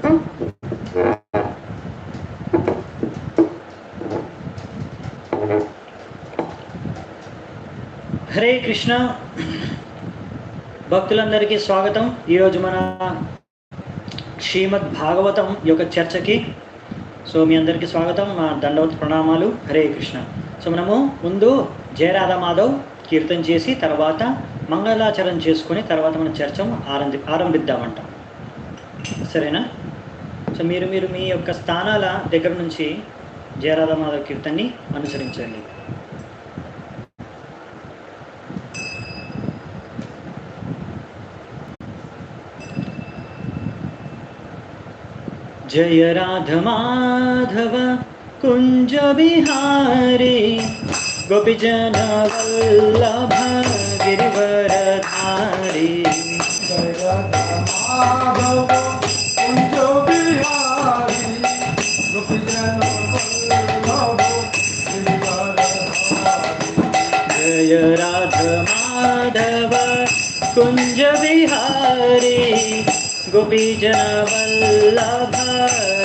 హరే కృష్ణ భక్తులందరికీ స్వాగతం. ఈరోజు మన శ్రీమద్ భాగవతం యొక్క చర్చకి మీ అందరికీ స్వాగతం, మా దండవత్ ప్రణామాలు. హరే కృష్ణ. మనము ముందు జయరాధ మాధవ్ కీర్తన చేసి తర్వాత మంగళాచరణ చేసుకొని తర్వాత మన చర్చ ఆరంభిద్దామంట. సరేనా? మీరు మీ యొక్క స్థానాల దగ్గర నుంచి జయరాధ మాధవ్ కీర్తనని అనుసరించండి. जय राधा माधव कुंज बिहारी गोपीजन वल्लभ गिरिवरधारी। जय राधा माधव कुंज बिहारी गोपीजन वल्लभ गिरिवरधारी। जय राधा माधव कुंज बिहारी गोपीजन वल्लभ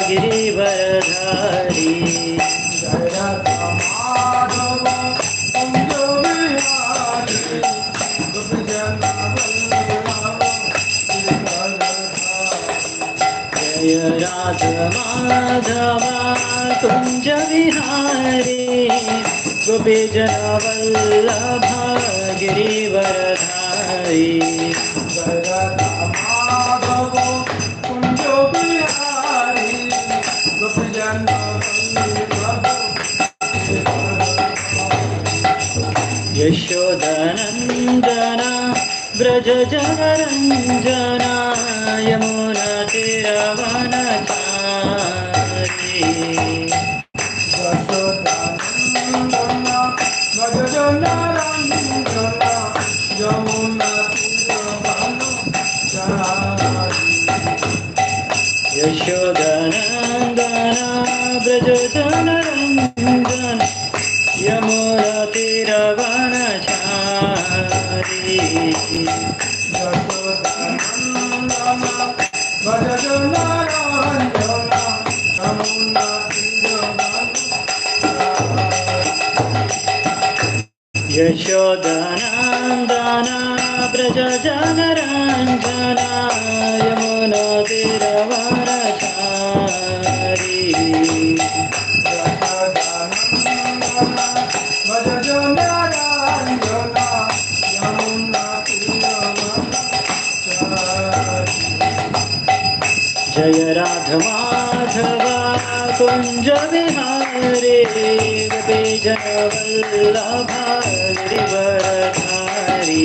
गिरिवरधारी। जय राधा माधव कुंज बिहारी गोपीजन वल्लभ गिरिवरधारी। जय राधा माधव कुंज बिहारी गोपीजन वल्लभ गिरिवरधारी। जय राधा माधव कुंज बिहारी गोपीजन वल्लभ गिरिवरधारी। यशोदनंदन ब्रज जनरंजन यमुना तीरवनचारी। यशोदानंदन ब्रज जनरंजन यमुना तीरवनचारी। यशोदनंदन ब्रज जनरंजन यमुना तीरवनचारी। यशोदानंदन ब्रज जनरंजन यमुना तीरवनचारी। यशोदनंदन ब्रज जनरंजन यमुना तीरवनचारी। जय राधा माधव कुंज बिहारी गोपीजन वल्लभ गिरिवरधारी।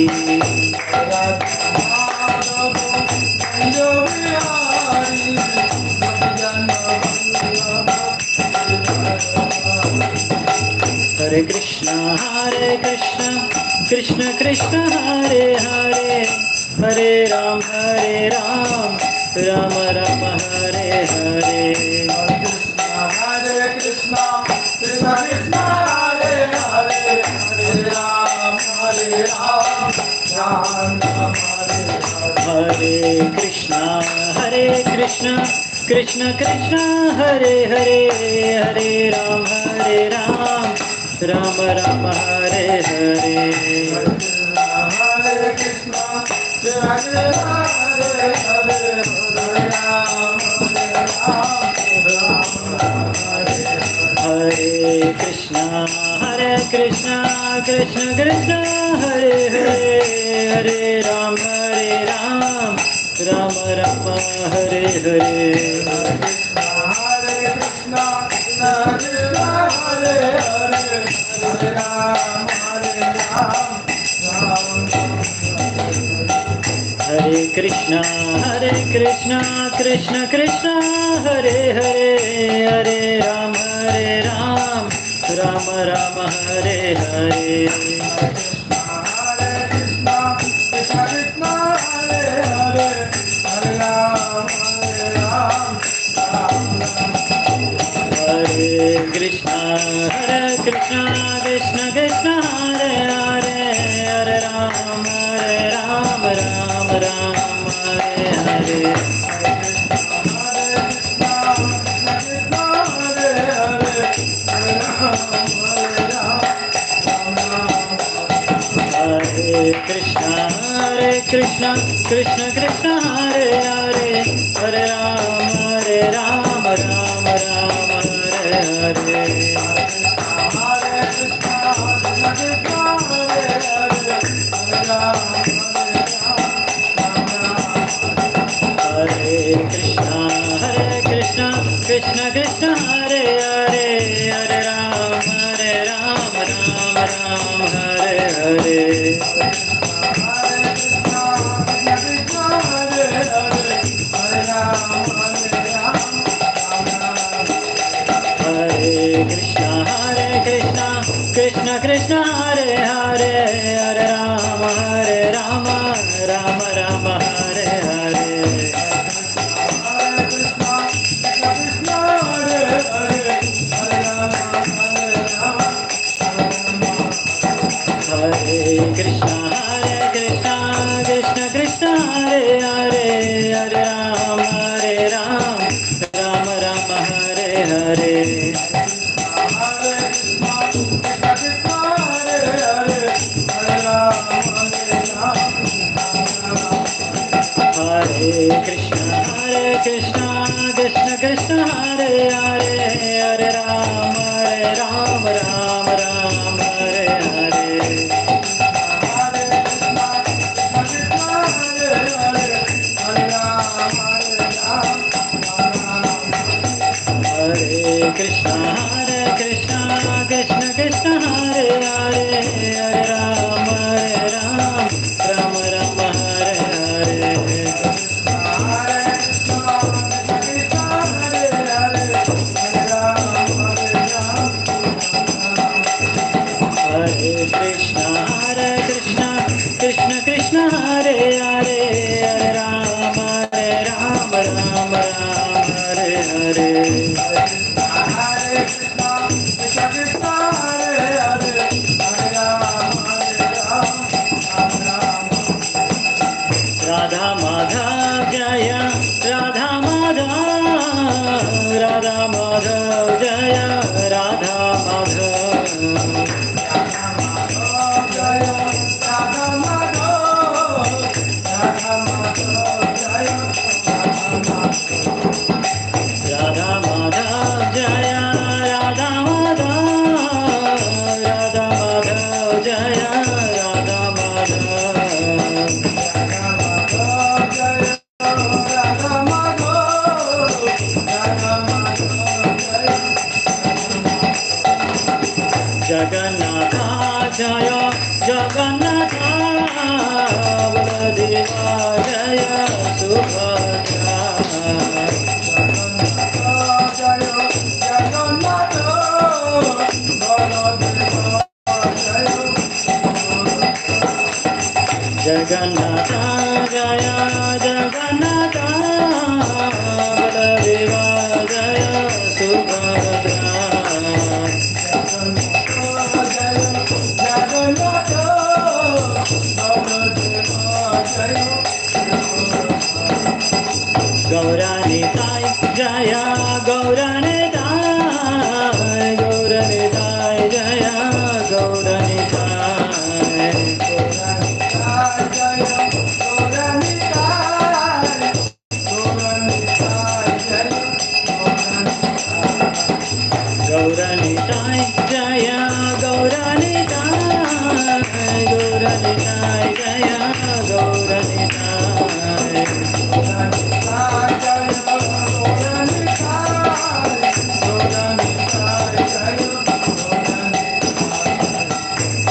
हरे कृष्ण कृष्ण कृष्ण हरे हरे हरे राम राम राम हरे हरे। हरे कृष्ण कृष्ण कृष्ण हरे हरे हरे राम राम राम हरे हरे। हरे कृष्ण कृष्ण कृष्ण हरे हरे हरे राम राम राम हरे हरे। हरे कृष्ण कृष्ण कृष्ण हरे हरे हरे राम राम हरे हरे। हरे कृष्ण कृष्ण कृष्ण हरे हरे हरे राम राम राम हरे हरे। हरे कृष्ण कृष्ण कृष्ण हरे हरे हरे राम राम हरे कृष्ण कृष्ण कृष्ण हरे हरे हरे राम राम राम हरे हरे। हरे कृष्ण कृष्ण कृष्ण हरे हरे हरे राम राम हरे कृष्ण कृष्ण कृष्ण हरे हरे हरे राम राम राम हरे हरे। हरे कृष्ण कृष्ण कृष्ण हरे हरे हरे राम राम राम हरे हरे हरे कृष्ण कृष्ण कृष्ण हरे हरे हरे राम राम राम हरे हरे हरे कृष्ण कृष्ण कृष्ण हरे हरे हरे राम राम राम हरे हरे हरे कृष्ण कृष्ण कृष्ण हरे हरे हरे राम राम हरे हरे हरे कृष्ण कृष्ण कृष्ण हरे हरे हरे राम राम हरे हरे हरे कृष्ण कृष्ण कृष्ण हरे हरे हरे राम राम हरे हरे हरे कृष्ण कृष्ण कृष्ण हरे हरे हरे राम राम हरे हरे राधा माधव जय राधा माधव जय राधा माधव राधा माधव जय राधा माधव जय राधा माधव जगन्नाथ जय जगन्नाथ बलदेवा जय सुभद्रा जगन्नाथ जय जगन्नाथ बलदेवा जय सुभद्रा गौरानिताय जय गौरानिताय गौरानिताय जय गौरानिताय गौरानिताय जय गौरानिताय गौरानिताय जय गौरानिताय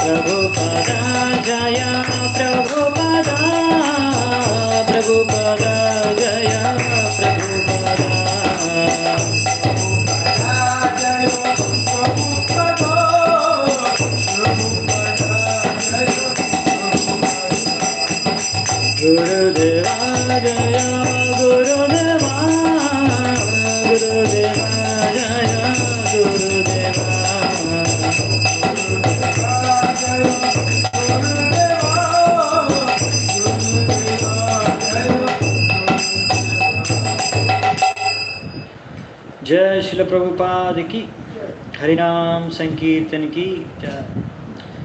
प्रभुपदा जय प्रभुपदा प्रभुपदा जय प्रभुपदा गुरुदेवा जय गुरुदेवा गुरुदेवा जय गुरुदेवा जय श्रील प्रभुपाद की हरिनाम संकीर्तन की जय।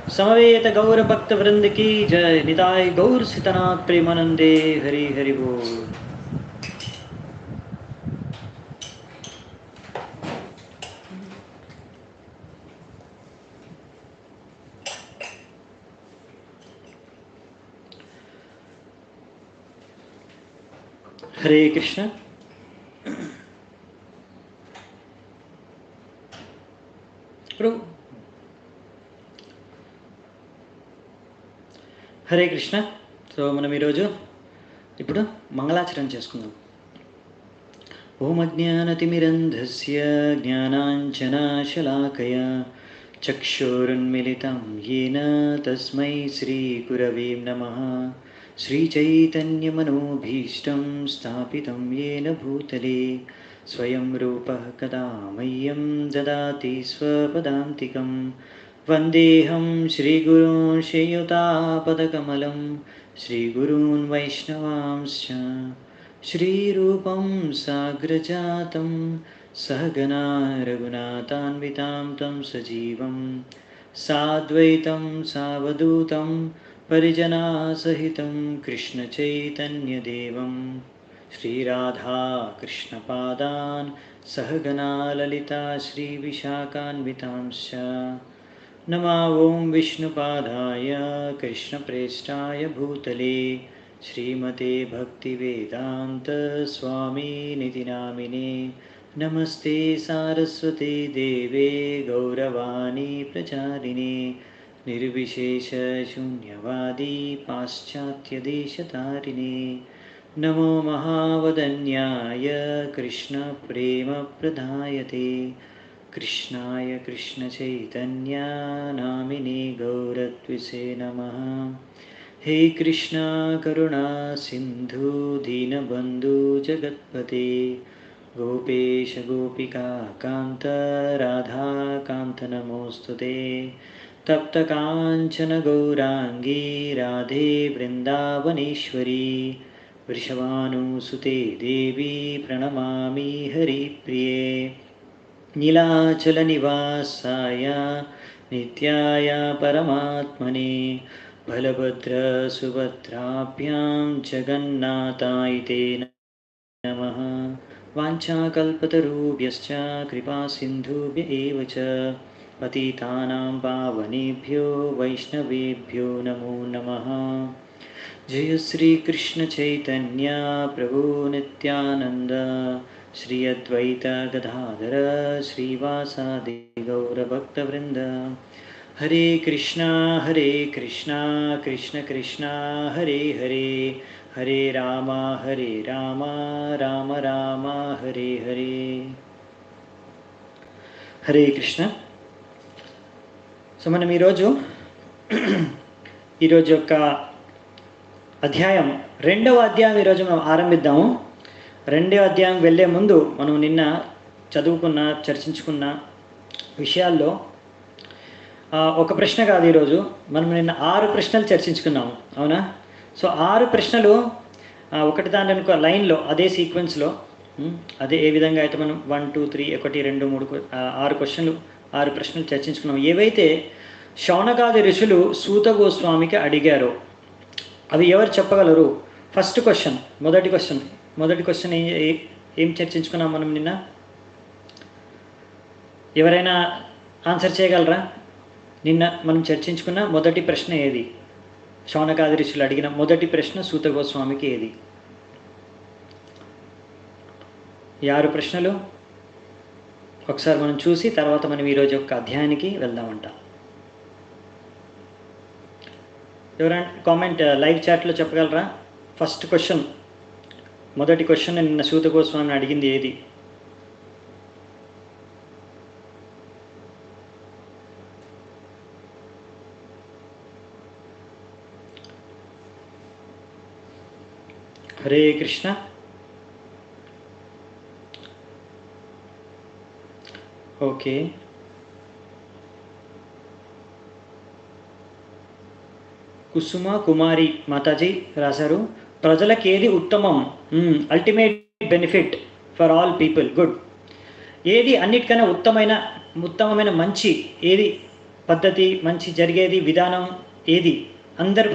समवेत गौर भक्त वृंद की जय। निताय गौर सितनाथ प्रेमानंदे। हरि हरि बोल। हरे कृष्ण। హరే కృష్ణ. సో మనం ఈరోజు ఇప్పుడు మంగళాచరణ చేసుకుందాం. ఓం అజ్ఞానతిమిరంధస్య జ్ఞానాంజనాశలాకయ చక్షురున్మిలితం యేన తస్మై శ్రీగురవే నమః. శ్రీచైతన్యమనోభీష్టం స్థాపితం యేన భూతలే స్వయం రూపः కదా మह्यं దదాతి స్వపదాంతికం. వందేహం శ్రీగురూన్ శ్రీయుతాపదకమలం శ్రీగురూన్ వైష్ణవాంశ్చ శ్రీరూపం సాగ్రజాతం సహగణా రఘునాథాన్వితాం తం సజీవం సాద్వైతం సావధూతం పరిజనాసహితం కృష్ణచైతన్యదేవం శ్రీరాధా కృష్ణపాదాన్ సహగణా లలితా శ్రీవిశాఖాన్వితాంశ్చ. నమో ఓం విష్ణుపాదాయ కృష్ణప్రేష్టాయ భూతలే శ్రీమతే భక్తివేదాంత స్వామినితి నామినే. నమస్తే సారస్వతే దేవే గౌరవాణి ప్రచారిణే నిర్విశేష శూన్యవాది పాశ్చాత్యదేశతారిణే. నమో మహావదన్యాయ కృష్ణ ప్రేమ ప్రదాయతే కృష్ణాయ కృష్ణ చైతన్య నామినే గౌరత్విసే నమః. హే కృష్ణ కరుణా సింధు దీనబంధు జగత్పతే గోపేశ గోపికా కాంత రాధాకాంత నమోస్తుతే. తప్త కాంచన గౌరాంగీ రాధే బృందావనేశ్వరీ వృషభానుసుతే దేవీ ప్రణమామి హరిప్రియే. నీలాచల నివాసాయ నిత్యాయ పరమాత్మనే బలభద్ర సుభద్రాభ్యాం జగన్నాథాయ తే నమః. వాంఛాకల్పతరుభ్యశ్చ కృపా సింధుభ్య ఏవ చ పతితానాం పావనేభ్యో వైష్ణవేభ్యో నమో నమః. జయ శ్రీ కృష్ణ చైతన్య ప్రభు నిత్యానంద శ్రీ అద్వైత గదాధర శ్రీవాసాది గౌరభక్తవృంద. హరే కృష్ణ కృష్ణ కృష్ణ హరే హరే హరే రామ రామ రామ హరే హరే. హరే కృష్ణ. సో మనం ఈరోజు యొక్క అధ్యాయం రెండవ అధ్యాయం ఈరోజు మనం ఆరంభిద్దాము. రెండవ అధ్యాయం వెళ్ళే ముందు మనం నిన్న చదువుకున్న చర్చించుకున్న విషయాల్లో ఒక ప్రశ్న కాదు, ఈరోజు మనం నిన్న 6 ప్రశ్నలు చర్చించుకున్నాము, అవునా? సో 6 ప్రశ్నలు ఒకటి దాని అనుకో లైన్లో అదే సీక్వెన్స్లో అదే ఏ విధంగా అయితే మనం 1 2 3 1 2 3 6 ప్రశ్నలు చర్చించుకున్నాం. ఏవైతే శౌనకాది ఋషులు సూత గోస్వామికి అడిగారో అవి ఎవరు చెప్పగలరు? ఫస్ట్ క్వశ్చన్, మొదటి క్వశ్చన్ ఏం చర్చించుకున్నాం మనం నిన్న? ఎవరైనా ఆన్సర్ చేయగలరా? నిన్న మనం చర్చించుకున్న మొదటి ప్రశ్న ఏది? శౌనకాది ఋషులు అడిగిన మొదటి ప్రశ్న సూత గోస్వామికి ఏది? 6 ప్రశ్నలు ఒకసారి మనం చూసి తర్వాత మనం ఈరోజు యొక్క అధ్యాయానికి వెళ్దామంట. ఎవరైనా కామెంట్ లైవ్ చాట్లో చెప్పగలరా? ఫస్ట్ క్వశ్చన్, మొదటి క్వశ్చన్ నిన్న సూత గోస్వామిని అడిగింది ఏది? హరే కృష్ణ. ఓకే, కుసుమ కుమారి మాతాజీ రాశారు, ప్రజలకు ఏది ఉత్తమం? Ultimate benefit for all people. Good. ఏది అన్నిటికన్నా ఉత్తమమైన మంచి ఏది పద్ధతి, మంచి జరిగేది విధానం ఏది అందరి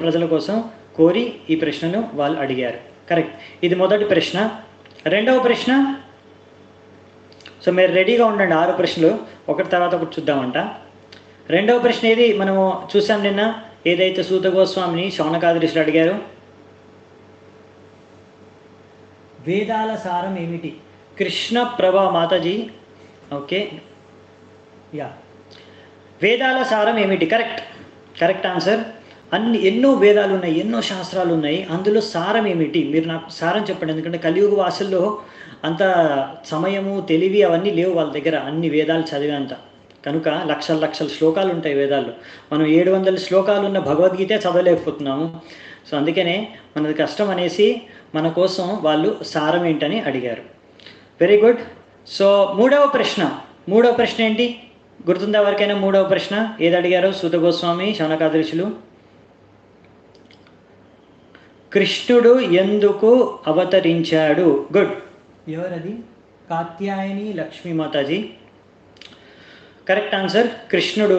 ప్రజల కోసం కోరి ఈ ప్రశ్నను వాళ్ళు అడిగారు. కరెక్ట్. ఇది మొదటి ప్రశ్న. రెండవ ప్రశ్న, సో మీరు రెడీగా ఉండండి, 6 ప్రశ్నలు ఒకటి తర్వాత ఒకటి చూద్దామంట. రెండవ ప్రశ్న ఏది మనము చూసాం నిన్న, ఏదైతే సూత గోస్వామిని శౌనకాది ఋషులు అడిగారు, వేదాల సారం ఏమిటి? కృష్ణ ప్రభా మాతాజీ. ఓకే, యా, వేదాల సారం ఏమిటి? Correct answer. ఎన్నో వేదాలు ఉన్నాయి, ఎన్నో శాస్త్రాలు ఉన్నాయి, అందులో సారం ఏమిటి? మీరు నాకు సారం చెప్పండి. ఎందుకంటే కలియుగ వాసుల్లో అంత సమయము, తెలివి అవన్నీ లేవు వాళ్ళ దగ్గర, అన్ని వేదాలు చదివేంత. కనుక లక్షల శ్లోకాలు ఉంటాయి వేదాల్లో. మనం 700 శ్లోకాలు ఉన్న భగవద్గీత చదవలేకపోతున్నాము. సో అందుకనే మనది కష్టం అనేసి మన కోసం వాళ్ళు సారం ఏంటని అడిగారు. Very good. సో మూడవ ప్రశ్న ఏంటి గుర్తుందా ఎవరికైనా? మూడవ ప్రశ్న ఏది అడిగారు సూత గోస్వామి శౌనకాది ఋషులు? కృష్ణుడు ఎందుకు అవతరించాడు? గుడ్. ఎవరది? కాత్యాయని లక్ష్మీ మాతాజీ. Correct answer. కృష్ణుడు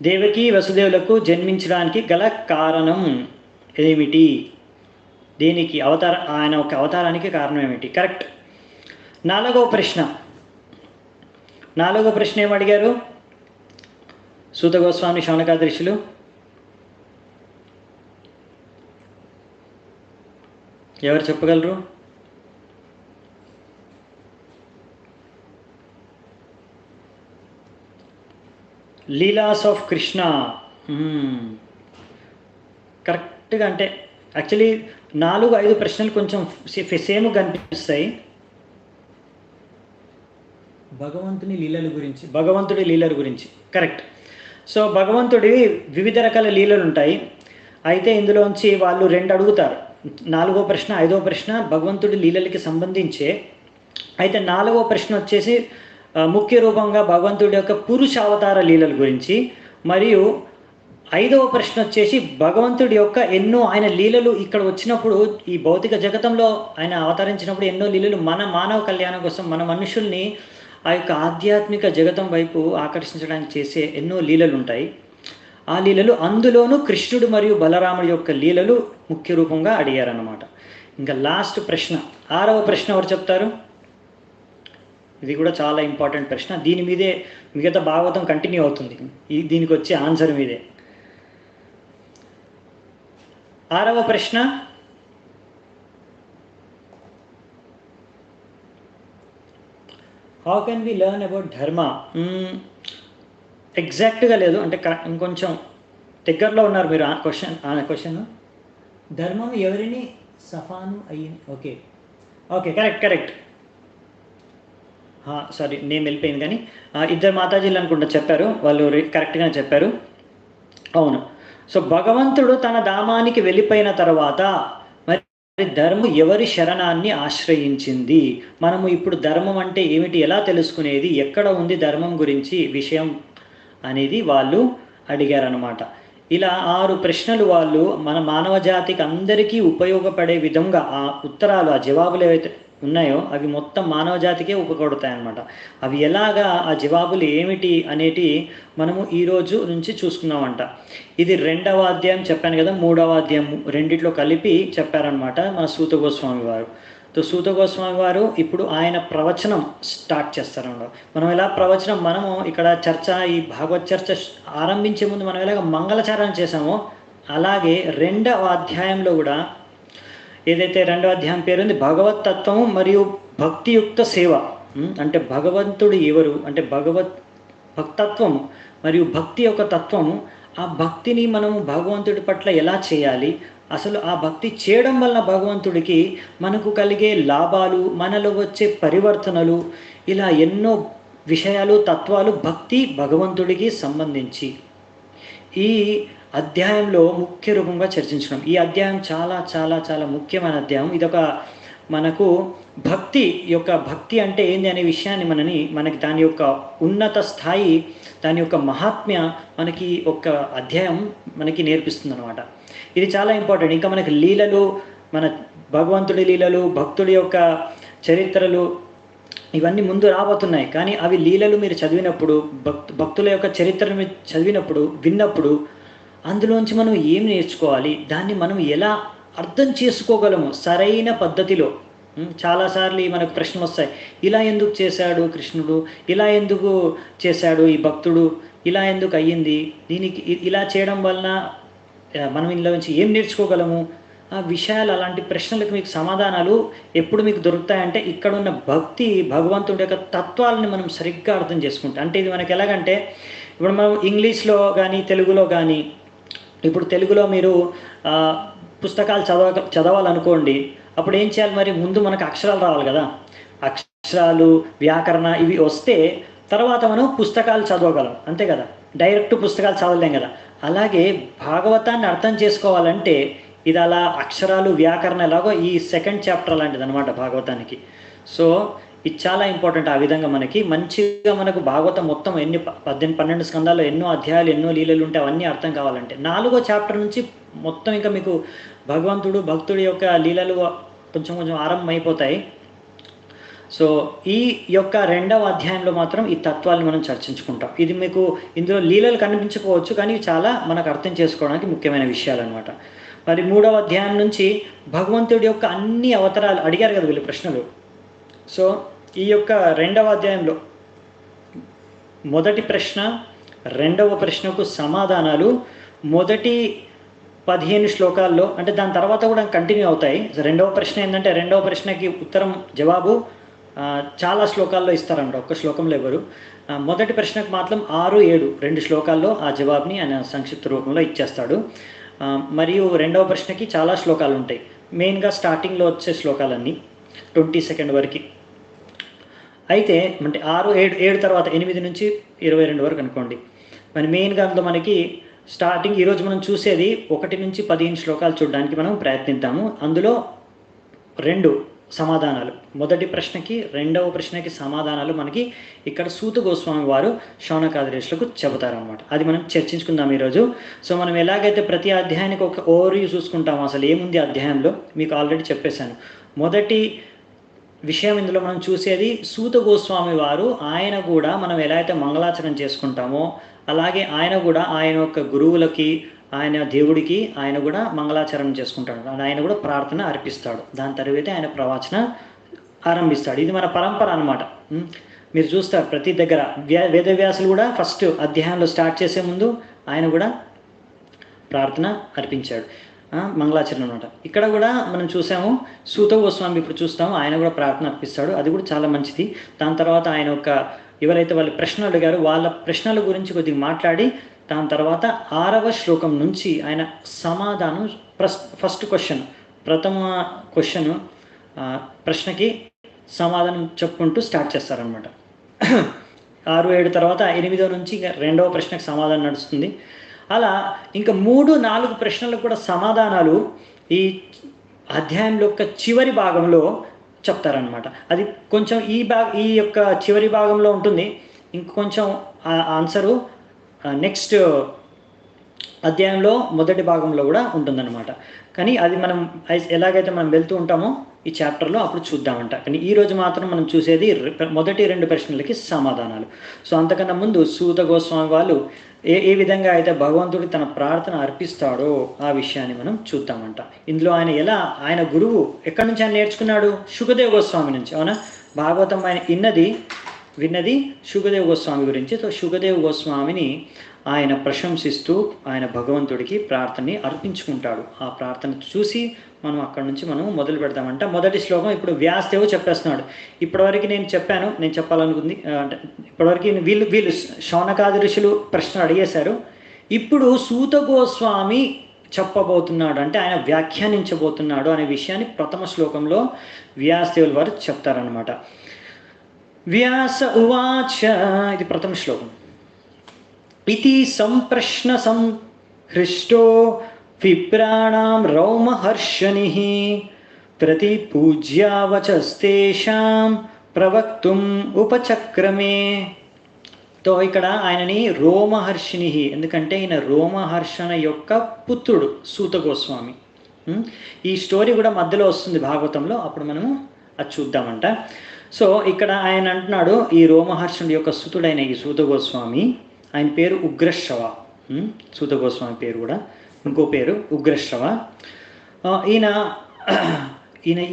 దేవకి వసుదేవులకు జన్మించడానికి గల కారణం ఏమిటి? దేనికి ఆయన ఒక అవతారానికి కారణం ఏమిటి? కరెక్ట్. నాలుగవ ప్రశ్న ఏమడిగారు సూత గోస్వామి శౌనకాది ఋషులు? ఎవరు చెప్పగలరు? లీలాస్ ఆఫ్ కృష్ణ. కరెక్ట్గా, అంటే యాక్చువల్లీ 4-5 ప్రశ్నలు కొంచెం సేమ్ కనిపిస్తాయి. భగవంతుడి లీలల గురించి. కరెక్ట్. సో భగవంతుడి వివిధ రకాల లీలలు ఉంటాయి. అయితే ఇందులోంచి వాళ్ళు 2 అడుగుతారు. 4వ ప్రశ్న 5వ ప్రశ్న భగవంతుడి లీలలకి సంబంధించే. అయితే 4వ ప్రశ్న వచ్చేసి ముఖ్య రూపంగా భగవంతుడి యొక్క పురుష అవతార లీలల గురించి, మరియు 5వ ప్రశ్న వచ్చేసి భగవంతుడి యొక్క ఎన్నో ఆయన లీలలు ఇక్కడ వచ్చినప్పుడు, ఈ భౌతిక జగతంలో ఆయన అవతరించినప్పుడు ఎన్నో లీలలు మన మానవ కళ్యాణం కోసం, మన మనుషుల్ని ఆ యొక్క ఆధ్యాత్మిక జగతం వైపు ఆకర్షించడానికి చేసే ఎన్నో లీలలు ఉంటాయి. ఆ లీలలు, అందులోనూ కృష్ణుడు మరియు బలరాముడి యొక్క లీలలు ముఖ్య రూపంగా అడిగారన్నమాట. ఇంకా లాస్ట్ ప్రశ్న 6వ ప్రశ్న ఎవరు చెప్తారు? ఇది కూడా చాలా ఇంపార్టెంట్ ప్రశ్న. దీని మీదే మిగతా భాగవతం కంటిన్యూ అవుతుంది, దీనికి వచ్చే ఆన్సర్ మీదే. 6వ ప్రశ్న, how can we learn about dharma? ఎగ్జాక్ట్గా లేదు, అంటే ఇంకొంచెం దగ్గరలో ఉన్నారు మీరు. క్వశ్చన్ ధర్మం ఎవరిని సఫాను అయ్యింది? Okay correct. సారీ, నేను వెళ్ళిపోయింది, కానీ 2 మాతాజీలు అనుకుంటా చెప్పారు, వాళ్ళు కరెక్ట్గానే చెప్పారు. అవును. సో భగవంతుడు తన ధామానికి వెళ్ళిపోయిన తర్వాత మరి ధర్మం ఎవరి శరణాన్ని ఆశ్రయించింది? మనము ఇప్పుడు ధర్మం అంటే ఏమిటి, ఎలా తెలుసుకునేది, ఎక్కడ ఉంది ధర్మం గురించి విషయం అనేది వాళ్ళు అడిగారనమాట. ఇలా 6 ప్రశ్నలు వాళ్ళు మన మానవ జాతికి అందరికీ ఉపయోగపడే విధంగా ఆ ఉత్తరాలు, ఆ జవాబులు ఏవైతే ఉన్నాయో అవి మొత్తం మానవ జాతికే ఉపకూడతాయన్నమాట. అవి ఎలాగా, ఆ జవాబులు ఏమిటి అనేటి మనము ఈరోజు నుంచి చూసుకున్నామంట. ఇది 2వ అధ్యాయం చెప్పాను కదా, 3వ అధ్యాయం రెండిట్లో కలిపి చెప్పారనమాట మన సూత గోస్వామి వారు. సూత గోస్వామి వారు ఇప్పుడు ఆయన ప్రవచనం స్టార్ట్ చేస్తారన్నమాట. మనం ఎలా ప్రవచనం, మనము ఇక్కడ చర్చ, ఈ భాగవత్ చర్చ ఆరంభించే ముందు మనం ఎలాగ మంగళచారం చేసామో, అలాగే 2వ అధ్యాయంలో కూడా, ఏదైతే 2వ అధ్యాయం పేరు ఉంది భగవత్ తత్వము మరియు భక్తియుక్త సేవ, అంటే భగవంతుడు ఎవరు, అంటే భక్తత్వము మరియు భక్తి యొక్క తత్వము, ఆ భక్తిని మనము భగవంతుడి పట్ల ఎలా చేయాలి, అసలు ఆ భక్తి చేయడం వలన భగవంతుడికి మనకు కలిగే లాభాలు, మనలో వచ్చే పరివర్తనలు, ఇలా ఎన్నో విషయాలు, తత్వాలు భగవంతుడికి సంబంధించి ఈ అధ్యాయంలో ముఖ్య రూపంగా చర్చించడం. ఈ అధ్యాయం చాలా చాలా చాలా ముఖ్యమైన అధ్యాయం. ఇదొక మనకు భక్తి అంటే ఏంది అనే విషయాన్ని మనకి దాని యొక్క ఉన్నత స్థాయి, దాని యొక్క మహాత్మ్య మనకి ఒక అధ్యాయం మనకి నేర్పిస్తుంది అనమాట. ఇది చాలా ఇంపార్టెంట్. ఇంకా మనకి లీలలు, మన భగవంతుడి లీలలు, భక్తుడి యొక్క చరిత్రలు, ఇవన్నీ ముందు రాబోతున్నాయి. కానీ అవి లీలలు మీరు చదివినప్పుడు, భక్తుల యొక్క చరిత్రను మీరు చదివినప్పుడు, విన్నప్పుడు అందులోంచి మనం ఏం నేర్చుకోవాలి, దాన్ని మనం ఎలా అర్థం చేసుకోగలము సరైన పద్ధతిలో. చాలాసార్లు మనకు ప్రశ్నలు వస్తాయి, ఇలా ఎందుకు చేశాడు కృష్ణుడు, ఇలా ఎందుకు చేశాడు ఈ భక్తుడు, ఇలా ఎందుకు అయ్యింది, దీనికి ఇలా చేయడం వలన మనం ఇందులో నుంచి ఏం నేర్చుకోగలము, ఆ విషయాలు, అలాంటి ప్రశ్నలకు మీకు సమాధానాలు ఎప్పుడు మీకు దొరుకుతాయంటే ఇక్కడున్న భక్తి, భగవంతుడి యొక్క తత్వాలని మనం సరిగ్గా అర్థం చేసుకుంటాం. అంటే ఇది మనకి ఎలాగంటే, ఇప్పుడు మనం ఇంగ్లీష్లో కానీ తెలుగులో కానీ, ఇప్పుడు తెలుగులో మీరు పుస్తకాలు చదవాలనుకోండి, అప్పుడు ఏం చేయాలి, మరి ముందు మనకు అక్షరాలు రావాలి కదా, అక్షరాలు, వ్యాకరణ ఇవి వస్తే తర్వాత మనం పుస్తకాలు చదవగలం, అంతే కదా, డైరెక్ట్ పుస్తకాలు చదవలేం కదా. అలాగే భాగవతాన్ని అర్థం చేసుకోవాలంటే ఇది అలా అక్షరాలు, వ్యాకరణ ఎలాగో ఈ సెకండ్ చాప్టర్ లాంటిది అనమాట భాగవతానికి. సో ఇది చాలా ఇంపార్టెంట్. ఆ విధంగా మనకి మంచిగా మనకు భాగవతం మొత్తం ఎన్ని 12 స్కందాల్లో ఎన్నో అధ్యాయాలు, ఎన్నో లీలలు ఉంటే అవన్నీ అర్థం కావాలంటే 4వ చాప్టర్ నుంచి మొత్తం ఇంకా మీకు భగవంతుడు, భక్తుడి యొక్క లీలలు కొంచెం కొంచెం ఆరంభమైపోతాయి. సో ఈ యొక్క 2వ అధ్యాయంలో మాత్రం ఈ తత్వాలను మనం చర్చించుకుంటాం. ఇది మీకు ఇందులో లీలలు కనిపించకపోవచ్చు, కానీ చాలా మనకు అర్థం చేసుకోవడానికి ముఖ్యమైన విషయాలు అనమాట. మరి 3వ అధ్యాయం నుంచి భగవంతుడి యొక్క అన్ని అవతారాలు అడిగారు కదా వీళ్ళు ప్రశ్నలు. సో ఈ యొక్క 2వ అధ్యాయంలో మొదటి ప్రశ్న, 2వ ప్రశ్నకు సమాధానాలు మొదటి 15 శ్లోకాల్లో, అంటే దాని తర్వాత కూడా కంటిన్యూ అవుతాయి. 2వ ప్రశ్న ఏంటంటే 2వ ప్రశ్నకి ఉత్తరం, జవాబు చాలా శ్లోకాల్లో ఇస్తారంట, ఒక్క శ్లోకంలో ఎవరు. మొదటి ప్రశ్నకు మాత్రం 6, 7 2 శ్లోకాల్లో ఆ జవాబుని ఆయన సంక్షిప్త రూపంలో ఇచ్చేస్తాడు. మరియు 2వ ప్రశ్నకి చాలా శ్లోకాలు ఉంటాయి, మెయిన్గా స్టార్టింగ్లో వచ్చే శ్లోకాలన్నీ 22 వరకు. అయితే అంటే 6, 7 తర్వాత 8 నుంచి 22 వరకు అనుకోండి. మరి మెయిన్గా అందులో మనకి స్టార్టింగ్ ఈరోజు మనం చూసేది 1 నుంచి 15 శ్లోకాలు చూడడానికి మనం ప్రయత్నిద్దాము. అందులో 2 సమాధానాలు, మొదటి ప్రశ్నకి 2వ ప్రశ్నకి సమాధానాలు మనకి ఇక్కడ సూత గోస్వామి వారు శౌనకాదిరేషులకు చెబుతారనమాట. అది మనం చర్చించుకుందాం ఈరోజు. సో మనం ఎలాగైతే ప్రతి అధ్యాయానికి ఒక ఓవర్వ్యూ చూసుకుంటాము, అసలు ఏముంది అధ్యాయంలో మీకు ఆల్రెడీ చెప్పేశాను. మొదటి విషయం ఇందులో మనం చూసేది సూత గోస్వామి వారు, ఆయన కూడా మనం ఎలా అయితే మంగళాచరణ చేసుకుంటామో అలాగే ఆయన కూడా ఆయన యొక్క గురువులకి, ఆయన దేవుడికి ఆయన కూడా మంగళాచరణ చేసుకుంటాడు, ఆయన కూడా ప్రార్థన అర్పిస్తాడు. దాని తర్వాత ఆయన ప్రవచన ఆరంభిస్తాడు. ఇది మన పరంపర అనమాట. మీరు చూస్తారు ప్రతి దగ్గర వేదవ్యాసులు కూడా ఫస్ట్ అధ్యాయంలో స్టార్ట్ చేసే ముందు ఆయన కూడా ప్రార్థన అర్పించాడు, మంగళాచరణ అనమాట. ఇక్కడ కూడా మనం చూసాము సూత గోస్వామి, ఇప్పుడు చూస్తాము ఆయన కూడా ప్రార్థన అర్పిస్తాడు, అది కూడా చాలా మంచిది. దాని తర్వాత ఆయన యొక్క ఎవరైతే వాళ్ళ ప్రశ్నలు అడిగారో వాళ్ళ ప్రశ్నల గురించి కొద్దిగా మాట్లాడి, దాని తర్వాత 6వ శ్లోకం నుంచి ఆయన సమాధానం, ఫస్ట్ క్వశ్చన్, ప్రథమ క్వశ్చన్ ప్రశ్నకి సమాధానం చెప్పుకుంటూ స్టార్ట్ చేస్తారనమాట. 6, 7 తర్వాత 8వ నుంచి 2వ ప్రశ్నకు సమాధానం నడుస్తుంది. అలా ఇంకా 3, 4 ప్రశ్నలకు కూడా సమాధానాలు ఈ అధ్యాయంలో యొక్క చివరి భాగంలో చెప్తారనమాట. అది కొంచెం ఈ యొక్క చివరి భాగంలో ఉంటుంది, ఇంకొంచెం ఆన్సరు నెక్స్ట్ అధ్యాయంలో మొదటి భాగంలో కూడా ఉంటుందన్నమాట. కానీ అది మనం ఎలాగైతే మనం వెళ్తూ ఉంటామో ఈ చాప్టర్లో అప్పుడు చూద్దామంట. కానీ ఈరోజు మాత్రం మనం చూసేది మొదటి 2 ప్రశ్నలకి సమాధానాలు. సో అంతకన్నా ముందు సూత గోస్వామి వాళ్ళు ఏ విధంగా అయితే భగవంతుడి తన ప్రార్థన అర్పిస్తాడో ఆ విషయాన్ని మనం చూద్దామంట. ఇందులో ఆయన గురువు ఎక్కడి నుంచి ఆయన నేర్చుకున్నాడు? శుకదేవ్ గోస్వామి నుంచి. అవునా? భాగవతం ఆయన విన్నది శుకదేవ్ గోస్వామి గురించి. సో శుకదేవ్ గోస్వామిని ఆయన ప్రశంసిస్తూ ఆయన భగవంతుడికి ప్రార్థనని అర్పించుకుంటాడు. ఆ ప్రార్థన చూసి మనం అక్కడి నుంచి మనం మొదలు పెడతామంట. మొదటి శ్లోకం ఇప్పుడు వ్యాసదేవు చెప్పేస్తున్నాడు. ఇప్పటివరకు నేను చెప్పాలనుకుంది అంటే ఇప్పటివరకు వీళ్ళు శౌనకాది ఋషులు ప్రశ్న అడిగేశారు. ఇప్పుడు సూత గోస్వామి చెప్పబోతున్నాడు, అంటే ఆయన వ్యాఖ్యానించబోతున్నాడు అనే విషయాన్ని ప్రథమ శ్లోకంలో వ్యాసదేవుల వారు చెప్తారనమాట. వ్యాస ఉవాచ, ఇది ప్రథమ శ్లోకం. ఇతి సంప్రశ్న సంహృష్టో విప్రాణాం రౌమహర్షణిః ప్రతిపూజ్యావచస్తేషాం ప్రవక్తుం ఉపచక్రమే. తో ఇక్కడ ఆయనని రోమహర్షిణి, ఎందుకంటే ఈయన రోమహర్షణ యొక్క పుత్రుడు సూత గోస్వామి. ఈ స్టోరీ కూడా మధ్యలో వస్తుంది భాగవతంలో, అప్పుడు మనము అది చూద్దామంట. సో ఇక్కడ ఆయన అంటున్నాడు, ఈ రోమహర్షుడి యొక్క సుతుడైన ఈ సూత గోస్వామి, ఆయన పేరు ఉగ్రశ్రవ. సూత గోస్వామి పేరు కూడా ఇంకో పేరు ఉగ్రశ్రవ. ఈయన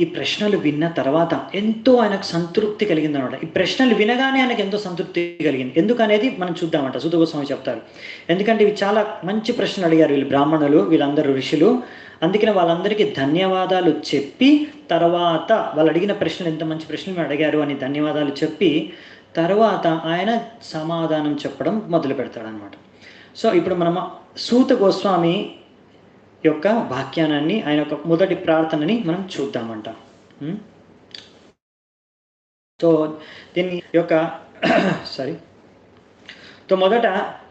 ఈ ప్రశ్నలు విన్న తర్వాత ఎంతో ఆయనకు సంతృప్తి కలిగిందనమాట. ఈ ప్రశ్నలు వినగానే ఆయనకు ఎంతో సంతృప్తి కలిగింది. ఎందుకనేది మనం చూద్దామంట. సూత గోస్వామి చెప్తారు. ఎందుకంటే ఇవి చాలా మంచి ప్రశ్నలు అడిగారు వీళ్ళు బ్రాహ్మణులు, వీళ్ళందరూ ఋషులు. అందుకని వాళ్ళందరికీ ధన్యవాదాలు చెప్పి తర్వాత వాళ్ళు అడిగిన ప్రశ్నలు ఎంత మంచి ప్రశ్నలు అడిగారు అని ధన్యవాదాలు చెప్పి తర్వాత ఆయన సమాధానం చెప్పడం మొదలు పెడతాడనమాట. సో ఇప్పుడు మనం సూత గోస్వామి యొక్క వాక్యానాన్ని, ఆయన యొక్క మొదటి ప్రార్థనని మనం చూద్దామంట. సో దీని యొక్క సో మొదట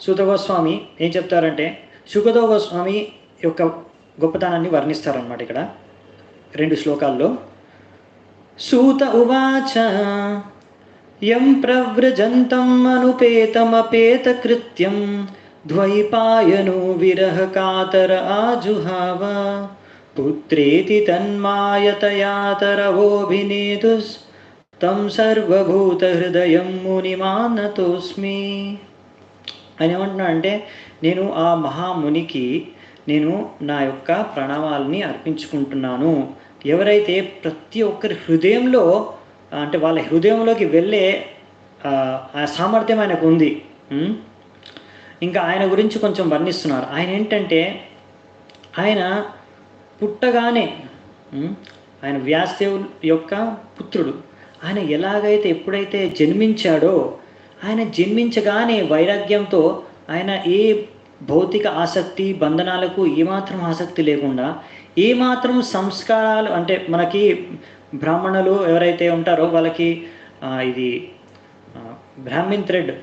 సూత గోస్వామి ఏం చెప్తారంటే, శుకదేవ గోస్వామి యొక్క గొప్పతనాన్ని వర్ణిస్తారనమాట ఇక్కడ 2 శ్లోకాల్లో. సూత ఉవాచ యం ప్రవ్రజంతం అనుపేతమపేత కృత్యం ద్వైపాయనో విరహ కాతర ఆజుహావ పుత్రేతి తన్మాయతయాతరవోభినేతుస్ తం సర్వభూత హృదయం మునిమానతోస్మి. ఆయన ఏమంటున్నా అంటే, నేను ఆ మహామునికి నేను నా యొక్క ప్రణామాలని అర్పించుకుంటున్నాను. ఎవరైతే ప్రతి ఒక్కరి హృదయంలో, అంటే వాళ్ళ హృదయంలోకి వెళ్ళే ఆ సామర్థ్యం ఆయనకు ఉంది. ఇంకా ఆయన గురించి కొంచెం వర్ణిస్తున్నారు. ఆయన ఏంటంటే, ఆయన పుట్టగానే ఆయన వ్యాసదేవుని యొక్క పుత్రుడు. ఆయన ఎలాగైతే ఎప్పుడైతే జన్మించాడో, ఆయన జన్మించగానే వైరాగ్యంతో ఆయన ఏ భౌతిక ఆసక్తి బంధనాలకు ఏమాత్రం ఆసక్తి లేకుండా, ఏమాత్రం సంస్కారాలు, అంటే మనకి బ్రాహ్మణులు ఎవరైతే ఉంటారో వాళ్ళకి ఇది బ్రాహ్మిన్ థ్రెడ్,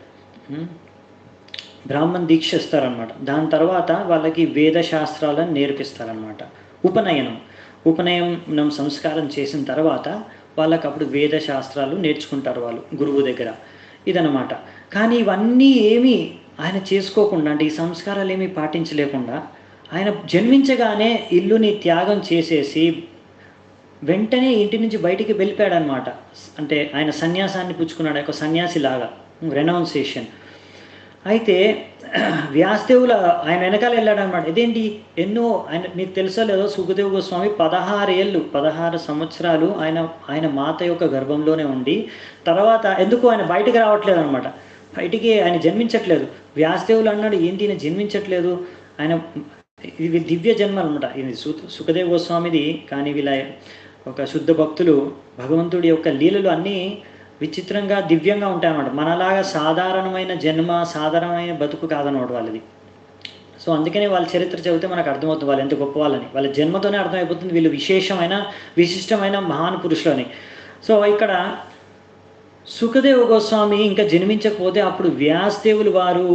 బ్రాహ్మణ్ దీక్ష ఇస్తారనమాట. దాని తర్వాత వాళ్ళకి వేద శాస్త్రాలను నేర్పిస్తారనమాట. ఉపనయనం సంస్కారం చేసిన తర్వాత వాళ్ళకి అప్పుడు వేద శాస్త్రాలు నేర్చుకుంటారు వాళ్ళు గురువు దగ్గర, ఇదనమాట. కానీ ఇవన్నీ ఏమీ ఆయన చేసుకోకుండా, అంటే ఈ సంస్కారాలు ఏమీ పాటించలేకుండా ఆయన జన్మించగానే ఇల్లుని త్యాగం చేసేసి వెంటనే ఇంటి నుంచి బయటికి వెళ్ళిపోయాడనమాట. అంటే ఆయన సన్యాసాన్ని పుచ్చుకున్నాడు, ఒక సన్యాసిలాగా, రెనౌన్సేషన్. అయితే వ్యాసదేవుల ఆయన వెనకాల వెళ్ళాడనమాట. ఇదేంటి ఎన్నో ఆయన మీకు తెలుసో లేదో, సుఖదేవ గోస్వామి 16 సంవత్సరాలు ఆయన మాత యొక్క గర్భంలోనే ఉండి, తర్వాత ఎందుకు ఆయన బయటికి రావట్లేదు అనమాట. బయటికి ఆయన జన్మించట్లేదు. వ్యాసదేవులు అన్నాడు, ఏంటి ఈయన జన్మించట్లేదు, ఆయన ఇది దివ్య జన్మ అనమాట. ఇది సుఖదేవ గోస్వామిది. కానీ వీళ్ళ ఒక శుద్ధ భక్తులు భగవంతుడి యొక్క లీలలు అన్నీ విచిత్రంగా దివ్యంగా ఉంటాయన్నమాట. మనలాగా సాధారణమైన జన్మ, సాధారణమైన బతుకు కాదన్నమాట వాళ్ళది. సో అందుకనే వాళ్ళ చరిత్ర చదివితే మనకు అర్థమవుతుంది వాళ్ళు ఎంత గొప్ప వాళ్ళని. వాళ్ళ జన్మతోనే అర్థమైపోతుంది వీళ్ళు విశిష్టమైన మహాన్ పురుషులని. సో ఇక్కడ సుఖదేవ గోస్వామి ఇంకా జన్మించకపోతే అప్పుడు వ్యాసదేవులు వారు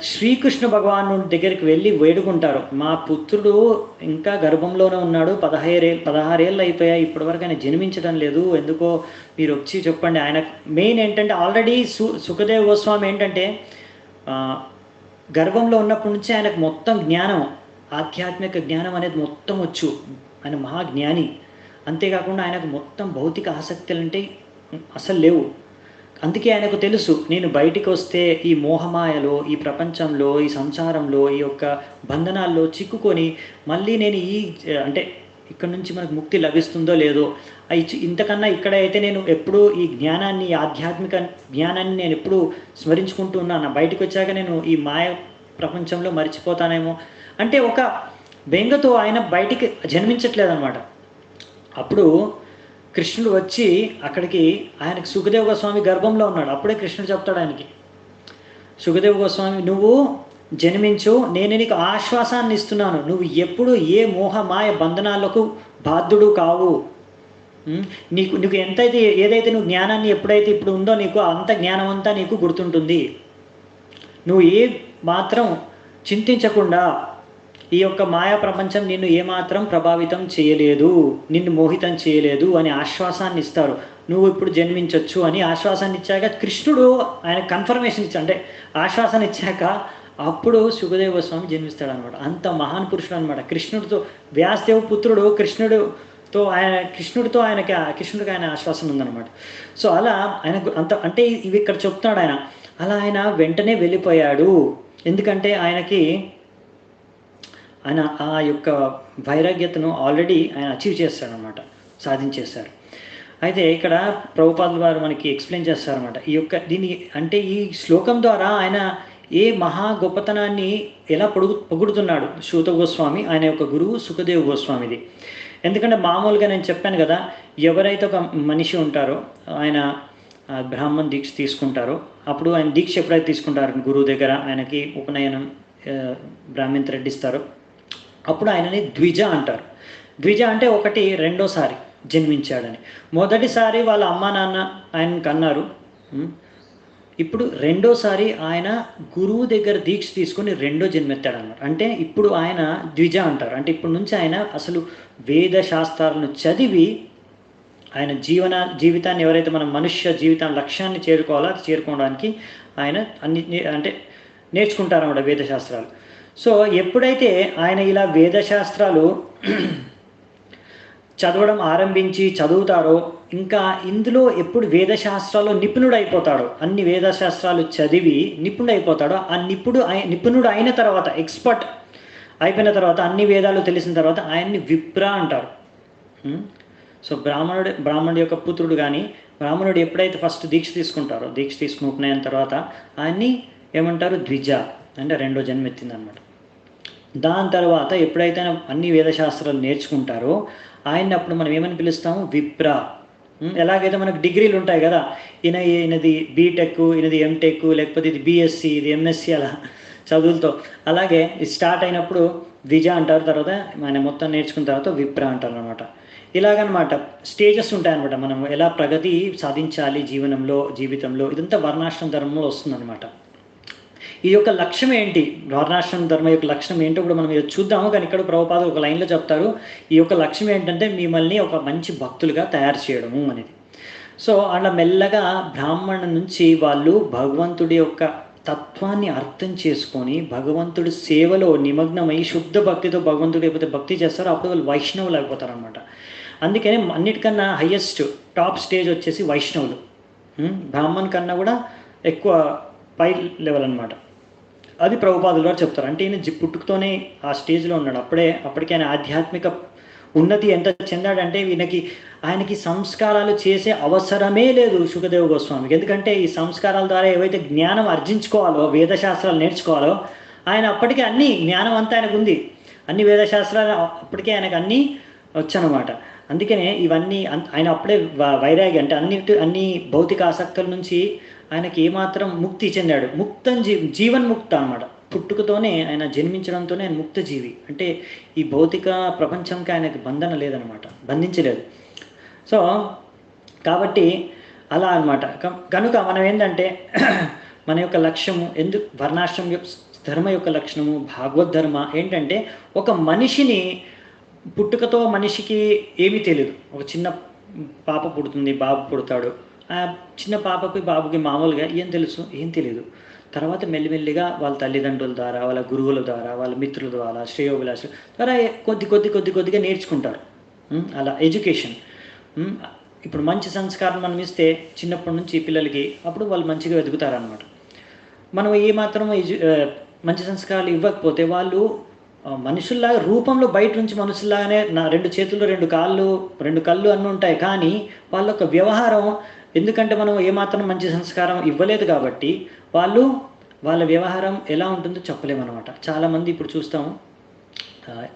శ్రీకృష్ణ భగవాను దగ్గరికి వెళ్ళి వేడుకుంటారు, మా పుత్రుడు ఇంకా గర్భంలోనే ఉన్నాడు, 16 ఏళ్ళు అయిపోయాయి, ఇప్పటివరకు ఆయన జన్మించడం లేదు, ఎందుకో మీరు వచ్చి చెప్పండి. ఆయన మెయిన్ ఏంటంటే, ఆల్రెడీ సుఖదేవ గోస్వామి ఏంటంటే గర్భంలో ఉన్నప్పటి నుంచి ఆయనకు మొత్తం జ్ఞానం, ఆధ్యాత్మిక జ్ఞానం అనేది మొత్తం వచ్చు. ఆయన మహాజ్ఞాని. అంతేకాకుండా ఆయనకు మొత్తం భౌతిక ఆసక్తులు అంటే అసలు లేవు. అందుకే ఆయనకు తెలుసు, నేను బయటికి వస్తే ఈ మోహమాయలో, ఈ ప్రపంచంలో, ఈ సంసారంలో, ఈ యొక్క బంధనాల్లో చిక్కుకొని మళ్ళీ నేను అంటే ఇక్కడ నుంచి మనకు ముక్తి లభిస్తుందో లేదో, ఇంతకన్నా ఇక్కడ అయితే నేను ఎప్పుడూ ఈ జ్ఞానాన్ని, ఆధ్యాత్మిక జ్ఞానాన్ని నేను ఎప్పుడూ స్మరించుకుంటూ ఉన్నాను, బయటకు వచ్చాక నేను ఈ మాయ ప్రపంచంలో మర్చిపోతానేమో అంటే ఒక బెంగతో ఆయన బయటికి జన్మించట్లేదన్నమాట. అప్పుడు కృష్ణుడు వచ్చి అక్కడికి, ఆయనకి సుఖదేవ గోస్వామి గర్భంలో ఉన్నాడు. అప్పుడే కృష్ణుడు చెప్తాడు ఆయనకి, సుఖదేవ గోస్వామి నువ్వు జన్మించు, నేను నీకు ఆశ్వాసాన్ని ఇస్తున్నాను, నువ్వు ఎప్పుడు ఏ మోహమాయ బంధనాలకు బాధ్యుడు కావు, నీకు ఏదైతే నువ్వు జ్ఞానాన్ని ఎప్పుడైతే ఇప్పుడు ఉందో నీకు అంత జ్ఞానం అంతా నీకు గుర్తుంటుంది, నువ్వు ఏ మాత్రం చింతించకుండా, ఈ యొక్క మాయా ప్రపంచం నిన్ను ఏమాత్రం ప్రభావితం చేయలేదు, నిన్ను మోహితం చేయలేదు అని ఆశ్వాసాన్ని ఇస్తారు. నువ్వు ఇప్పుడు జన్మించవచ్చు అని ఆశ్వాసాన్ని ఇచ్చాక కృష్ణుడు ఆయన కన్ఫర్మేషన్ ఇచ్చా, అంటే ఆశ్వాసాన్ని ఇచ్చాక అప్పుడు సుఖదేవ గోస్వామి జన్మిస్తాడు అనమాట. అంత మహాన్ పురుషుడు అనమాట. కృష్ణుడితో వ్యాసదేవ పుత్రుడు కృష్ణుడు ఆయన కృష్ణుడితో కృష్ణుడికి ఆయన ఆశ్వాసన ఉందన్నమాట. సో అలా ఆయన అంత అంటే ఇవి ఇక్కడ చెప్తున్నాడు ఆయన. అలా ఆయన వెంటనే వెళ్ళిపోయాడు. ఎందుకంటే ఆయన ఆ యొక్క వైరాగ్యతను ఆల్రెడీ ఆయన అచీవ్ చేస్తాడనమాట, సాధించేశారు. అయితే ఇక్కడ ప్రభుపాదుల వారు మనకి ఎక్స్ప్లెయిన్ చేస్తారనమాట దీన్ని. అంటే ఈ శ్లోకం ద్వారా ఆయన ఏ మహా గొప్పతనాన్ని ఎలా పొగుడుతున్నాడు సూత గోస్వామి, ఆయన యొక్క గురువు సుఖదేవ్ గోస్వామిది. ఎందుకంటే మామూలుగా నేను చెప్పాను కదా, ఎవరైతే ఒక మనిషి ఉంటారో ఆయన బ్రాహ్మణ్ దీక్ష తీసుకుంటారో, అప్పుడు ఆయన దీక్ష ఎప్పుడైతే తీసుకుంటారో గురువు దగ్గర, ఆయనకి ఉపనయనం బ్రాహ్మణ్ థ్రెడ్ ఇస్తారు, అప్పుడు ఆయనని ద్విజ అంటారు. ద్విజ అంటే ఒకటి రెండోసారి జన్మించాడని. మొదటిసారి వాళ్ళ అమ్మా నాన్న ఆయన కన్నారు, ఇప్పుడు రెండోసారి ఆయన గురువు దగ్గర దీక్ష తీసుకొని రెండో జన్మెత్తాడన్నమాట. అంటే ఇప్పుడు ఆయన ద్విజ అంటారు. అంటే ఇప్పటి నుంచి ఆయన అసలు వేద శాస్త్రాలను చదివి ఆయన జీవితాన్ని ఎవరైతే మనం మనుష్య జీవితాన్ని లక్ష్యాన్ని చేరుకోవాలో అది చేరుకోవడానికి ఆయన అన్ని అంటే నేర్చుకుంటారన్నమాట వేదశాస్త్రాలు. సో ఎప్పుడైతే ఆయన ఇలా వేదశాస్త్రాలు చదవడం ఆరంభించి చదువుతారో, ఇంకా ఇందులో ఎప్పుడు వేదశాస్త్రాల్లో నిపుణుడు అయిపోతాడో, అన్ని వేదశాస్త్రాలు చదివి నిపుణుడు అయిపోతాడో, ఆ నిపుణుడు అయిన తర్వాత, ఎక్స్పర్ట్ అయిపోయిన తర్వాత, అన్ని వేదాలు తెలిసిన తర్వాత ఆయన్ని విప్ర అంటారు. సో బ్రాహ్మణుడి యొక్క పుత్రుడు కానీ, బ్రాహ్మణుడు ఎప్పుడైతే ఫస్ట్ దీక్ష తీసుకుంటారో, దీక్ష తీసుకుని ఉపనయన తర్వాత ఆయన్ని ఏమంటారు, ద్విజ అంటే రెండో జన్మ ఎత్తిందనమాట. దాని తర్వాత ఎప్పుడైతే అన్ని వేదశాస్త్రాలు నేర్చుకుంటారో ఆయన్ని అప్పుడు మనం ఏమని పిలుస్తాము, విప్ర. ఎలాగైతే మనకు డిగ్రీలు ఉంటాయి కదా, ఈయనది బీటెక్, ఈయనది ఎంటెక్, లేకపోతే ఇది బిఎస్సి, ఇది ఎంఎస్సి, అలా చదువులతో. అలాగే ఇది స్టార్ట్ అయినప్పుడు ద్విజ అంటారు, తర్వాత ఆయన మొత్తం నేర్చుకున్న తర్వాత విప్ర అంటారు అనమాట. ఇలాగనమాట స్టేజెస్ ఉంటాయన్నమాట. మనం ఎలా ప్రగతి సాధించాలి జీవితంలో, ఇదంతా వర్ణాశ్రమ ధర్మంలో వస్తుందన్నమాట. ఈ యొక్క లక్ష్యం ఏంటి, వర్ణాశ్రమ ధర్మం యొక్క లక్ష్యం ఏంటో కూడా మనం చూద్దాము. కానీ ఇక్కడ ప్రభుపాదులు ఒక లైన్లో చెప్తారు, ఈ యొక్క లక్ష్యం ఏంటంటే మిమ్మల్ని ఒక మంచి భక్తులుగా తయారు చేయడము అనేది. సో అలా మెల్లగా బ్రాహ్మణ నుంచి వాళ్ళు భగవంతుడి యొక్క తత్వాన్ని అర్థం చేసుకొని భగవంతుడి సేవలో నిమగ్నమై శుద్ధ భక్తితో భగవంతుడు ఎప్పుడైతే భక్తి చేస్తారో అప్పుడు వాళ్ళు వైష్ణవులు అయిపోతారు అనమాట. అందుకనే అన్నిటికన్నా హయ్యెస్ట్ టాప్ స్టేజ్ వచ్చేసి వైష్ణవులు. బ్రాహ్మణ్ కన్నా కూడా ఎక్కువ పై లెవెల్ అనమాట. అది ప్రభుపాదులు వారు చెప్తారు. అంటే ఈయన పుట్టుకతోనే ఆ స్టేజ్లో ఉన్నాడు. అప్పటికే ఆయన ఆధ్యాత్మిక ఉన్నతి ఎంత చెందాడంటే ఆయనకి సంస్కారాలు చేసే అవసరమే లేదు సుఖదేవ గోస్వామికి. ఎందుకంటే ఈ సంస్కారాల ద్వారా ఏవైతే జ్ఞానం ఆర్జించుకోవాలో, వేదశాస్త్రాలు నేర్చుకోవాలో, ఆయన అప్పటికే అన్ని జ్ఞానం అంతా ఆయనకు ఉంది. అన్ని వేదశాస్త్రాలు అప్పటికే ఆయనకు అన్నీ వచ్చనమాట. అందుకనే ఇవన్నీ ఆయన అప్పుడే వైరాగి అంటే అన్ని భౌతిక ఆసక్తుల నుంచి ఆయనకి ఏమాత్రం ముక్తి చెందాడు. జీవన్ముక్త అనమాట. పుట్టుకతోనే ఆయన జన్మించడంతోనే ఆయన ముక్త జీవి. అంటే ఈ భౌతిక ప్రపంచంకి ఆయనకి బంధన లేదనమాట, బంధించలేదు. సో కాబట్టి అలా అనమాట. కనుక మనం ఏంటంటే మన యొక్క లక్ష్యము వర్ణాశ్రమ ధర్మ యొక్క లక్షణము, భాగవత్ ధర్మ ఏంటంటే ఒక మనిషిని పుట్టుకతో మనిషికి ఏమీ తెలియదు. ఒక చిన్న పాప పుడుతుంది, బాబు పుడతాడు. ఆ చిన్న పాపకి బాబుకి మామూలుగా ఏం తెలియదు. తర్వాత మెల్లిమెల్లిగా వాళ్ళ తల్లిదండ్రుల ద్వారా, వాళ్ళ గురువుల ద్వారా, వాళ్ళ మిత్రుల ద్వారా, శ్రేయోభిలాషుల ద్వారా కొద్దిగా నేర్చుకుంటారు. అలా ఎడ్యుకేషన్. ఇప్పుడు మంచి సంస్కారం మనం ఇస్తే చిన్నప్పటి నుంచి పిల్లలకి, అప్పుడు వాళ్ళు మంచిగా ఎదుగుతారనమాట. మనం ఏమాత్రం మంచి సంస్కారాలు ఇవ్వకపోతే వాళ్ళు మనుషుల్లాగా రూపంలో బయట నుంచి మనుషుల్లాగానే 2 చేతులు 2 కాళ్ళు 2 కళ్ళు అన్నీ ఉంటాయి. కానీ వాళ్ళ యొక్క వ్యవహారం, ఎందుకంటే మనం ఏమాత్రం మంచి సంస్కారం ఇవ్వలేదు కాబట్టి వాళ్ళ వ్యవహారం ఎలా ఉంటుందో చెప్పలేమన్నమాట. చాలామంది ఇప్పుడు చూస్తాము,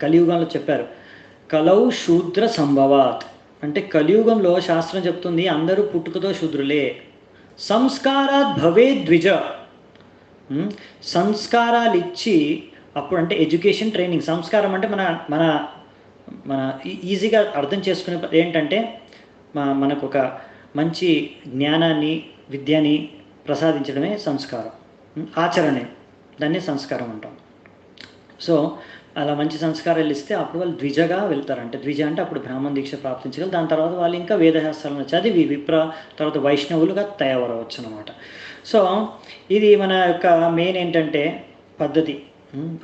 కలియుగంలో చెప్పారు, కలౌ శూద్ర సంభవాత్. అంటే కలియుగంలో శాస్త్రం చెప్తుంది అందరూ పుట్టుకతో శూద్రులే. సంస్కారాత్ భవే ద్విజ. సంస్కారాలు ఇచ్చి అప్పుడు అంటే ఎడ్యుకేషన్, ట్రైనింగ్. సంస్కారం అంటే మన మన మన ఈజీగా అర్థం చేసుకునే ఏంటంటే మనకు ఒక మంచి జ్ఞానాన్ని, విద్యని ప్రసాదించడమే సంస్కారం. ఆచరణే దాన్ని సంస్కారం అంటాం. సో అలా మంచి సంస్కారాలు ఇస్తే అప్పుడు వాళ్ళు ద్విజగా వెళ్తారు. అంటే ద్విజ అంటే అప్పుడు బ్రాహ్మణ దీక్ష ప్రాప్తించగలరు. దాని తర్వాత వాళ్ళు ఇంకా వేదశాస్త్రాలను చదివి విప్ర తర్వాత వైష్ణవులుగా తయారవచ్చు అనమాట. సో ఇది మన యొక్క మెయిన్ ఏంటంటే పద్ధతి.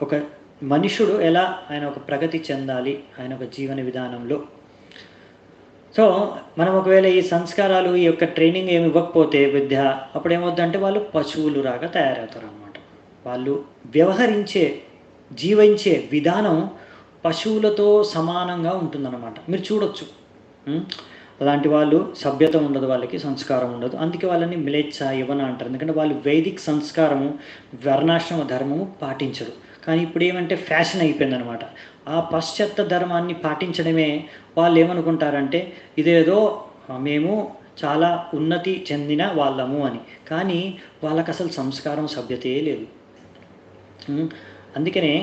ఒక మనుషుడు ఎలా ఆయన ఒక ప్రగతి చెందాలి ఆయన ఒక జీవన విధానంలో. సో మనం ఒకవేళ ఈ సంస్కారాలు ఈ యొక్క ట్రైనింగ్ ఏమి ఇవ్వకపోతే విద్య, అప్పుడు ఏమవుతుందంటే వాళ్ళు పశువులు రాగా తయారవుతారు అన్నమాట. వాళ్ళు వ్యవహరించే జీవించే విధానం పశువులతో సమానంగా ఉంటుందన్నమాట. మీరు చూడొచ్చు. అలాంటి వాళ్ళు సభ్యత ఉండదు, వాళ్ళకి సంస్కారం ఉండదు. అందుకే వాళ్ళని మిలేచ్ఛ యవన అంటారు. ఎందుకంటే వాళ్ళు వైదిక్ సంస్కారము వర్ణాశ్రమ ధర్మము పాటించరు. కానీ ఇప్పుడు ఏమంటే ఫ్యాషన్ అయిపోయిందనమాట. ఆ పాశ్చాత్య ధర్మాన్ని పాటించడమే వాళ్ళు ఏమనుకుంటారంటే ఇదేదో మేము చాలా ఉన్నతి చెందిన వాళ్ళము అని. కానీ వాళ్ళకి అసలు సంస్కారం సభ్యతే లేదు. అందుకనే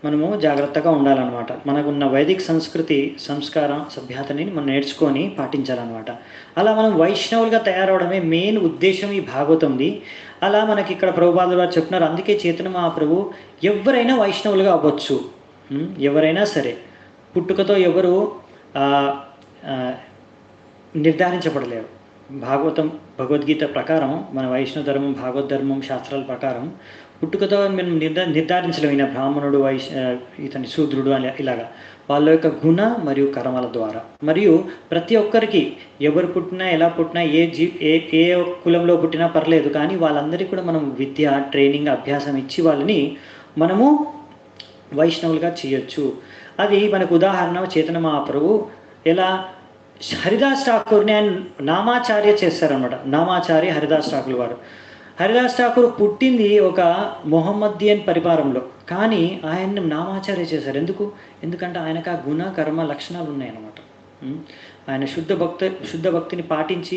మనము జాగ్రత్తగా ఉండాలన్నమాట. మనకున్న వైదిక సంస్కృతి సంస్కారం సభ్యతని మనం నేర్చుకొని పాటించాలన్నమాట. అలా మనం వైష్ణవులుగా తయారవడమే మెయిన్ ఉద్దేశం ఈ భాగవతంది. అలా మనకి ఇక్కడ ప్రభుపాదులు వారు చెప్తున్నారు. అందుకే చైతన్య మహాప్రభు ఎవరైనా వైష్ణవులుగా అవ్వచ్చు. ఎవరైనా సరే పుట్టుకతో ఎవరు నిర్ధారించబడలేరు. భాగవతం భగవద్గీత ప్రకారం మన వైష్ణవ ధర్మం భాగవత ధర్మం శాస్త్రాల ప్రకారం పుట్టుకతో మనం నిర్ధారించలేమైన బ్రాహ్మణుడు ఇతని శూద్రుడు అని ఇలాగా వాళ్ళ యొక్క గుణ మరియు కర్మల ద్వారా. మరియు ప్రతి ఒక్కరికి ఎవరు పుట్టినా ఎలా పుట్టినా ఏ కులంలో పుట్టినా పర్లేదు, కానీ వాళ్ళందరికీ కూడా మనం విద్య ట్రైనింగ్ అభ్యాసం ఇచ్చి వాళ్ళని మనము వైష్ణవులుగా చేయొచ్చు. అది మనకు ఉదాహరణ చైతన్య మహాప్రభు ఎలా హరిదాస్ ఠాకూర్ని ఆయన నామాచార్య చేస్తారనమాట. నామాచార్య హరిదాస్ ఠాకూర్ వారు. హరిదాస్ ఠాకూర్ పుట్టింది ఒక మొహమ్మదియన్ పరివారంలో, కానీ ఆయన్ని నామాచార్య చేశారు. ఎందుకంటే ఆయనకు ఆ గుణ కర్మ లక్షణాలు ఉన్నాయన్నమాట. ఆయన శుద్ధ భక్తిని పాటించి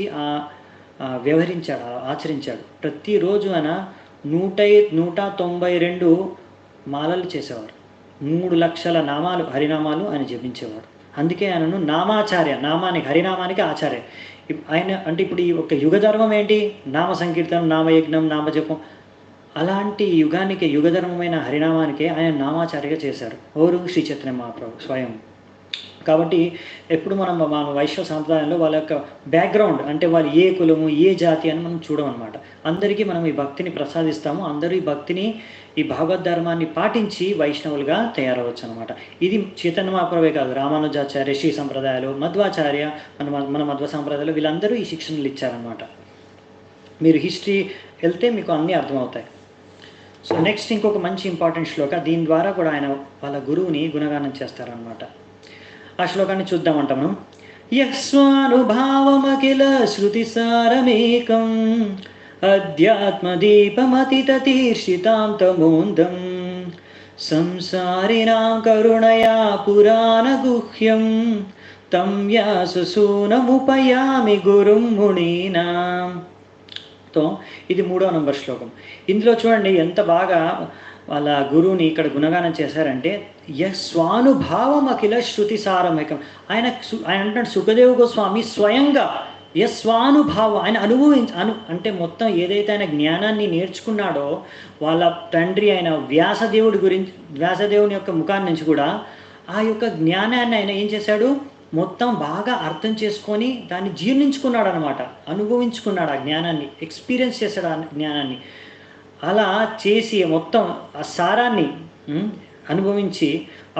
వ్యవహరించాడు, ఆచరించాడు. ప్రతిరోజు ఆయన 192 మాలలు చేసేవారు. 3 లక్షల నామాలు హరినామాలు ఆయన జపించేవారు. అందుకే ఆయనను నామాచార్య, నామానికి హరినామానికి ఆచార్య. ఆయన అంటే ఇప్పుడు ఈ ఒక యుగ ధర్మం ఏంటి? నామ సంకీర్తనం, నామయజ్ఞం, నామజపం. అలాంటి యుగధర్మమైన హరినామానికే ఆయన నామాచార్యగా చేశారు. ఎవరు? శ్రీ చైతన్య మహాప్రభు స్వయం. కాబట్టి ఎప్పుడు మనం మన వైష్ణవ సాంప్రదాయంలో వాళ్ళ యొక్క బ్యాక్గ్రౌండ్ అంటే వాళ్ళు ఏ కులము ఏ జాతి అని మనం చూడమన్నమాట. అందరికీ మనం ఈ భక్తిని ప్రసాదిస్తాము. అందరూ ఈ భక్తిని ఈ భగవద్ధర్మాన్ని పాటించి వైష్ణవులుగా తయారవచ్చు అనమాట. ఇది చైతన్య మహాప్రభువే కాదు, రామానుజాచార్య, శ్రీ సంప్రదాయాలు, మధ్వాచార్య, మన మధ్వ సంప్రదాయాలు వీళ్ళందరూ ఈ శిక్షణలు ఇచ్చారనమాట. మీరు హిస్టరీ వెళ్తే మీకు అన్నీ అర్థమవుతాయి. సో నెక్స్ట్ ఇంకొక మంచి ఇంపార్టెంట్ శ్లోక, దీని ద్వారా కూడా ఆయన వాళ్ళ గురువుని గుణగానం చేస్తారనమాట. ఆ శ్లోకాన్ని చూద్దామంట మనం. యస్వానుభావమఖిల శృతిసారమేకం అధ్యాత్మదీపమతితీర్షితాం తమోందం సంసారిణాం కరుణయా పురాణగుహ్యం తం వ్యాససూనముపయామి గురుం మునీనాం. ఇది 3వ నంబర్ శ్లోకం. ఇందులో చూడండి ఎంత బాగా వాళ్ళ గురువుని ఇక్కడ గుణగానం చేశారంటే, యస్వానుభావం అఖిల శృతి సారమేకం. ఆయన అంటాడు సుఖదేవ్ గోస్వామి స్వయంగా యస్వానుభావం ఆయన అంటే మొత్తం ఏదైతే ఆయన జ్ఞానాన్ని నేర్చుకున్నాడో వాళ్ళ తండ్రి ఆయన వ్యాసదేవుని యొక్క ముఖాన్ని నుంచి కూడా ఆ యొక్క జ్ఞానాన్ని ఆయన ఏం చేశాడు, మొత్తం బాగా అర్థం చేసుకొని దాన్ని జీర్ణించుకున్నాడు అనమాట. అనుభవించుకున్నాడు ఆ జ్ఞానాన్ని, ఎక్స్పీరియన్స్ చేశాడు ఆ జ్ఞానాన్ని. అలా చేసి మొత్తం ఆ సారాన్ని అనుభవించి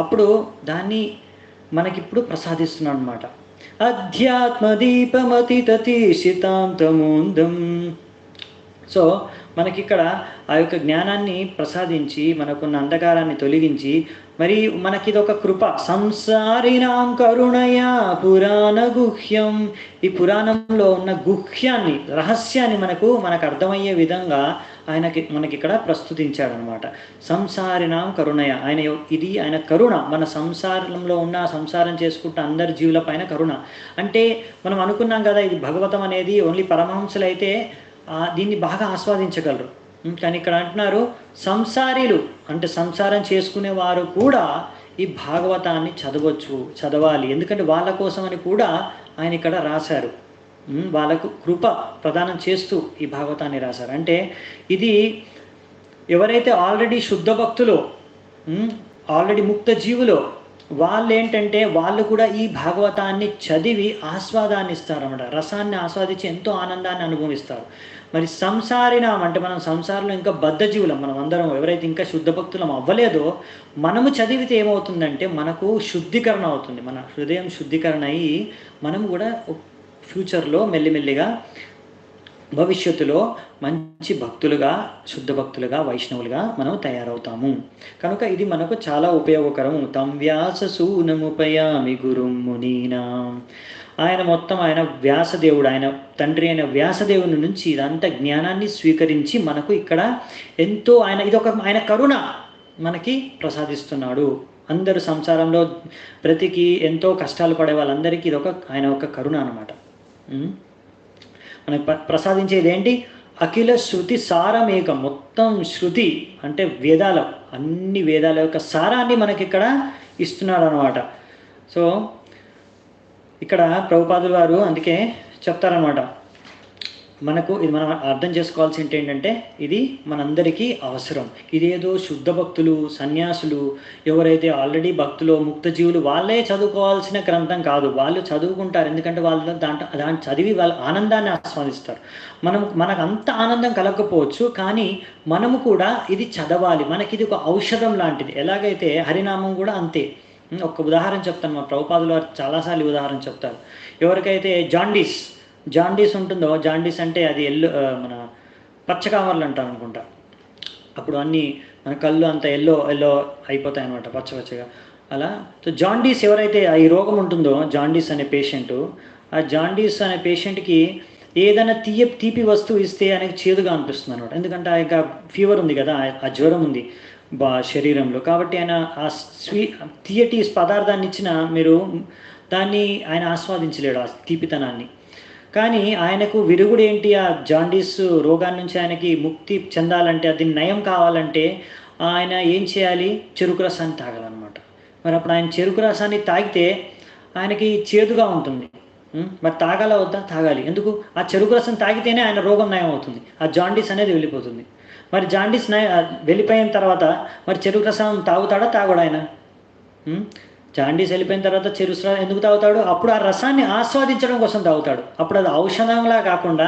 అప్పుడు దాన్ని మనకిప్పుడు ప్రసాదిస్తున్నాడు అనమాట. అధ్యాత్మదీపమతితీర్షితాం తమోందం. సో మనకిక్కడ ఆ యొక్క జ్ఞానాన్ని ప్రసాదించి మనకున్న అంధకారాన్ని తొలగించి మరి మనకి ఇదొక కృప. సంసారిణాం కరుణయా పురాణ గుహ్యం. ఈ పురాణంలో ఉన్న గుహ్యాన్ని రహస్యాన్ని మనకు అర్థమయ్యే విధంగా మనకి ఇక్కడ ప్రస్తుతించాడనమాట. సంసారిణాం కరుణయ, ఇది ఆయన కరుణ. మన సంసారంలో ఉన్న సంసారం చేసుకుంటే అందరి జీవుల పైన కరుణ. అంటే మనం అనుకున్నాం కదా ఇది భాగవతం అనేది ఓన్లీ పరమహంసలు అయితే దీన్ని బాగా ఆస్వాదించగలరు. కానీ ఇక్కడ అంటున్నారు సంసారీలు అంటే సంసారం చేసుకునే వారు కూడా ఈ భాగవతాన్ని చదవాలి. ఎందుకంటే వాళ్ళ కోసమని కూడా ఆయన ఇక్కడ రాశారు. వాళ్ళకు కృప ప్రదానం చేస్తూ ఈ భాగవతాన్ని రాశారు. అంటే ఇది ఎవరైతే ఆల్రెడీ శుద్ధ భక్తులో ఆల్రెడీ ముక్త జీవులో వాళ్ళు ఏంటంటే వాళ్ళు కూడా ఈ భాగవతాన్ని చదివి ఆస్వాదాన్ని ఇస్తారన్నమాట. రసాన్ని ఆస్వాదించి ఎంతో ఆనందాన్ని అనుభవిస్తారు. మరి సంసారినాం అంటే మనం సంసారంలో ఇంకా బద్ధజీవులం, మనం అందరం ఎవరైతే ఇంకా శుద్ధ భక్తులం అవ్వలేదో మనము చదివితే ఏమవుతుందంటే మనకు శుద్ధీకరణ అవుతుంది. మన హృదయం శుద్ధీకరణ అయ్యి మనం కూడా ఫ్యూచర్లో మెల్లిమెల్లిగా భవిష్యత్తులో మంచి భక్తులుగా, శుద్ధ భక్తులుగా, వైష్ణవులుగా మనం తయారవుతాము. కనుక ఇది మనకు చాలా ఉపయోగకరము. తం వ్యాస సూనముపయామి గురుం మునీనాం. ఆయన మొత్తం ఆయన వ్యాసదేవుడు, ఆయన తండ్రి అయిన వ్యాసదేవుని నుంచి ఇదంతా జ్ఞానాన్ని స్వీకరించి మనకు ఇక్కడ ఎంతో ఆయన కరుణ మనకి ప్రసాదిస్తున్నాడు. అందరూ సంసారంలో ప్రతికి ఎంతో కష్టాలు పడే వాళ్ళందరికీ ఆయన ఒక కరుణ అన్నమాట. మనకు ప్రసాదించేది ఏంటి? అఖిల శృతి సారమేకం. మొత్తం శృతి అంటే వేదాల, అన్ని వేదాల యొక్క సారాన్ని మనకి ఇక్కడ ఇస్తున్నాడు అనమాట. సో ఇక్కడ ప్రభుపాదుల వారు అందుకే చెప్తారనమాట, మనకు ఇది మనం అర్థం చేసుకోవాల్సింది ఏంటంటే ఇది మనందరికీ అవసరం. ఇదేదో శుద్ధ భక్తులు, సన్యాసులు, ఎవరైతే ఆల్రెడీ భక్తులు, ముక్త జీవులు వాళ్ళే చదువుకోవాల్సిన గ్రంథం కాదు. వాళ్ళు చదువుకుంటారు, ఎందుకంటే వాళ్ళు దాన్ని చదివి వాళ్ళ ఆనందాన్ని ఆస్వాదిస్తారు. మనకు అంత ఆనందం కలగకపోవచ్చు, కానీ మనము కూడా ఇది చదవాలి. మనకి ఇది ఒక ఔషధం లాంటిది. ఎలాగైతే హరినామం కూడా అంతే. ఒక ఉదాహరణ చెప్తాను, మా ప్రభుపాదుల వారు చాలాసార్లు ఉదాహరణ చెప్తారు. ఎవరికైతే జాండీస్ ఉంటుందో, జాండీస్ అంటే అది మన పచ్చకామర్లు అంటాం అనుకుంటా. అప్పుడు అన్నీ మన కళ్ళు అంత ఎల్లో అయిపోతాయి అనమాట, పచ్చగా. అలా సో జాండీస్ ఎవరైతే ఈ రోగం ఉంటుందో, జాండీస్ అనే పేషెంట్, ఆ జాండీస్ అనే పేషెంట్కి ఏదైనా తీపి వస్తువు ఇస్తే ఆయనకి చేదుగా అనిపిస్తుంది అనమాట. ఎందుకంటే ఆయన ఫీవర్ ఉంది కదా, ఆ జ్వరం ఉంది శరీరంలో. కాబట్టి ఆయన ఆ తీయటి పదార్థాన్ని ఇచ్చిన మీరు దాన్ని ఆయన ఆస్వాదించలేడు, ఆ తీపితనాన్ని. కానీ ఆయనకు విరుగుడు ఏంటి? ఆ జాండీస్ రోగాన్ని నుంచి ఆయనకి ముక్తి చెందాలంటే, అది నయం కావాలంటే ఆయన ఏం చేయాలి? చెరుకు రసాన్ని తాగాలన్నమాట. మరి అప్పుడు ఆయన చెరుకు రసాన్ని తాగితే ఆయనకి చేదుగా ఉంటుంది. మరి తాగాల వద్దా? తాగాలి. ఎందుకు? ఆ చెరుకు రసం తాగితేనే ఆయన రోగం నయం అవుతుంది, ఆ జాండీస్ అనేది వెళ్ళిపోతుంది. మరి జాండీస్ వెళ్ళిపోయిన తర్వాత మరి చెరుకు రసం తాగుతాడా? తాగుడు ఆయన. జాండీస్ వెళ్ళిపోయిన తర్వాత చెరుకు రసం ఎందుకు తాగుతాడు? అప్పుడు ఆ రసాన్ని ఆస్వాదించడం కోసం తాగుతాడు. అప్పుడు అది ఔషధంలా కాకుండా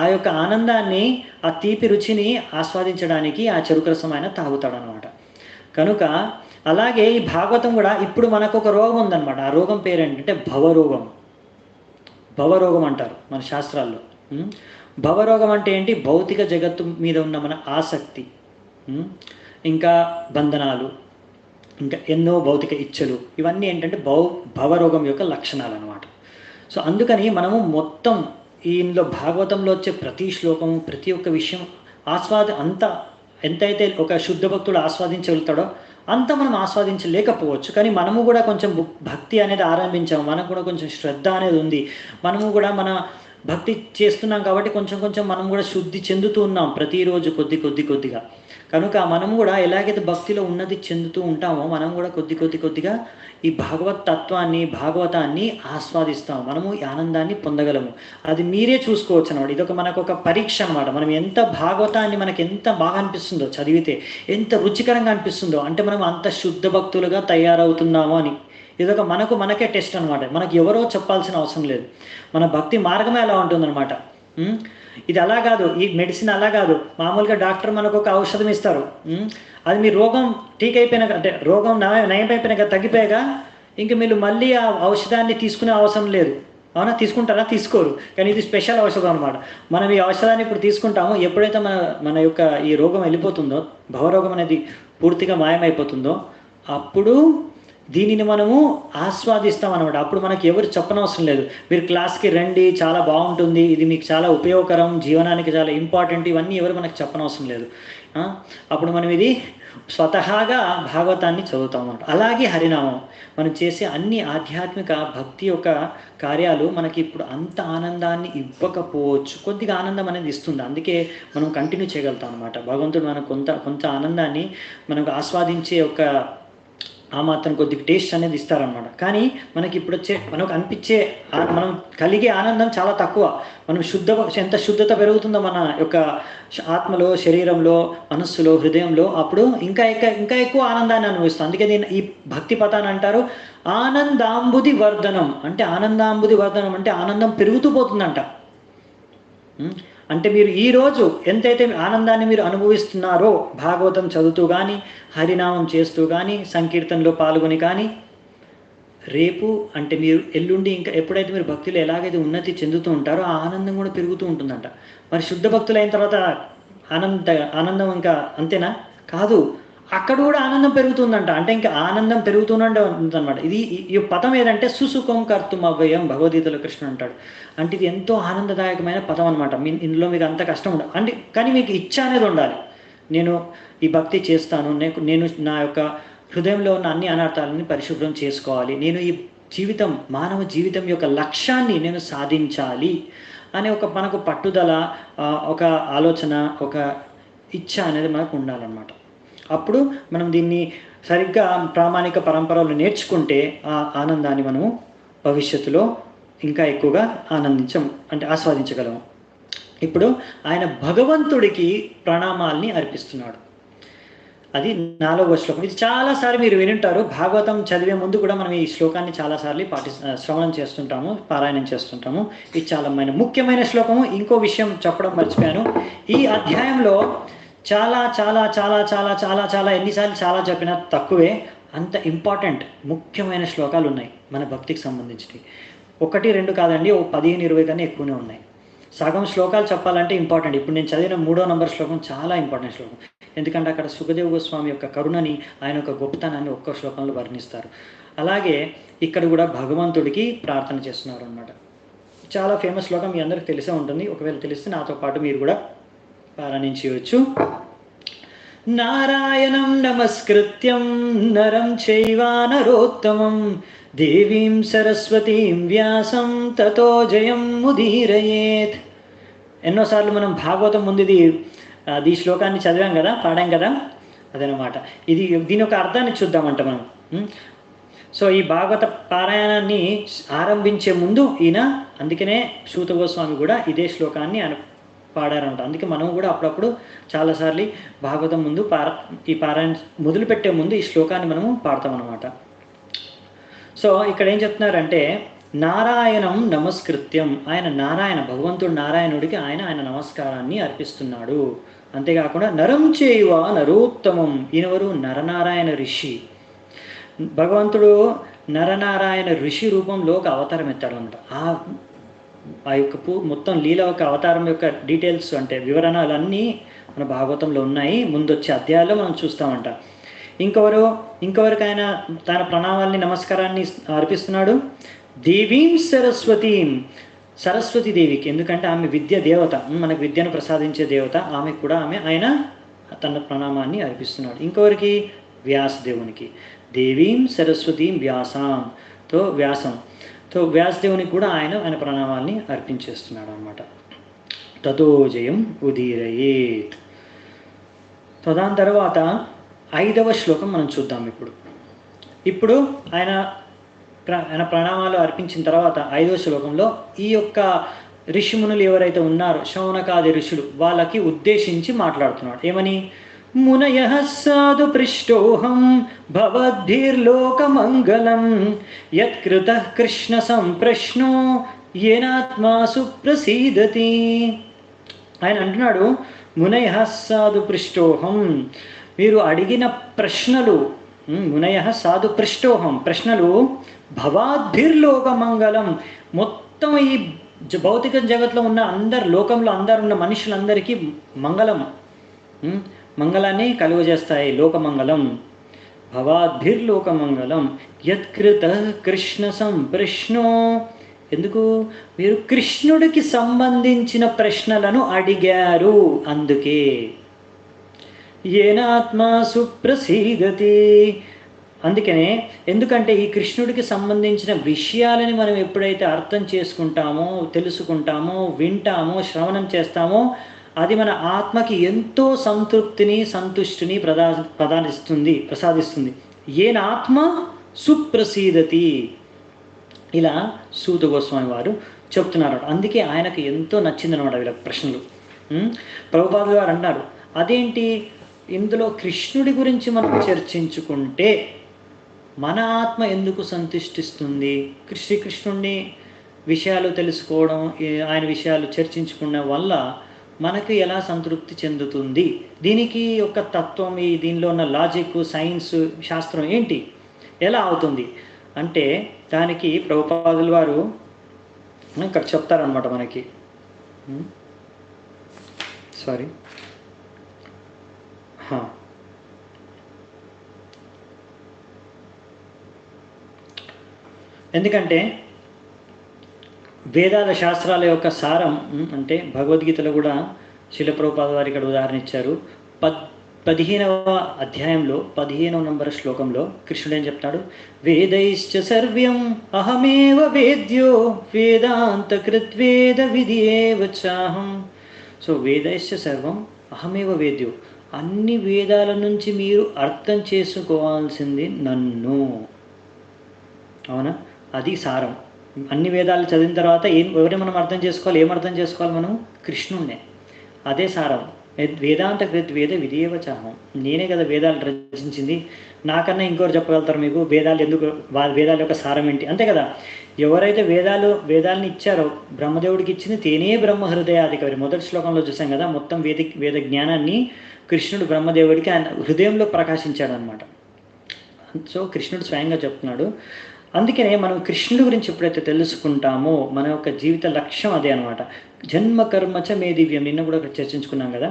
ఆ యొక్క ఆనందాన్ని, ఆ తీపి రుచిని ఆస్వాదించడానికి ఆ చెరుకు రసం ఆయన తాగుతాడు అనమాట. కనుక అలాగే ఈ భాగవతం కూడా ఇప్పుడు మనకు ఒక రోగం ఉందన్నమాట. ఆ రోగం పేరేంటంటే భవరోగం అంటారు మన శాస్త్రాల్లో. భవరోగం అంటే ఏంటి? భౌతిక జగత్తు మీద ఉన్న మన ఆసక్తి, ఇంకా బంధనాలు, ఇంకా ఎన్నో భౌతిక ఇచ్చలు, ఇవన్నీ ఏంటంటే భవరోగం యొక్క లక్షణాలు అన్నమాట. సో అందుకని మనము మొత్తం ఇందులో భాగవతంలో వచ్చే ప్రతి శ్లోకము, ప్రతి ఒక్క విషయం ఎంతైతే ఒక శుద్ధ భక్తుడు ఆస్వాదించగలుగుతాడో అంత మనం ఆస్వాదించలేకపోవచ్చు. కానీ మనము కూడా కొంచెం భక్తి అనేది ఆరంభించాము, మనకు కూడా కొంచెం శ్రద్ధ అనేది ఉంది, మనము కూడా మన భక్తి చేస్తున్నాం కాబట్టి కొంచెం మనం కూడా శుద్ధి చెందుతూ ఉన్నాం ప్రతిరోజు కొద్దిగా. కనుక మనం కూడా ఎలాగైతే భక్తిలో ఉన్నది చెందుతూ ఉంటామో మనం కూడా కొద్దిగా ఈ భాగవతాన్ని ఆస్వాదిస్తాం, మనము ఈ ఆనందాన్ని పొందగలము. అది మీరే చూసుకోవచ్చు అన్నమాట. ఇదొక మనకు ఒక పరీక్ష అనమాట. మనం ఎంత భాగవతాన్ని మనకి ఎంత బాగా అనిపిస్తుందో చదివితే, ఎంత రుచికరంగా అనిపిస్తుందో, అంటే మనం అంత శుద్ధ భక్తులుగా తయారవుతున్నామో అని. ఇదొక మనకే టెస్ట్ అనమాట. మనకి ఎవరో చెప్పాల్సిన అవసరం లేదు. మన భక్తి మార్గమే అలా ఉంటుందన్నమాట. ఇది అలా కాదు, ఈ మెడిసిన్ అలా కాదు. మామూలుగా డాక్టర్ మనకు ఒక ఔషధం ఇస్తారు, అది మీ రోగం ఠీక్ అయిపోయినాక, అంటే రోగం నయం అయిపోయినాక, తగ్గిపోయాక ఇంక మీరు మళ్ళీ ఆ ఔషధాన్ని తీసుకునే అవసరం లేదు. అవునా? తీసుకుంటారా? తీసుకోరు. కానీ ఇది స్పెషల్ ఔషధం అనమాట. మనం ఈ ఔషధాన్ని ఇప్పుడు తీసుకుంటాము, ఎప్పుడైతే మన యొక్క ఈ రోగం వెళ్ళిపోతుందో, భవరోగం అనేది పూర్తిగా మాయమైపోతుందో, అప్పుడు దీనిని మనము ఆస్వాదిస్తాం అనమాట. అప్పుడు మనకి ఎవరు చెప్పనవసరం లేదు, మీరు క్లాస్కి రండి, చాలా బాగుంటుంది, ఇది మీకు చాలా ఉపయోగకరం, జీవనానికి చాలా ఇంపార్టెంట్, ఇవన్నీ ఎవరు మనకు చెప్పనవసరం లేదు. అప్పుడు మనం ఇది స్వతహాగా భాగవతాన్ని చదువుతాం అన్నమాట. అలాగే హరినామం మనం చేసే అన్ని ఆధ్యాత్మిక భక్తి యొక్క కార్యాలు మనకి ఇప్పుడు అంత ఆనందాన్ని ఇవ్వకపోవచ్చు, కొద్దిగా ఆనందం అనేది ఇస్తుంది. అందుకే మనం కంటిన్యూ చేయగలుగుతాం అనమాట. భగవంతుడు మనకు కొంత ఆనందాన్ని మనకు ఆస్వాదించే ఒక ఆ మాత్రం కొద్దిగా టేస్ట్ అనేది ఇస్తారనమాట. కానీ మనకి ఇప్పుడు మనకు అనిపించే మనం కలిగే ఆనందం చాలా తక్కువ. మనం ఎంత శుద్ధత పెరుగుతుందో మన యొక్క ఆత్మలో, శరీరంలో, మనస్సులో, హృదయంలో, అప్పుడు ఇంకా ఎక్కువ ఆనందాన్ని అనుభవిస్తాం. అందుకే ఈ భక్తి పదాన్ని అంటారు ఆనందాంబుది వర్ధనం. అంటే ఆనందాంబుది వర్ధనం అంటే ఆనందం పెరుగుతూ పోతుందంట. అంటే మీరు ఈరోజు ఎంతైతే ఆనందాన్ని మీరు అనుభవిస్తున్నారో భాగవతం చదువుతూ కానీ, హరినామం చేస్తూ కానీ, సంకీర్తనలో పాల్గొని కానీ, రేపు అంటే మీరు ఎల్లుండి ఇంకా ఎప్పుడైతే మీరు భక్తిలో ఎలాగైతే ఉన్నతి చెందుతూ ఉంటారో ఆ ఆనందం కూడా పెరుగుతూ ఉంటుందంట. మరి శుద్ధ భక్తులు అయిన తర్వాత ఆనందం ఇంకా అంతేనా? కాదు, అక్కడ కూడా ఆనందం పెరుగుతుందంట. అంటే ఇంకా ఆనందం పెరుగుతూనే ఉంటుందన్నమాట. ఈ పదం ఏదంటే సుసుఖం కర్తుం అవ్వయం, భగవద్గీతలో కృష్ణుడు అంటాడు. అంటే ఇది ఎంతో ఆనందదాయకమైన పదం అనమాట. ఇందులో మీకు అంత కష్టం ఉండదు. అంటే కానీ మీకు ఇచ్చ అనేది ఉండాలి. నేను ఈ భక్తి చేస్తాను, నేను నా యొక్క హృదయంలో ఉన్న అన్ని అనర్థాలని పరిశుభ్రం చేసుకోవాలి, నేను ఈ మానవ జీవితం యొక్క లక్ష్యాన్ని నేను సాధించాలి అనే మనకు పట్టుదల, ఒక ఆలోచన, ఒక ఇచ్చ అనేది మనకు ఉండాలన్నమాట. అప్పుడు మనం దీన్ని సరిగ్గా ప్రామాణిక పరంపరలు నేర్చుకుంటే ఆ ఆనందాన్ని మనము భవిష్యత్తులో ఇంకా ఎక్కువగా ఆస్వాదించగలము. ఇప్పుడు ఆయన భగవంతుడికి ప్రణామాల్ని అర్పిస్తున్నాడు. అది 4వ శ్లోకం. ఇది చాలాసార్లు మీరు వినుంటారు. భాగవతం చదివే ముందు కూడా మనం ఈ శ్లోకాన్ని చాలాసార్లు శ్రవణం చేస్తుంటాము, పారాయణం చేస్తుంటాము. ఇది చాలా ముఖ్యమైన శ్లోకము. ఇంకో విషయం చెప్పడం మర్చిపోయాను. ఈ అధ్యాయంలో చాలా చాలా చాలా చాలా చాలా చాలా ఎన్నిసార్లు చాలా చెప్పినా తక్కువే, అంత ఇంపార్టెంట్ ముఖ్యమైన శ్లోకాలు ఉన్నాయి మన భక్తికి సంబంధించినవి. 1, 2 కాదండి, 15, 20 కన్నా ఎక్కువనే ఉన్నాయి. సగం శ్లోకాలు చెప్పాలంటే ఇంపార్టెంట్. ఇప్పుడు నేను చదివిన 3వ నంబర్ శ్లోకం చాలా ఇంపార్టెంట్ శ్లోకం. ఎందుకంటే అక్కడ సుఖదేవ గోస్వామి యొక్క కరుణని, ఆయన యొక్క గొప్పతనాన్ని ఒక్క శ్లోకంలో వర్ణిస్తారు. అలాగే ఇక్కడ కూడా భగవంతుడికి ప్రార్థన చేస్తున్నారు అన్నమాట. చాలా ఫేమస్ శ్లోకం, మీ అందరికి తెలిసే ఉంటుంది. ఒకవేళ తెలిస్తే నాతో పాటు మీరు కూడా పారాయణం చేయవచ్చు. నారాయణం నమస్కృత్యం నరం చైవ నరోత్తమం దేవీం సరస్వతీం వ్యాసం తతో జయం ముదీరయేత్. ఎన్నోసార్లు మనం భాగవతం ముందు ఈ శ్లోకాన్ని చదివాం కదా, పాడాం కదా, అదనమాట. దీని యొక్క అర్థాన్ని చూద్దామంట మనం. సో ఈ భాగవత పారాయణాన్ని ఆరంభించే ముందు అందుకనే సూత గోస్వామి కూడా ఇదే శ్లోకాన్ని పాడారంట. అందుకే మనం కూడా అప్పుడప్పుడు చాలాసార్లు భాగవతం ముందు ఈ పారాయణ మొదలుపెట్టే ముందు ఈ శ్లోకాన్ని మనము పాడతాం అన్నమాట. సో ఇక్కడ ఏం చెప్తున్నారంటే నారాయణం నమస్కృత్యం, భగవంతుడు నారాయణుడికి ఆయన నమస్కారాన్ని అర్పిస్తున్నాడు. అంతేకాకుండా నరం చేయువ నరోత్తమం, ఈయనవరు నరనారాయణ ఋషి. భగవంతుడు నరనారాయణ ఋషి రూపంలో ఒక అవతారం ఎత్తాడు అనమాట. ఆ యొక్క మొత్తం లీల యొక్క అవతారం యొక్క డీటెయిల్స్ అంటే వివరణలన్నీ మన భాగవతంలో ఉన్నాయి. ముందొచ్చే అధ్యాయాల్లో మనం చూస్తామంట. ఇంకొవరికి ఆయన తన ప్రణామాల్ని, నమస్కారాన్ని అర్పిస్తున్నాడు. దేవీం సరస్వతీం, సరస్వతి దేవికి, ఎందుకంటే ఆమె విద్య దేవత, మనకు విద్యను ప్రసాదించే దేవత. ఆమెకు కూడా ఆయన తన ప్రణామాన్ని అర్పిస్తున్నాడు. ఇంకొవరికి? వ్యాసదేవునికి. దేవీం సరస్వతీం వ్యాసంతో వ్యాసదేవునికి కూడా ఆయన ప్రణామాల్ని అర్పించేస్తున్నాడు అన్నమాట. తతో జయం ఉదీరయేత్. దాని తర్వాత 5వ శ్లోకం మనం చూద్దాం. ఇప్పుడు ఆయన ప్రణామాలు అర్పించిన తర్వాత 5వ శ్లోకంలో ఈ యొక్క ఋషిమునులు ఎవరైతే ఉన్నారో, శౌనకాది ఋషులు, వాళ్ళకి ఉద్దేశించి మాట్లాడుతున్నాడు. ఏమని? మునయః సాధు పృష్టోహం భవద్భిర్లోకమంగళం యత్కృతః కృష్ణ సంప్రశ్నో ఏనాత్మాసు ప్రసీదతి. ఆయన అంటున్నాడు, మునయః సాధు పృష్టోహం, మీరు అడిగిన ప్రశ్నలు, మునయః సాధు పృష్టోహం, ప్రశ్నలు భవాద్భిర్లోకమంగళం, మొత్తం ఈ భౌతిక జగత్లో ఉన్న లోకంలో అందరున్న మనుషులందరికీ మంగళాన్ని కలుగజేస్తాయి. లోకమంగళం. భవాద్భిర్లోకమంగళం యత్కృత కృష్ణ సంప్రశ్నో, ఎందుకు? మీరు కృష్ణుడికి సంబంధించిన ప్రశ్నలను అడిగారు, అందుకే. ఏనాత్మా సుప్రసీదతి, అందుకనే. ఎందుకంటే ఈ కృష్ణుడికి సంబంధించిన విషయాలని మనం ఎప్పుడైతే అర్థం చేసుకుంటామో, తెలుసుకుంటామో, వింటామో, శ్రవణం చేస్తామో, అది మన ఆత్మకి ఎంతో సంతృప్తిని, సంతుష్టిని ప్రసాదిస్తుంది. ఏనాత్మ సుప్రసీదతి, ఇలా సూత గోస్వామి వారు చెప్తున్నారు. అందుకే ఆయనకు ఎంతో నచ్చిందనమాట వీళ్ళ ప్రశ్నలు. ప్రభుపాదులు గారు అన్నారు, అదేంటి ఇందులో కృష్ణుడి గురించి మనం చర్చించుకుంటే మన ఆత్మ ఎందుకు సంతుష్టిస్తుంది? శ్రీకృష్ణుడిని విషయాలు తెలుసుకోవడం, ఆయన విషయాలు చర్చించుకునే వల్ల మనకు ఎలా సంతృప్తి చెందుతుంది? దీనికి ఒక తత్వం, దీనిలో ఉన్న లాజిక్, సైన్స్, శాస్త్రం ఏంటి, ఎలా అవుతుంది అంటే దానికి ప్రభుపాదుల వారు ఇక్కడ చెప్తారనమాట మనకి. సారీ, ఎందుకంటే వేదాల శాస్త్రాల యొక్క సారం అంటే భగవద్గీతలో కూడా శిల ప్రభుపాద వారు ఇక్కడ ఉదాహరణ ఇచ్చారు. 15వ అధ్యాయంలో 15వ నంబర్ శ్లోకంలో కృష్ణుడు ఏం చెప్తాడు? వేదైశ్చ సర్వ్యం అహమేవ వేద్యో వేదాంత కృద్వేద విధియేవ చాహం. సో వేదైశ్చ సర్వం అహమేవ వేద్యో, అన్ని వేదాల నుంచి మీరు అర్థం చేసుకోవాల్సింది నన్ను. అవునా? అది సారం. అన్ని వేదాలు చదివిన తర్వాత ఎవరిని మనం అర్థం చేసుకోవాలి? ఏం అర్థం చేసుకోవాలి మనం? కృష్ణుణ్ణే. అదే సారం. వేదాంత కృత్ వేద విధియేవ చాహం. నేనే కదా వేదాలు రచించింది, నాకన్నా ఇంకోరు చెప్పగలుగుతారు మీకు వేదాలు ఎందుకు, వేదాల యొక్క సారం ఏంటి, అంతే కదా. ఎవరైతే వేదాలని ఇచ్చారో, బ్రహ్మదేవుడికి ఇచ్చింది తేనే బ్రహ్మ హృదయాధికరి. మొదటి శ్లోకంలో చూసాం కదా, మొత్తం వేద జ్ఞానాన్ని కృష్ణుడు బ్రహ్మదేవుడికి ఆయన హృదయంలో ప్రకాశించాడు అనమాట. సో కృష్ణుడు స్వయంగా చెప్తున్నాడు. అందుకనే మనం కృష్ణుడి గురించి ఎప్పుడైతే తెలుసుకుంటామో మన యొక్క జీవిత లక్ష్యం అదే అనమాట. జన్మ కర్మచ మే దివ్యం, నిన్న కూడా చర్చించుకున్నాం కదా.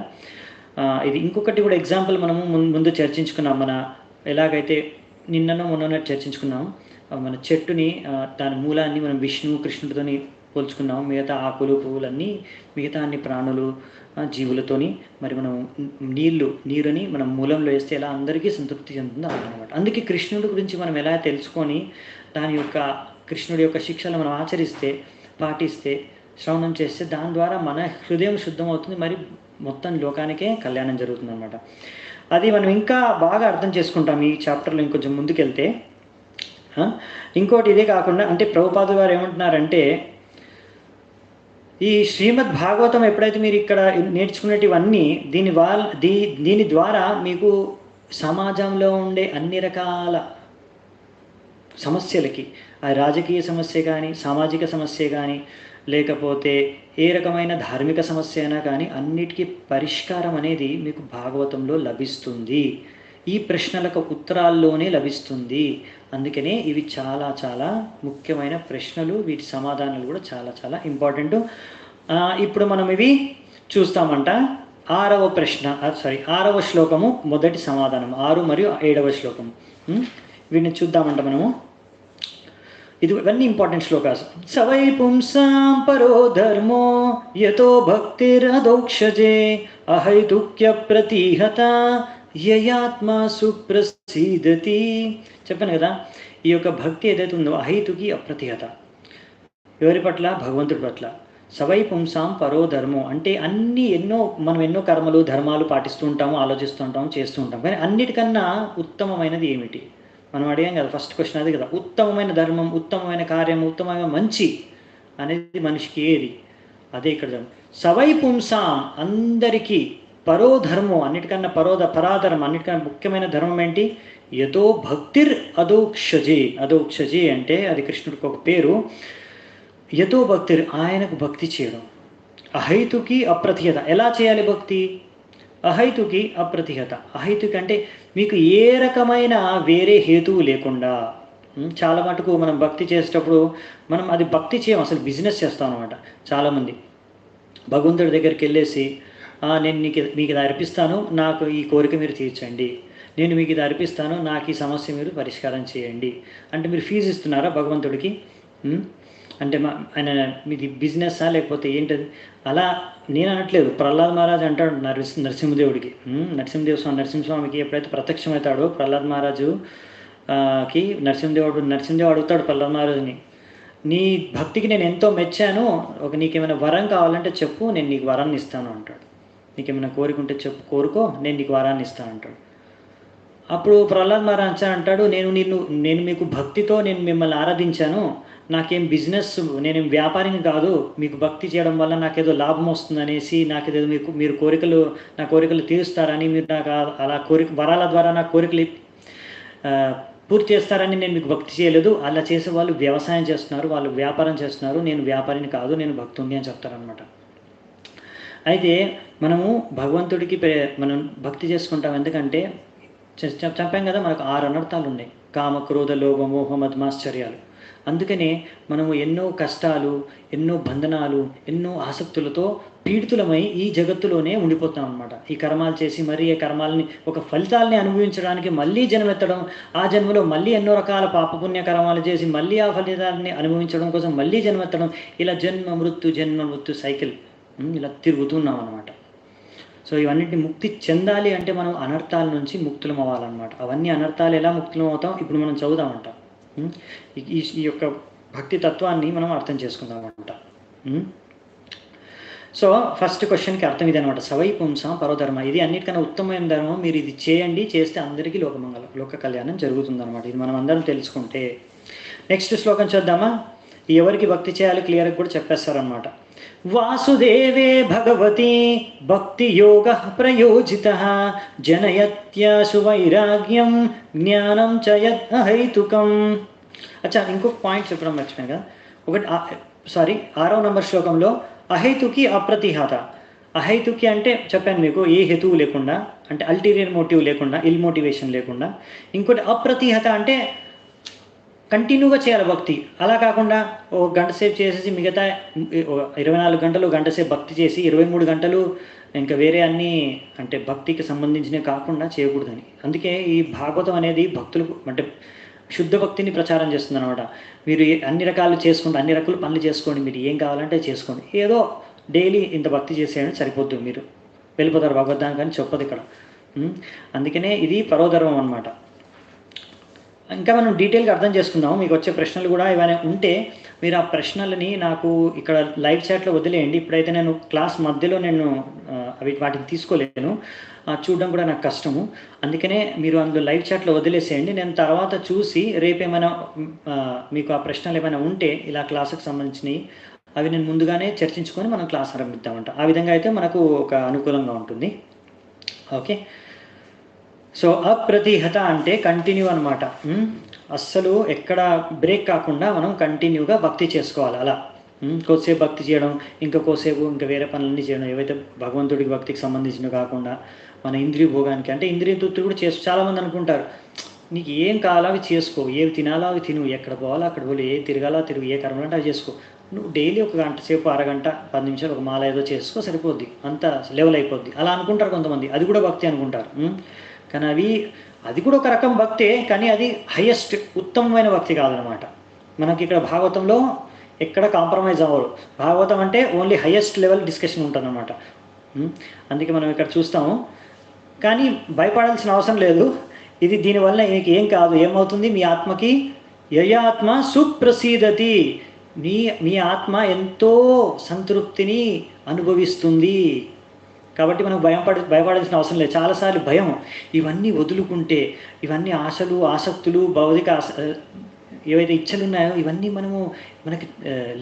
ఇది ఇంకొకటి కూడా ఎగ్జాంపుల్ మనము ముందు చర్చించుకున్నాం. మన ఎలాగైతే నిన్ననో మొన్ననో చర్చించుకున్నాం, మన చెట్టుని దాని మూలాన్ని మనం విష్ణువు కృష్ణుడితోని పోల్చుకున్నాం. మిగతా ఆకులు పువ్వులన్నీ మిగతా అన్ని ప్రాణులు జీవులతోని, మరి మనం నీరుని మనం మూలంలో వేస్తే ఎలా అందరికీ సంతృప్తి చెందుతుందో అనమాట. అందుకే కృష్ణుడి గురించి మనం ఎలా తెలుసుకొని దాని యొక్క కృష్ణుడి యొక్క శిక్షలు మనం ఆచరిస్తే, పాటిస్తే, శ్రవణం చేస్తే దాని ద్వారా మన హృదయం శుద్ధం అవుతుంది, మరి మొత్తం లోకానికే కళ్యాణం జరుగుతుంది అనమాట. అది మనం ఇంకా బాగా అర్థం చేసుకుంటాం ఈ చాప్టర్లో ఇంకొంచెం ముందుకెళ్తే. ఇంకోటి ఇదే కాకుండా అంటే ప్రభుపాదులు గారు ఏమంటున్నారంటే, ఈ శ్రీమద్ భాగవతం ఎప్పుడైతే మీరు ఇక్కడ నేర్చుకునేటివన్నీ దీని ద్వారా మీకు సమాజంలో ఉండే అన్ని రకాల సమస్యలకి, ఆ రాజకీయ సమస్య కానీ, సామాజిక సమస్య కానీ, లేకపోతే ఏ రకమైన ధార్మిక సమస్య అయినా కానీ అన్నిటికీ పరిష్కారం అనేది మీకు భాగవతంలో లభిస్తుంది. ఈ ప్రశ్నలకు ఉత్తరాల్లోనే లభిస్తుంది. అందుకనే ఇవి చాలా చాలా ముఖ్యమైన ప్రశ్నలు, వీటి సమాధానాలు కూడా చాలా చాలా ఇంపార్టెంట్. ఇప్పుడు మనం ఇవి చూస్తామంట. 6వ శ్లోకము మొదటి సమాధానం, 6 మరియు 7వ శ్లోకము. వీటిని చూద్దామంట మనము. ఇవన్నీ ఇంపార్టెంట్ శ్లోకాలు. సవై పుంసాం పరో ధర్మో యతో భక్తిరదోక్షజే అహైతుక్య ప్రతిహత యయాత్మా సుప్రసీదతి. చెప్పాను కదా, ఈ యొక్క భక్తి ఏదైతే ఉందో అహైతుకి అప్రతిహత. ఎవరి పట్ల? భగవంతుడి పట్ల. సవై పుంసాం పరో ధర్మో అంటే మనం ఎన్నో కర్మలు ధర్మాలు పాటిస్తూ ఉంటాము, ఆలోచిస్తూ ఉంటాము, చేస్తూ ఉంటాం. కానీ అన్నిటికన్నా ఉత్తమమైనది ఏమిటి? మనం అడిగాం కదా, ఫస్ట్ క్వశ్చన్ అది కదా. ఉత్తమమైన ధర్మం, ఉత్తమమైన కార్యం, ఉత్తమమైన మంచి అనేది మనిషికి ఏది? అదే ఇక్కడ సవై పుంసాం అందరికీ, పరో ధర్మం అన్నిటికన్నా పరాధర్మం, అన్నిటికన్నా ముఖ్యమైన ధర్మం ఏంటి? యతో భక్తిర్ అదోక్షజే అంటే అది కృష్ణుడికి ఒక పేరు. యతో భక్తిర్ ఆయనకు భక్తి చేయడం. అహైతుకి అప్రతిహత ఎలా చేయాలి భక్తి? అహైతుకి అప్రతిహత. అహైతుకి అంటే మీకు ఏ రకమైన వేరే హేతువు లేకుండా. చాలా మటుకు మనం భక్తి చేసేటప్పుడు మనం అది భక్తి చేయం, అసలు బిజినెస్ చేస్తాం అనమాట. చాలామంది భగవంతుడి దగ్గరికి వెళ్ళేసి నేను మీకు ఇది అర్పిస్తాను, నాకు ఈ కోరిక మీరు తీర్చండి, నేను మీకు ఇది అర్పిస్తాను, నాకు ఈ సమస్య మీరు పరిష్కారం చేయండి అంటే మీరు ఫీజు ఇస్తున్నారా భగవంతుడికి? అంటే ఆయన మీది బిజినెస్సా లేకపోతే ఏంటది? అలా నేను అనట్లేదు. ప్రహ్లాద్ మహారాజ్ అంటాడు నరసింహదేవుడికి, నరసింహస్వామికి ఎప్పుడైతే ప్రత్యక్షమవుతాడో ప్రహ్లాద్ మహారాజుకి నరసింహదేవుడు అడుగుతాడు ప్రహ్లాద్ మహారాజుని, నీ భక్తికి నేను ఎంతో మెచ్చాను, నీకేమైనా వరం కావాలంటే చెప్పు, నేను నీకు వరాన్ని ఇస్తాను అంటాడు. నీకేమైనా కోరిక ఉంటే చెప్పు, కోరుకో, నేను నీకు వరాన్ని ఇస్తాను అంటాడు. అప్పుడు ప్రహ్లాద్ మహారాజ్ అంటాడు, నేను మీకు భక్తితో నేను మిమ్మల్ని ఆరాధించాను, నాకేం బిజినెస్, నేనేం వ్యాపారిని కాదు, మీకు భక్తి చేయడం వల్ల నాకేదో లాభం వస్తుందనేసి, నాకేదో మీరు నా కోరికలు తీరుస్తారని, మీరు నాకు అలా వరాల ద్వారా నా కోరికలు పూర్తి చేస్తారని నేను మీకు భక్తి చేయలేదు. అలా చేసే వాళ్ళు వ్యవసాయం చేస్తున్నారు, వాళ్ళు వ్యాపారం చేస్తున్నారు, నేను వ్యాపారిని కాదు, నేను భక్తుని అని చెప్తారనమాట. అయితే మనము భగవంతుడికి మనం భక్తి చేసుకుంటాం, ఎందుకంటే చెప్పాం కదా, మనకు 6 అనర్థాలు ఉన్నాయి: కామ, క్రోధ, లోభ, మోహ, మద్మాశ్చర్యాలు. అందుకనే మనము ఎన్నో కష్టాలు, ఎన్నో బంధనాలు, ఎన్నో ఆసక్తులతో పీడితులమై ఈ జగత్తులోనే ఉండిపోతాం అనమాట. ఈ కర్మాలు చేసి మరీ ఈ కర్మాలని, ఒక ఫలితాలని అనుభవించడానికి మళ్ళీ జన్మెత్తడం, ఆ జన్మలో మళ్ళీ ఎన్నో రకాల పాపపుణ్య కర్మాలు చేసి మళ్ళీ ఆ ఫలితాలని అనుభవించడం కోసం మళ్ళీ జన్మెత్తడం, ఇలా జన్మ మృత్యు సైకిల్ ఇలా తిరుగుతున్నాం అనమాట. సో ఇవన్నింటిని ముక్తి చెందాలి అంటే మనం అనర్థాల నుంచి ముక్తులం అవ్వాలన్నమాట. అవన్నీ అనర్థాలు ఎలా ముక్తులం అవుతాం ఇప్పుడు మనం చదువుదామంట. ఈ యొక్క భక్తి తత్వాన్ని మనం అర్థం చేసుకుందామంట. సో ఫస్ట్ క్వశ్చన్కి అర్థం ఇది అనమాట: సవై పుంసాం పరోధర్మ. ఇది అన్నిటికన్నా ఉత్తమమైన ధర్మం, మీరు ఇది చేయండి, చేస్తే అందరికీ లోక కళ్యాణం జరుగుతుందన్నమాట. ఇది మనం అందరం తెలుసుకుంటే. నెక్స్ట్ శ్లోకం చూద్దామా? ఎవరికి భక్తి చేయాలి క్లియర్గా కూడా చెప్పేస్తారనమాట. వాసుదేవే భగవతి భక్తి యోగ ప్రయోజిత జనయత్యాసు వైరాగ్యం జ్ఞానం చ యద్ అహైతుకం. అచ్చా, ఇంకొక పాయింట్ చెప్పడం మర్చిపోయాను కదా. 6వ నంబర్ శ్లోకంలో అహైతుకి అప్రతిహత. అహైతుకి అంటే చెప్పాను మీకు, ఏ హేతువు లేకుండా, అంటే అల్టీరియర్ మోటివ్ లేకుండా, ఇల్ మోటివేషన్ లేకుండా. ఇంకోటి అప్రతిహత అంటే కంటిన్యూగా చేయాలి భక్తి. అలా కాకుండా ఓ గంట సేపు చేసేసి మిగతా 24 గంటలు గంట సేపు భక్తి చేసి 23 గంటలు ఇంకా వేరే అన్నీ అంటే భక్తికి సంబంధించినవి కాకుండా చేయకూడదని. అందుకే ఈ భాగవతం అనేది భక్తులకు అంటే శుద్ధ భక్తిని ప్రచారం చేస్తుంది అనమాట. మీరు అన్ని రకాలు చేసుకోండి, అన్ని రకాల పనులు చేసుకోండి, మీరు ఏం కావాలంటే చేసుకోండి, ఏదో డైలీ ఇంత భక్తి చేసేయడం సరిపోద్దు, మీరు వెళ్ళిపోతారు భగవద్ధాం కానీ చెప్పదు ఇక్కడ. అందుకనే ఇది పరోధర్మం అనమాట. ఇంకా మనం డీటెయిల్గా అర్థం చేసుకుందాం. మీకు వచ్చే ప్రశ్నలు కూడా ఏమైనా ఉంటే మీరు ఆ ప్రశ్నలని నాకు ఇక్కడ లైవ్ చాట్లో వదిలేయండి. ఇప్పుడైతే నేను క్లాస్ మధ్యలో వాటిని తీసుకోలేను, చూడడం కూడా నాకు కష్టము. అందుకనే మీరు అందులో లైవ్ చాట్లో వదిలేసేయండి. నేను తర్వాత చూసి రేపేమైనా మీకు ఆ ప్రశ్నలు ఏమైనా ఉంటే ఇలా క్లాసుకు సంబంధించినవి అవి నేను ముందుగానే చర్చించుకొని మనం క్లాస్ ఆరంభిద్దామంట. ఆ విధంగా అయితే మనకు ఒక అనుకూలంగా ఉంటుంది. ఓకే, సో అప్రతిహత అంటే కంటిన్యూ అనమాట. అస్సలు ఎక్కడ బ్రేక్ కాకుండా మనం కంటిన్యూగా భక్తి చేసుకోవాలి. అలా కొద్దిసేపు భక్తి చేయడం, ఇంకా వేరే పనులన్నీ చేయడం, ఏవైతే భగవంతుడికి భక్తికి సంబంధించినవి కాకుండా మన ఇంద్రియ భోగానికి, అంటే ఇంద్రియ తృప్తి కూడా చాలామంది అనుకుంటారు, నీకు ఏం కావాలో అవి చేసుకో, ఏవి తినాలో అవి తిను, ఎక్కడ పోవాలో అక్కడ పోలే, ఏ తిరగాలో తిరుగు, ఏ కర్మలు అంటే అవి చేసుకో, నువ్వు డైలీ ఒక గంట సేపు, అరగంట, 10 నిమిషాలు ఒక మాల ఏదో చేసుకో, సరిపోద్ది, అంత లెవెల్ అయిపోద్ది. అలా అనుకుంటారు కొంతమంది, అది కూడా భక్తి అనుకుంటారు. కానీ అది కూడా ఒక రకం భక్తే, కానీ అది హయ్యెస్ట్ ఉత్తమమైన భక్తి కాదనమాట. మనకి ఇక్కడ భాగవతంలో ఎక్కడ కాంప్రమైజ్ అవ్వరు. భాగవతం అంటే ఓన్లీ హయ్యెస్ట్ లెవెల్ డిస్కషన్ ఉంటుందన్నమాట. అందుకే మనం ఇక్కడ చూస్తాము. కానీ భయపడాల్సిన అవసరం లేదు. ఇది దీనివల్ల ఏం కాదు. ఏమవుతుంది? మీ ఆత్మకి యయాత్మ సుప్రసీదతి, మీ ఆత్మ ఎంతో సంతృప్తిని అనుభవిస్తుంది. కాబట్టి మనకు భయపడాల్సిన అవసరం లేదు. చాలాసార్లు భయం, ఇవన్నీ వదులుకుంటే, ఇవన్నీ ఆశలు, ఆసక్తులు, భౌతిక ఏవైతే ఇచ్చలు ఉన్నాయో ఇవన్నీ మనకి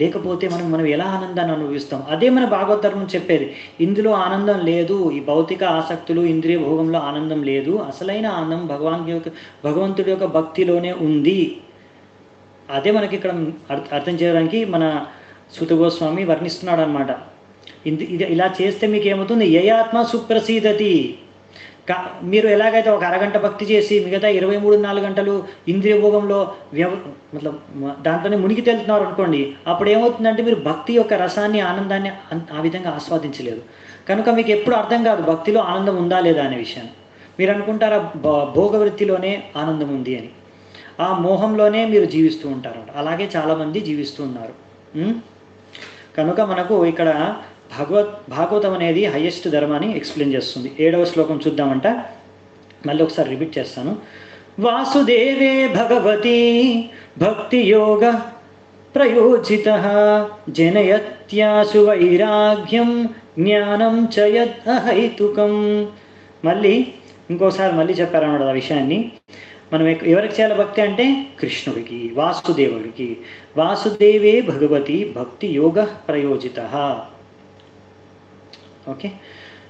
లేకపోతే మనం ఎలా ఆనందాన్ని అనుభవిస్తాం? అదే మన భాగవత ధర్మం చెప్పేది. ఇందులో ఆనందం లేదు, ఈ భౌతిక ఆసక్తులు, ఇంద్రియ భోగంలో ఆనందం లేదు. అసలైన ఆనందం భగవంతుడి యొక్క భక్తిలోనే ఉంది. అదే మనకి ఇక్కడ అర్థం చేయడానికి మన సూత గోస్వామి వర్ణిస్తున్నాడు అనమాట. ఇది ఇలా చేస్తే మీకు ఏమవుతుంది? యయాత్మ సుప్రసీదతి. మీరు ఎలాగైతే ఒక అరగంట భక్తి చేసి మిగతా 23-4 గంటలు ఇంద్రియ భోగంలో దాంట్లోనే మునిగి తేలుతున్నారు అనుకోండి, అప్పుడు ఏమవుతుందంటే మీరు భక్తి యొక్క రసాన్ని, ఆనందాన్ని ఆ విధంగా ఆస్వాదించలేదు. కనుక మీకు ఎప్పుడు అర్థం కాదు భక్తిలో ఆనందం ఉందా లేదా అనే విషయాన్ని. మీరు అనుకుంటారా భోగవృత్తిలోనే ఆనందం ఉంది అని, ఆ మోహంలోనే మీరు జీవిస్తూ ఉంటారు. అలాగే చాలామంది జీవిస్తూ ఉన్నారు. కనుక మనకు ఇక్కడ భాగవతం అనేది హయ్యెస్ట్ ధర్మాన్ని ఎక్స్ప్లెయిన్ చేస్తుంది. 7వ శ్లోకం చూద్దామంట. మళ్ళీ ఒకసారి రిపీట్ చేస్తాను. వాసుదేవే భగవతి భక్తి యోగ ప్రయోజిత జనయత్యాసు వైరాగ్యం జ్ఞానం చ యద్ అహైతుకం. మళ్ళీ ఇంకోసారి మళ్ళీ చెప్పారన్నమాట ఆ విషయాన్ని. మనం ఎవరికి చేయాలి భక్తి అంటే కృష్ణుడికి, వాసుదేవుడికి. వాసుదేవే భగవతి భక్తి యోగ ప్రయోజిత. ఓకే.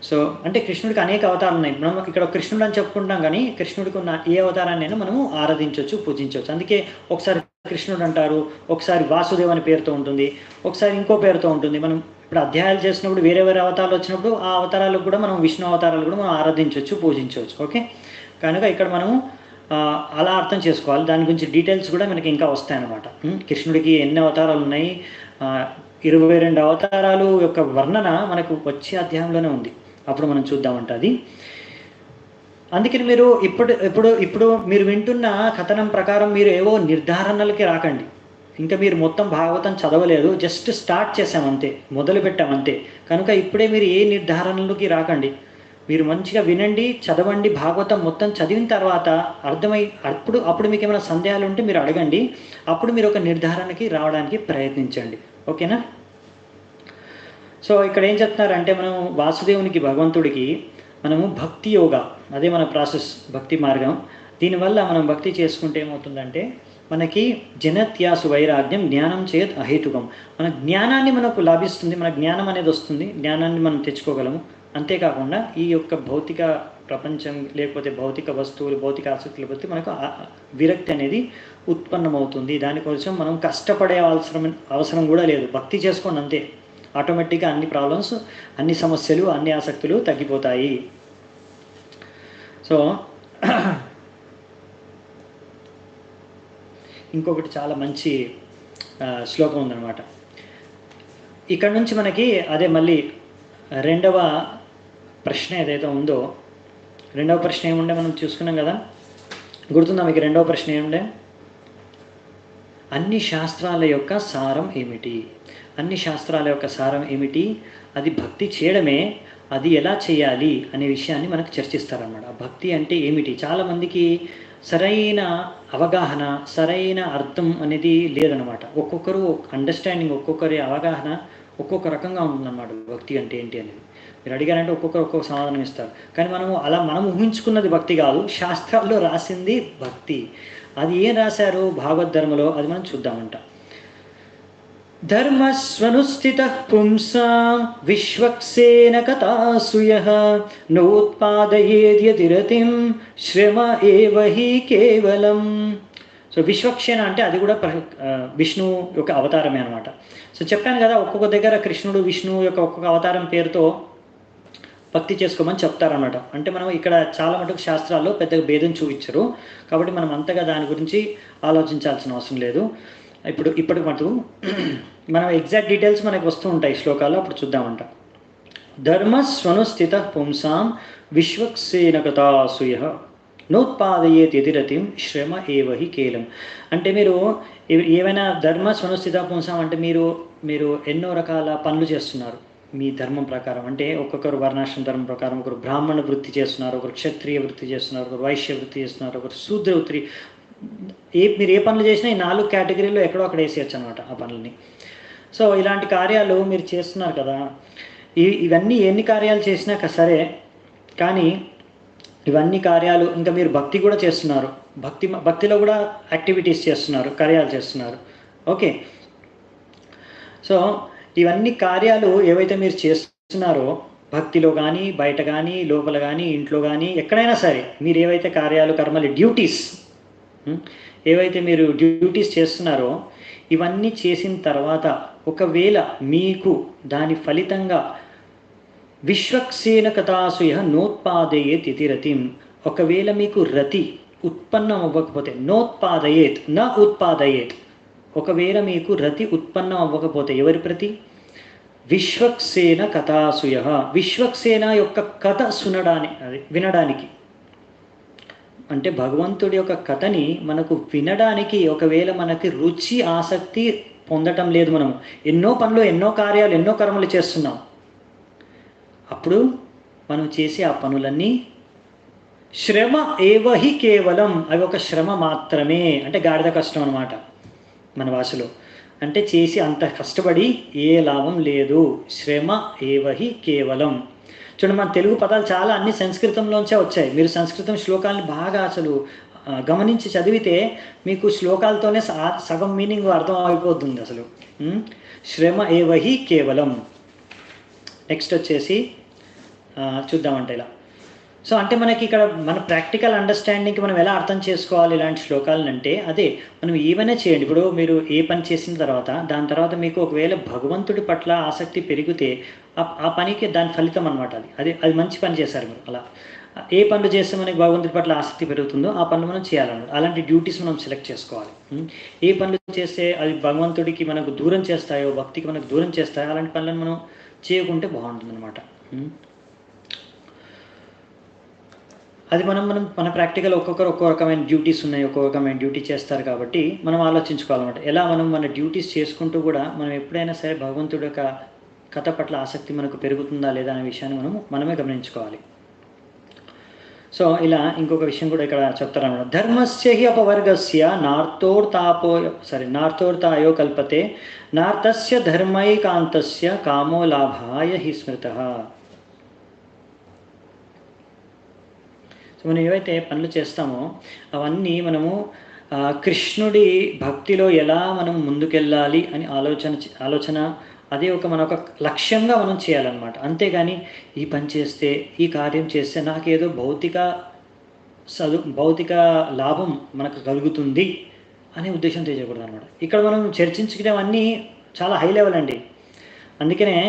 సో అంటే కృష్ణుడికి అనేక అవతారాలు ఉన్నాయి. మనం ఇక్కడ కృష్ణుడు అని చెప్పుకుంటాం, కానీ కృష్ణుడికి ఉన్న ఏ అవతారాన్ని మనము ఆరాధించవచ్చు, పూజించవచ్చు. అందుకే ఒకసారి కృష్ణుడు అంటారు, ఒకసారి వాసుదేవ్ అనే పేరుతో ఉంటుంది, ఒకసారి ఇంకో పేరుతో ఉంటుంది. మనం ఇప్పుడు అధ్యాయాలు చేసినప్పుడు వేరే వేరే అవతారాలు వచ్చినప్పుడు ఆ అవతారాలకు కూడా మనం విష్ణు అవతారాలు కూడా మనం ఆరాధించవచ్చు, పూజించవచ్చు. ఓకే. కనుక ఇక్కడ మనము అలా అర్థం చేసుకోవాలి. దాని గురించి డీటెయిల్స్ కూడా మనకి ఇంకా వస్తాయన్నమాట. కృష్ణుడికి ఎన్ని అవతారాలు ఉన్నాయి, 22 అవతారాలు యొక్క వర్ణన మనకు వచ్చే అధ్యాయంలోనే ఉంది. అప్పుడు మనం చూద్దామంట అది. అందుకని మీరు ఇప్పుడు మీరు వింటున్న కథనం ప్రకారం మీరు ఏవో నిర్ధారణలకి రాకండి. ఇంకా మీరు మొత్తం భాగవతం చదవలేదు, జస్ట్ స్టార్ట్ చేసామంతే, మొదలు పెట్టామంతే. కనుక ఇప్పుడే మీరు ఏ నిర్ధారణలకి రాకండి. మీరు మంచిగా వినండి, చదవండి. భాగవతం మొత్తం చదివిన తర్వాత అప్పుడు మీకు ఏమైనా సందేహాలు ఉంటే మీరు అడగండి. అప్పుడు మీరు ఒక నిర్ధారణకి రావడానికి ప్రయత్నించండి. ఓకేనా? సో ఇక్కడ ఏం చెప్తున్నారంటే, మనం వాసుదేవునికి, భగవంతుడికి మనము భక్తి యోగా, అదే మన ప్రాసెస్, భక్తి మార్గం. దీనివల్ల మనం భక్తి చేసుకుంటే ఏమవుతుందంటే, మనకి జనత్యాసు వైరాగ్యం జ్ఞానం చేత్ అహేతుకం. మన జ్ఞానాన్ని మనకు లాభిస్తుంది, మన జ్ఞానం అనేది వస్తుంది, జ్ఞానాన్ని మనం తెచ్చుకోగలము. అంతేకాకుండా ఈ యొక్క భౌతిక ప్రపంచం లేకపోతే భౌతిక వస్తువులు, భౌతిక ఆసక్తుల ప్రతి మనకు విరక్తి అనేది ఉత్పన్నమవుతుంది. దానికోసం మనం కష్టపడే అవసరం కూడా లేదు. భక్తి చేసుకోండి అంతే, ఆటోమేటిక్గా అన్ని ప్రాబ్లమ్స్, అన్ని సమస్యలు, అన్ని ఆసక్తులు తగ్గిపోతాయి. సో ఇంకొకటి చాలా మంచి శ్లోకం ఉందన్నమాట. ఇక్కడ నుంచి మనకి అదే మళ్ళీ రెండవ ప్రశ్న ఏదైతే ఉందో, రెండవ ప్రశ్న ఏముండే మనం చూసుకున్నాం కదా, గుర్తుందా మీకు? రెండవ ప్రశ్న ఏముండే? అన్ని శాస్త్రాల యొక్క సారం ఏమిటి? అన్ని శాస్త్రాల యొక్క సారం ఏమిటి? అది భక్తి చేయడమే. అది ఎలా చేయాలి అనే విషయాన్ని మనకు చర్చిస్తారన్నమాట. భక్తి అంటే ఏమిటి? చాలామందికి సరైన అవగాహన, సరైన అర్థం అనేది లేదనమాట. ఒక్కొక్కరు అండర్స్టాండింగ్, ఒక్కొక్కరి అవగాహన ఒక్కొక్క రకంగా ఉంటుందన్నమాట. భక్తి అంటే ఏంటి అనేది మీరు అడిగారంటే ఒక్కొక్కరు ఒక్కొక్క సమాధానం ఇస్తారు. కానీ మనం ఊహించుకున్నది భక్తి కాదు, శాస్త్రాల్లో రాసింది భక్తి. అది ఏం రాశారు భాగవద్ధర్మలో, అది మనం చూద్దామంట. ధర్మస్వనుస్థిత పుంసాం విశ్వక్సేన కథాసూయః నోత్పాదయేద్యతిరతిం శ్రమ ఏవ హి కేవలం. సో విశ్వక్సేన అంటే అది కూడా విష్ణువు యొక్క అవతారమే అనమాట. సో చెప్పాను కదా, ఒక్కొక్క దగ్గర కృష్ణుడు విష్ణువు యొక్క ఒక్కొక్క అవతారం పేరుతో భక్తి చేసుకోమని చెప్తారన్నమాట. అంటే మనం ఇక్కడ చాలా మటుకు శాస్త్రాల్లో పెద్దగా భేదం చూపించరు, కాబట్టి మనం అంతగా దాని గురించి ఆలోచించాల్సిన అవసరం లేదు. ఇప్పటి మటుకు మనం ఎగ్జాక్ట్ డీటెయిల్స్ మనకు వస్తూ ఉంటాయి శ్లోకాల్లో, అప్పుడు చూద్దామంట. ధర్మస్వనుస్థిత పుంసాం విశ్వక్సేనకతాసూయ నోత్పాదయేత్ యతిరతిం శ్రమ ఏవ హి కేలం. అంటే మీరు ఏవైనా ధర్మస్వనుస్థిత పుంసాం అంటే మీరు ఎన్నో రకాల పనులు చేస్తున్నారు మీ ధర్మం ప్రకారం. అంటే ఒక్కొక్కరు వర్ణాశ్రమ ధర్మం ప్రకారం, ఒకరు బ్రాహ్మణ వృత్తి చేస్తున్నారు, ఒకరు క్షత్రియ వృత్తి చేస్తున్నారు, ఒకరు వైశ్య వృత్తి చేస్తున్నారు, ఒకరు శూద్ర వృత్తి. మీరు ఏ పనులు చేసినా ఈ 4 కేటగిరీలో ఎక్కడో అక్కడ వేసేయచ్చు అనమాట ఆ పనులని. సో ఇలాంటి కార్యాలు మీరు చేస్తున్నారు కదా, ఇవన్నీ ఎన్ని కార్యాలు చేసినా సరే, కానీ ఇవన్నీ కార్యాలు ఇంకా మీరు భక్తి కూడా చేస్తున్నారు, భక్తిలో కూడా యాక్టివిటీస్ చేస్తున్నారు, కార్యాలు చేస్తున్నారు. ఓకే. సో ఇవన్నీ కార్యాలు ఏవైతే మీరు చేస్తున్నారో భక్తిలో కానీ, బయట కానీ, లోపల కానీ, ఇంట్లో కానీ, ఎక్కడైనా సరే మీరు ఏవైతే కార్యాలు, కర్మలు, డ్యూటీస్ ఏవైతే మీరు డ్యూటీస్ చేస్తున్నారో ఇవన్నీ చేసిన తర్వాత ఒకవేళ మీకు దాని ఫలితంగా విశ్వక్సేన కథాసూయ నోత్పాదయేత్ ఇతి రతిం, ఒకవేళ మీకు రతి ఉత్పన్నం అవ్వకపోతే, నోత్పాదయేత్ న ఉత్పాదయేత్, ఒకవేళ మీకు రతి ఉత్పన్నం అవ్వకపోతే, ఎవరి ప్రతి? విశ్వక్సేన కథాసూయ, విశ్వక్సేన యొక్క కథ వినడానికి, అంటే భగవంతుడి యొక్క కథని మనకు వినడానికి ఒకవేళ మనకి రుచి, ఆసక్తి పొందటం లేదు, మనము ఎన్నో పనులు, ఎన్నో కార్యాలు, ఎన్నో కర్మలు చేస్తున్నాం, అప్పుడు మనం చేసే ఆ పనులన్నీ శ్రమ ఏవ హి కేవలం, అవి ఒక శ్రమ మాత్రమే. అంటే గాడిద కష్టం అనమాట మన భాషలో. అంటే చేసి అంత కష్టపడి ఏ లాభం లేదు. శ్రమ ఏవ హి కేవలం. చూడండి, మన తెలుగు పదాలు చాలా అన్ని సంస్కృతంలోంచే వచ్చాయి. మీరు సంస్కృతం శ్లోకాలను బాగా అసలు గమనించి చదివితే మీకు శ్లోకాలతోనే సగం మీనింగ్ అర్థం అయిపోతుంది అసలు. శ్రమ ఏవహి కేవలం. నెక్స్ట్ వచ్చేసి చూద్దామంటే ఇలా. సో అంటే మనకి ఇక్కడ మన ప్రాక్టికల్ అండర్స్టాండింగ్కి మనం ఎలా అర్థం చేసుకోవాలి ఇలాంటి శ్లోకాలను అంటే, అదే మనం ఏమైనా చేయండి. ఇప్పుడు మీరు ఏ పని చేసిన తర్వాత దాని తర్వాత మీకు ఒకవేళ భగవంతుడి పట్ల ఆసక్తి పెరిగితే ఆ పనికి దాని ఫలితం అనమాట. అది మంచి పని చేశారు మీరు. అలా ఏ పనులు చేస్తే మనకి భగవంతుడి పట్ల ఆసక్తి పెరుగుతుందో ఆ పనులు మనం చేయాలన్నమాట. అలాంటి డ్యూటీస్ మనం సెలెక్ట్ చేసుకోవాలి. ఏ పనులు చేస్తే అది భగవంతుడికి మనకు దూరం చేస్తాయో, భక్తికి మనకు దూరం చేస్తాయో అలాంటి పనులను మనం చేయకుంటే బాగుంటుంది అనమాట. అది మనం మన ప్రాక్టికల్ ఒక్కొక్కరు ఒక్కో రకమైన డ్యూటీస్ ఉన్నాయి, ఒక్కో రకమైన డ్యూటీ చేస్తారు. కాబట్టి మనం ఆలోచించుకోవాలన్నమాట. ఎలా మనం మన డ్యూటీస్ చేసుకుంటూ కూడా మనం ఎప్పుడైనా సరే భగవంతుడి యొక్క కథ పట్ల ఆసక్తి మనకు పెరుగుతుందా లేదా అనే విషయాన్ని మనమే గమనించుకోవాలి. సో ఇలా ఇంకొక విషయం కూడా ఇక్కడ చెప్తారన్నమాట. ధర్మస్య హి అపవర్గస్య నార్థోర్తాయో కల్పతే నార్థస్య ధర్మైకాంతస్య కామో లాభాయ హి స్మృతః. సో మనం ఏవైతే పనులు చేస్తామో అవన్నీ మనము కృష్ణుడి భక్తిలో ఎలా మనం ముందుకెళ్ళాలి అని ఆలోచన అదే మన ఒక లక్ష్యంగా మనం చేయాలన్నమాట. అంతేగాని ఈ పని చేస్తే, ఈ కార్యం చేస్తే నాకేదో భౌతిక లాభం మనకు కలుగుతుంది అనే ఉద్దేశంతో చేయకూడదు అనమాట. ఇక్కడ మనం చర్చించుకునేవన్నీ చాలా హై లెవెల్ అండి. అందుకనే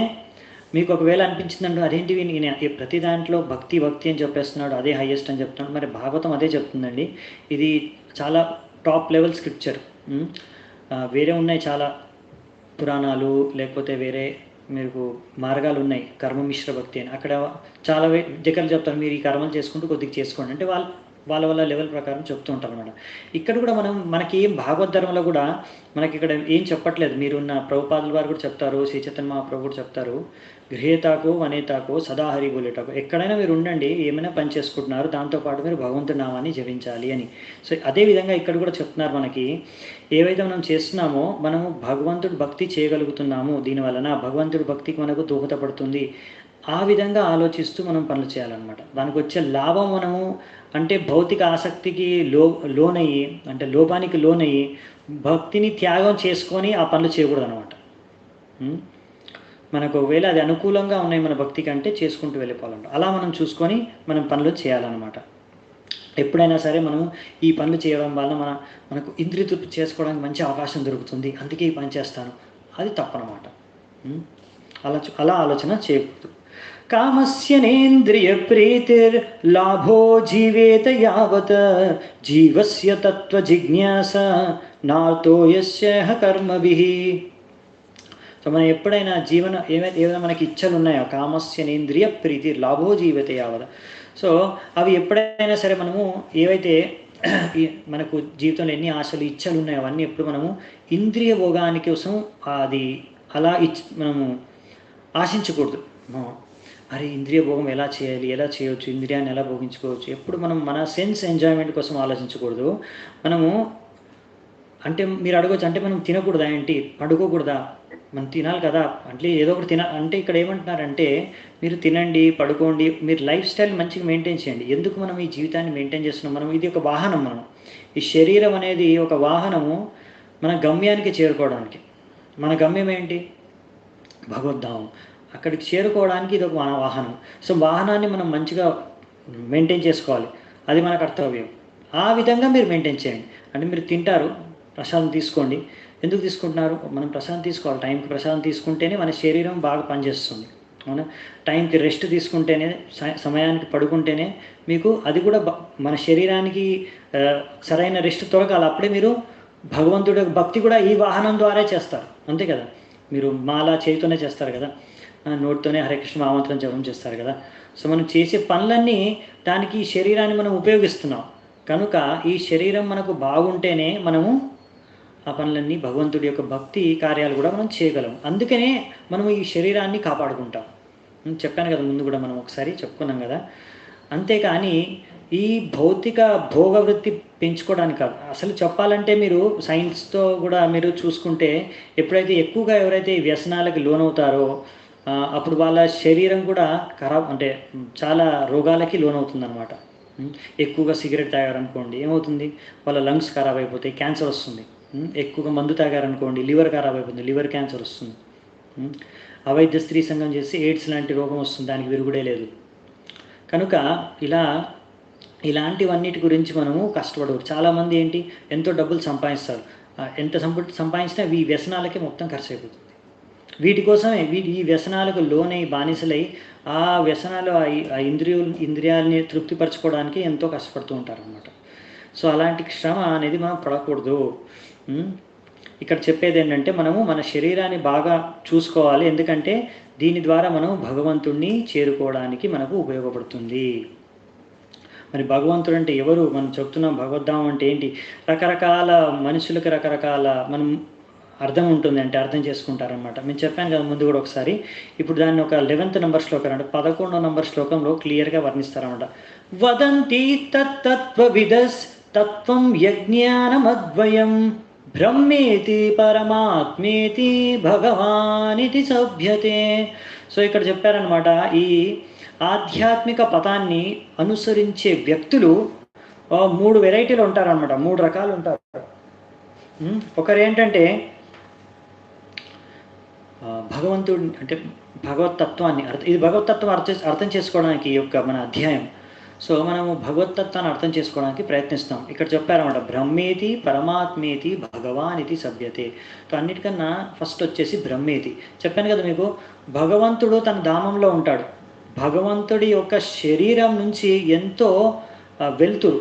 మీకు ఒకవేళ అనిపించిందంటే అదేంటివి నేను ప్రతి దాంట్లో భక్తి అని చెప్పేస్తున్నాడు, అదే హైయెస్ట్ అని చెప్తున్నాడు. మరి భాగవతం అదే చెప్తుందండి. ఇది చాలా టాప్ లెవెల్ స్క్రిప్చర్. వేరే ఉన్నాయి చాలా పురాణాలు, లేకపోతే వేరే మీకు మార్గాలు ఉన్నాయి, కర్మమిశ్ర భక్తి అని. అక్కడ చాలా దగ్గరలు చెప్తారు, మీరు ఈ కర్మలు చేసుకుంటూ కొద్దిగా చేసుకోండి అంటే వాళ్ళ లెవెల్ ప్రకారం చెప్తూ ఉంటారు అనమాట. ఇక్కడ కూడా మనకి ఏం భాగవద్ధర్మలో కూడా మనకి ఇక్కడ ఏం చెప్పట్లేదు. మీరున్న ప్రభుపాదుల వారు కూడా చెప్తారు, శ్రీ చైతన్య మహాప్రభు కూడా చెప్తారు, గృహేతాకో వనేతాకో సదా హరి బోలేటాకో. ఎక్కడైనా మీరు ఉండండి, ఏమైనా పని చేసుకుంటున్నారు, దాంతోపాటు మీరు భగవంతుడి నామాన్ని జపించాలి అని. సో అదేవిధంగా ఇక్కడ కూడా చెప్తున్నారు, మనకి ఏవైతే మనం చేస్తున్నామో మనము భగవంతుడి భక్తి చేయగలుగుతున్నాము, దీనివలన భగవంతుడి భక్తికి మనకు దోహదపడుతుంది, ఆ విధంగా ఆలోచిస్తూ మనం పనులు చేయాలన్నమాట. దానికి వచ్చే లాభం మనము అంటే భౌతిక ఆసక్తికి లోనయ్యి అంటే లోపానికి లోనయ్యి భక్తిని త్యాగం చేసుకొని ఆ పనులు చేయకూడదు అనమాట. మనకు ఒకవేళ అది అనుకూలంగా ఉన్నాయి మన భక్తి కంటే చేసుకుంటూ వెళ్ళిపోవాలంట. అలా మనం చూసుకొని మనం పనులు చేయాలన్నమాట. ఎప్పుడైనా సరే మనం ఈ పనులు చేయడం వల్ల మనకు ఇంద్రియ తృప్తి చేసుకోవడానికి మంచి అవకాశం దొరుకుతుంది, అందుకే ఈ పని చేస్తాను, అది తప్పనమాట. అలా ఆలోచన చేయకూడదు. కామస్యనేంద్రియ ప్రీతిర్ లాభో జీవేత యావత్ జీవస్య తత్వ జిజ్ఞాస నాతో యస్య కర్మభిః. సో మనం ఎప్పుడైనా ఏదైనా మనకి ఇచ్చలు ఉన్నాయో, కామస్యనేంద్రియ ప్రీతి లాభో జీవిత యావత్. సో అవి ఎప్పుడైనా సరే మనము ఏవైతే మనకు జీవితంలో ఎన్ని ఆశలు ఇచ్చలు ఉన్నాయో అవన్నీ ఎప్పుడు మనము ఇంద్రియ భోగానికి కోసం అది అలా మనము ఆశించకూడదు. అరే ఇంద్రియ భోగం ఎలా చేయాలి, ఎలా చేయవచ్చు, ఇంద్రియాన్ని ఎలా భోగించుకోవచ్చు, ఎప్పుడు మనం మన సెన్స్ ఎంజాయ్మెంట్ కోసం ఆలోచించకూడదు. మనము అంటే మీరు అడగవచ్చు, అంటే మనం తినకూడదా ఏంటి, పడుకోకూడదా, మనం తినాలి కదా, అంటే ఏదో ఒకటి అంటే ఇక్కడ ఏమంటున్నారంటే మీరు తినండి, పడుకోండి, మీరు లైఫ్ స్టైల్ మంచిగా మెయింటైన్ చేయండి. ఎందుకు మనం ఈ జీవితాన్ని మెయింటైన్ చేస్తున్నాం? మనం ఇది ఒక వాహనం, ఈ శరీరం అనేది ఒక వాహనము మన గమ్యానికి చేరుకోవడానికి. మన గమ్యం ఏంటి? భగవద్ధామం. అక్కడికి చేరుకోవడానికి ఇది ఒక వాహనం. సో వాహనాన్ని మనం మంచిగా మెయింటైన్ చేసుకోవాలి, అది మన కర్తవ్యం. ఆ విధంగా మీరు మెయింటైన్ చేయండి. అంటే మీరు తింటారు, ప్రసాదం తీసుకోండి. ఎందుకు తీసుకుంటున్నారు? మనం ప్రసాదం తీసుకోవాలి, టైంకి ప్రసాదం తీసుకుంటేనే మన శరీరం బాగా పనిచేస్తుంది. అవునా? టైంకి రెస్ట్ తీసుకుంటేనే, సమయానికి పడుకుంటేనే మీకు అది కూడా మన శరీరానికి సరైన రెస్ట్ దొరకాలి. అప్పుడే మీరు భగవంతుడి భక్తి కూడా ఈ వాహనం ద్వారా చేస్తారు, అంతే కదా. మీరు మాల చేతితోనే చేస్తారు కదా, నోటితోనే హరే కృష్ణ మహామంత్రం జపం చేస్తారు కదా. సో మనం చేసే పనులన్నీ దానికి ఈ శరీరాన్ని మనం ఉపయోగిస్తున్నాం కనుక ఈ శరీరం మనకు బాగుంటేనే మనము ఆ పనులన్నీ భగవంతుడి యొక్క భక్తి కార్యాలు కూడా మనం చేయగలం. అందుకనే మనం ఈ శరీరాన్ని కాపాడుకుంటాం. చెప్పాను కదా, ముందు కూడా మనం ఒకసారి చెప్పుకున్నాం కదా. అంతేకాని ఈ భౌతిక భోగవృత్తి పెంచుకోవడానికి కాదు. అసలు చెప్పాలంటే మీరు సైన్స్తో కూడా మీరు చూసుకుంటే ఎప్పుడైతే ఎక్కువగా ఎవరైతే వ్యసనాలకు లోనవుతారో అప్పుడు వాళ్ళ శరీరం కూడా ఖరాబ్ అంటే చాలా రోగాలకి లోనవుతుందన్నమాట. ఎక్కువగా సిగరెట్ తాగారనుకోండి ఏమవుతుంది, వాళ్ళ లంగ్స్ ఖరాబ్ అయిపోతాయి, క్యాన్సర్ వస్తుంది. ఎక్కువగా మందు తాగారనుకోండి లివర్ ఖరాబ్ అయిపోతుంది, లివర్ క్యాన్సర్ వస్తుంది. అవైద్య స్త్రీ సంఘం చేసి ఎయిడ్స్ లాంటి రోగం వస్తుంది, దానికి విరుగుడే లేదు. కనుక ఇలాంటివన్నిటి గురించి మనము కష్టపడవచ్చు. చాలామంది ఏంటి ఎంతో డబ్బులు సంపాదిస్తారు, ఎంత సంపాదించినా ఈ వ్యసనాలకి మొత్తం ఖర్చు అయిపోతుంది. వీటి కోసమే ఈ వ్యసనాలకు లోనై బానిసలై ఆ వ్యసనాలు ఆ ఇంద్రియాలని తృప్తిపరచుకోవడానికి ఎంతో కష్టపడుతూ ఉంటారు అన్నమాట. సో అలాంటి శ్రమ అనేది మనం పడకూడదు. ఇక్కడ చెప్పేది ఏంటంటే మనము మన శరీరాన్ని బాగా చూసుకోవాలి, ఎందుకంటే దీని ద్వారా మనం భగవంతుణ్ణి చేరుకోవడానికి మనకు ఉపయోగపడుతుంది. మరి భగవంతుడు అంటే ఎవరు? మనం చెప్తున్నాం భగవద్ధామం అంటే ఏంటి? రకరకాల మనుషులకు రకరకాల మనం అర్థం ఉంటుంది, అంటే అర్థం చేసుకుంటారనమాట. నేను చెప్పాను కదా ముందు కూడా ఒకసారి. ఇప్పుడు దాన్ని ఒక 11th నంబర్ శ్లోకం అంటే 11వ నంబర్ శ్లోకంలో క్లియర్గా వర్ణిస్తారన్నమాట. వదంతి తత్తత్వవిదస్ తత్వం యజ్ఞానమద్వయం బ్రహ్మేతి పరమాత్మేతి భగవానితి సభ్యతే. సో ఇక్కడ చెప్పారనమాట, ఈ ఆధ్యాత్మిక పథాన్ని అనుసరించే వ్యక్తులు 3 వెరైటీలు ఉంటారనమాట, 3 రకాలు ఉంటారు. ఒకరు ఏంటంటే భగవంతుడు అంటే భగవతత్వాన్ని ఇది భగవతత్వం అర్థం చేసుకోవడానికి ఈ యొక్క మన అధ్యాయం. సో మనము భగవతత్వాన్ని అర్థం చేసుకోవడానికి ప్రయత్నిస్తాం. ఇక్కడ చెప్పారన్నమాట, బ్రహ్మేతి పరమాత్మేతి భగవానితి సభ్యతే. సో అన్నిటికన్నా ఫస్ట్ వచ్చేసి బ్రహ్మేతి. చెప్పాను కదా మీకు, భగవంతుడు తన ధామంలో ఉంటాడు. భగవంతుడి యొక్క శరీరం నుంచి ఎంతో వెలుతురు,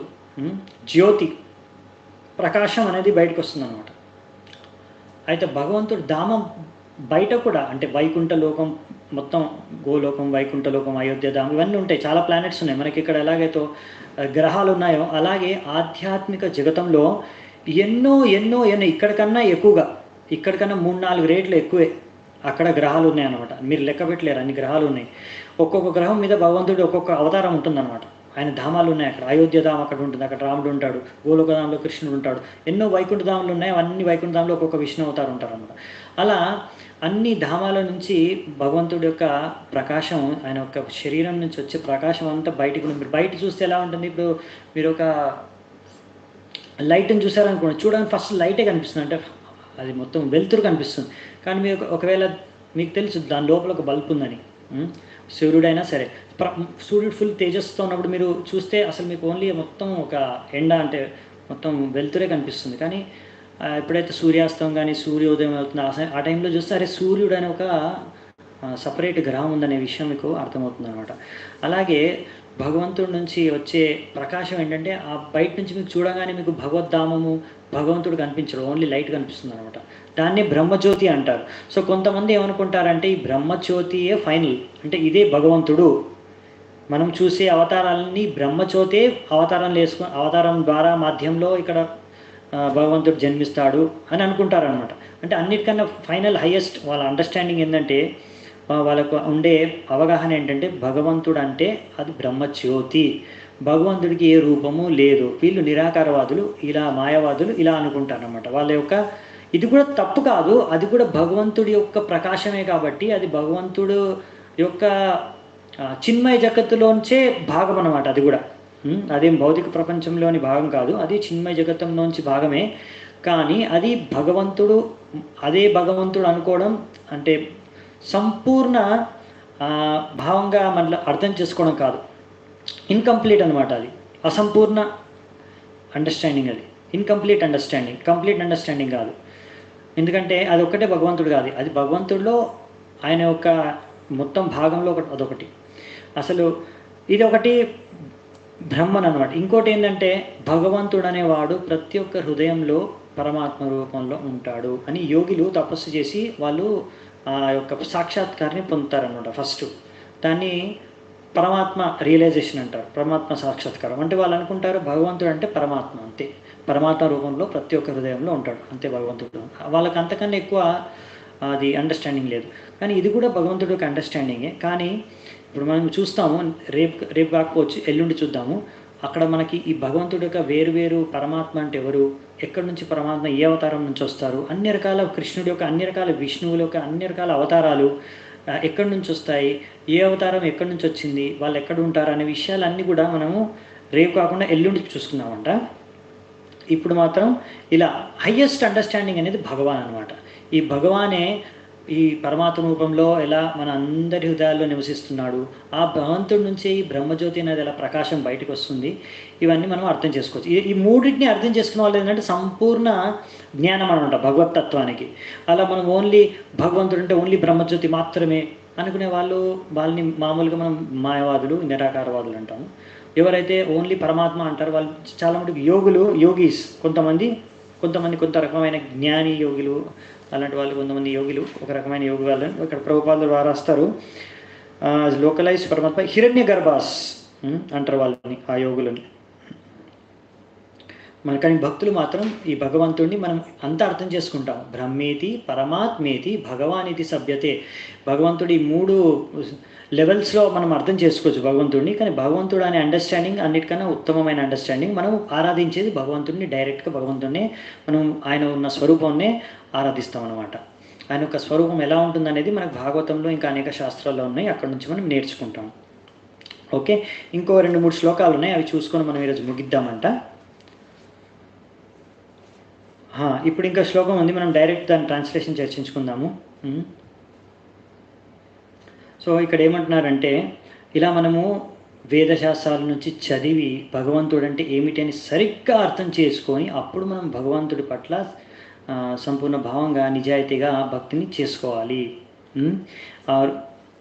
జ్యోతి, ప్రకాశం అనేది బయటకు వస్తుంది అన్నమాట. అయితే భగవంతుడు ధామం బయట కూడా అంటే వైకుంఠ లోకం మొత్తం, గోలోకం, వైకుంఠ లోకం, అయోధ్య ధామం ఇవన్నీ ఉంటాయి. చాలా ప్లానెట్స్ ఉన్నాయి మనకి ఇక్కడ. ఎలాగైతే గ్రహాలు ఉన్నాయో అలాగే ఆధ్యాత్మిక జగతంలో ఎన్నో ఎన్నో ఎన్నో ఇక్కడికన్నా ఎక్కువగా, ఇక్కడికన్నా 3-4 రేట్లు ఎక్కువే అక్కడ గ్రహాలు ఉన్నాయన్నమాట. మీరు లెక్క పెట్టలేరు, అన్ని గ్రహాలు ఉన్నాయి. ఒక్కొక్క గ్రహం మీద భగవంతుడు ఒక్కొక్క అవతారం ఉంటుందన్నమాట. ఆయన ధామాలు ఉన్నాయి అక్కడ. అయోధ్య ధామం అక్కడ ఉంటుంది, అక్కడ రాముడు ఉంటాడు. గోలోక ధామంలో కృష్ణుడు ఉంటాడు. ఎన్నో వైకుంఠ ధామాలు ఉన్నాయి, అన్ని వైకుంఠ ధామంలో ఒక్కొక్క విష్ణు అవతారం ఉంటారు అన్నమాట. అలా అన్ని ధామాల నుంచి భగవంతుడి యొక్క ప్రకాశం, ఆయన యొక్క శరీరం నుంచి వచ్చే ప్రకాశం అంతా బయటకు. మీరు బయట చూస్తే ఎలా ఉంటుంది, ఇప్పుడు మీరు ఒక లైట్ని చూసారనుకోండి, చూడడానికి ఫస్ట్ లైటే కనిపిస్తుంది, అంటే అది మొత్తం వెలుతురు కనిపిస్తుంది. కానీ మీరు ఒకవేళ మీకు తెలుసు దాని లోపల ఒక బల్బ్ ఉందని, సూర్యుడైనా సరే, సూర్యుడు ఫుల్ తేజస్తో ఉన్నప్పుడు మీరు చూస్తే అసలు మీకు ఓన్లీ మొత్తం ఒక ఎండ అంటే మొత్తం వెలుతురే కనిపిస్తుంది. కానీ ఎప్పుడైతే సూర్యాస్తం కానీ సూర్యోదయం అవుతుందో ఆ టైంలో చూస్తే అరే సూర్యుడు అనే ఒక సపరేట్ గ్రహం ఉందనే విషయం మీకు అర్థమవుతుంది అనమాట. అలాగే భగవంతుడి నుంచి వచ్చే ప్రకాశం ఏంటంటే ఆ బయట నుంచి మీకు చూడగానే మీకు భగవద్ధామము, భగవంతుడు కనిపించడు, ఓన్లీ లైట్ కనిపిస్తుంది అనమాట. దాన్ని బ్రహ్మజ్యోతి అంటారు. సో కొంతమంది ఏమనుకుంటారంటే ఈ బ్రహ్మజ్యోతియే ఫైనల్, అంటే ఇదే భగవంతుడు. మనం చూసే అవతారాలని బ్రహ్మజ్యోతే అవతారం ద్వారా మాధ్యంలో ఇక్కడ భగవంతుడు జన్మిస్తాడు అని అనుకుంటారనమాట. అంటే అన్నిటికన్నా ఫైనల్ హైయెస్ట్ వాళ్ళ అండర్స్టాండింగ్ ఏంటంటే, వాళ్ళకు ఉండే అవగాహన ఏంటంటే భగవంతుడు అంటే అది బ్రహ్మజ్యోతి, భగవంతుడికి ఏ రూపము లేదు. వీళ్ళు నిరాకారవాదులు, ఇలా మాయావాదులు ఇలా అనుకుంటారనమాట. వాళ్ళ యొక్క ఇది కూడా తప్పు కాదు, అది కూడా భగవంతుడి యొక్క ప్రకాశమే కాబట్టి అది భగవంతుడు యొక్క చిన్మయ జగత్తులోంచే భాగం అన్నమాట. అది కూడా అదేం భౌతిక ప్రపంచంలోని భాగం కాదు, అది చిన్మయ జగత్తులోంచి భాగమే. కానీ అది భగవంతుడు, అదే భగవంతుడు అనుకోవడం అంటే సంపూర్ణ భావంగా మన అర్థం చేసుకోవడం కాదు, ఇన్కంప్లీట్ అనమాట. అది అసంపూర్ణ అండర్స్టాండింగ్, అది ఇన్కంప్లీట్ అండర్స్టాండింగ్, కంప్లీట్ అండర్స్టాండింగ్ కాదు. ఎందుకంటే అది ఒక్కటే భగవంతుడు కాదు, అది భగవంతుడిలో ఆయన యొక్క మొత్తం భాగంలో అదొకటి. అసలు ఇది ఒకటి బ్రహ్మన్ అనమాట. ఇంకోటి ఏంటంటే భగవంతుడు అనేవాడు ప్రతి ఒక్క హృదయంలో పరమాత్మ రూపంలో ఉంటాడు అని యోగిలు తపస్సు చేసి వాళ్ళు ఆ యొక్క సాక్షాత్కారాన్ని పొందుతారనమాట. ఫస్ట్ దాన్ని పరమాత్మ రియలైజేషన్ అంటారు, పరమాత్మ సాక్షాత్కారం. అంటే వాళ్ళు అనుకుంటారు భగవంతుడు అంటే పరమాత్మ, అంతే, పరమాత్మ రూపంలో ప్రతి ఒక్క హృదయంలో ఉంటాడు, అంతే భగవంతుడు. వాళ్ళకి అంతకన్నా ఎక్కువ అది అండర్స్టాండింగ్ లేదు. కానీ ఇది కూడా భగవంతుడి యొక్క అండర్స్టాండింగే. కానీ ఇప్పుడు మనం చూస్తాము, రేపు కాకపోవచ్చు ఎల్లుండి చూద్దాము, అక్కడ మనకి ఈ భగవంతుడి యొక్క వేరు పరమాత్మ అంటే ఎవరు, ఎక్కడి నుంచి పరమాత్మ ఏ అవతారం నుంచి వస్తారు, అన్ని రకాల కృష్ణుడి యొక్క అన్ని రకాల విష్ణువుల యొక్క అన్ని రకాల అవతారాలు, ఎక్కడి నుంచి వస్తాయి, ఏ అవతారం ఎక్కడి నుంచి వచ్చింది, వాళ్ళు ఎక్కడ ఉంటారు అనే విషయాలన్నీ కూడా మనము రేపు కాకుండా ఎల్లుండి చూసుకుందామంట. ఇప్పుడు మాత్రం ఇలా హయ్యెస్ట్ అండర్స్టాండింగ్ అనేది భగవాన్ అనమాట. ఈ భగవానే ఈ పరమాత్మ రూపంలో ఎలా మన అందరి హృదయాల్లో నివసిస్తున్నాడు, ఆ భగవంతుడి నుంచి ఈ బ్రహ్మజ్యోతి అనేది ఎలా ప్రకాశం బయటకు వస్తుంది, ఇవన్నీ మనం అర్థం చేసుకోవచ్చు. ఈ మూడింటిని అర్థం చేసుకున్న వాళ్ళు ఏంటంటే సంపూర్ణ జ్ఞానం అనమాట భగవతత్వానికి. అలా మనం ఓన్లీ భగవంతుడు అంటే ఓన్లీ బ్రహ్మజ్యోతి మాత్రమే అనుకునే వాళ్ళని మామూలుగా మనం మాయవాదులు, నిరాకారవాదులు అంటాము. ఎవరైతే ఓన్లీ పరమాత్మ అంటారో వాళ్ళు చాలా మటుకు యోగీస్, కొంత రకమైన జ్ఞాని యోగులు, అలాంటి వాళ్ళు కొంతమంది యోగులు, ఒక రకమైన యోగి వాళ్ళని ఇక్కడ ప్రభుపాదులు వారు రాస్తారు. లోకలైజ్ పరమాత్మ హిరణ్య గర్భాస్ అంటారు వాళ్ళని, ఆ యోగులని. కానీ భక్తులు మాత్రం ఈ భగవంతుడిని మనం అంతా అర్థం చేసుకుంటాం. బ్రహ్మేతి పరమాత్మేతి భగవానితి సభ్యతే. భగవంతుడి 3 లెవెల్స్లో మనం అర్థం చేసుకోవచ్చు భగవంతుడిని. కానీ భగవంతుడు అనే అండర్స్టాండింగ్ అన్నిటికన్నా ఉత్తమమైన అండర్స్టాండింగ్. మనం ఆరాధించేది భగవంతుడిని, డైరెక్ట్గా భగవంతుడిని మనం ఆయన ఉన్న స్వరూపాన్నే ఆరాధిస్తాం అన్నమాట. ఆయన యొక్క స్వరూపం ఎలా ఉంటుందనేది మనకు భాగవతంలో ఇంకా అనేక శాస్త్రాల్లో ఉన్నాయి, అక్కడ నుంచి మనం నేర్చుకుంటాం. ఓకే, ఇంకో 2-3 శ్లోకాలు ఉన్నాయి, అవి చూసుకొని మనం ఈరోజు ముగిద్దామంట. ఇప్పుడు ఇంకా శ్లోకం ఉంది, మనం డైరెక్ట్ దాని ట్రాన్స్లేషన్ చర్చించుకుందాము. సో ఇక్కడ ఏమంటున్నారంటే, ఇలా మనము వేదశాస్త్రాల నుంచి చదివి భగవంతుడు అంటే ఏమిటి అని సరిగ్గా అర్థం చేసుకొని అప్పుడు మనం భగవంతుడి పట్ల సంపూర్ణ భావంగా నిజాయితీగా భక్తిని చేసుకోవాలి.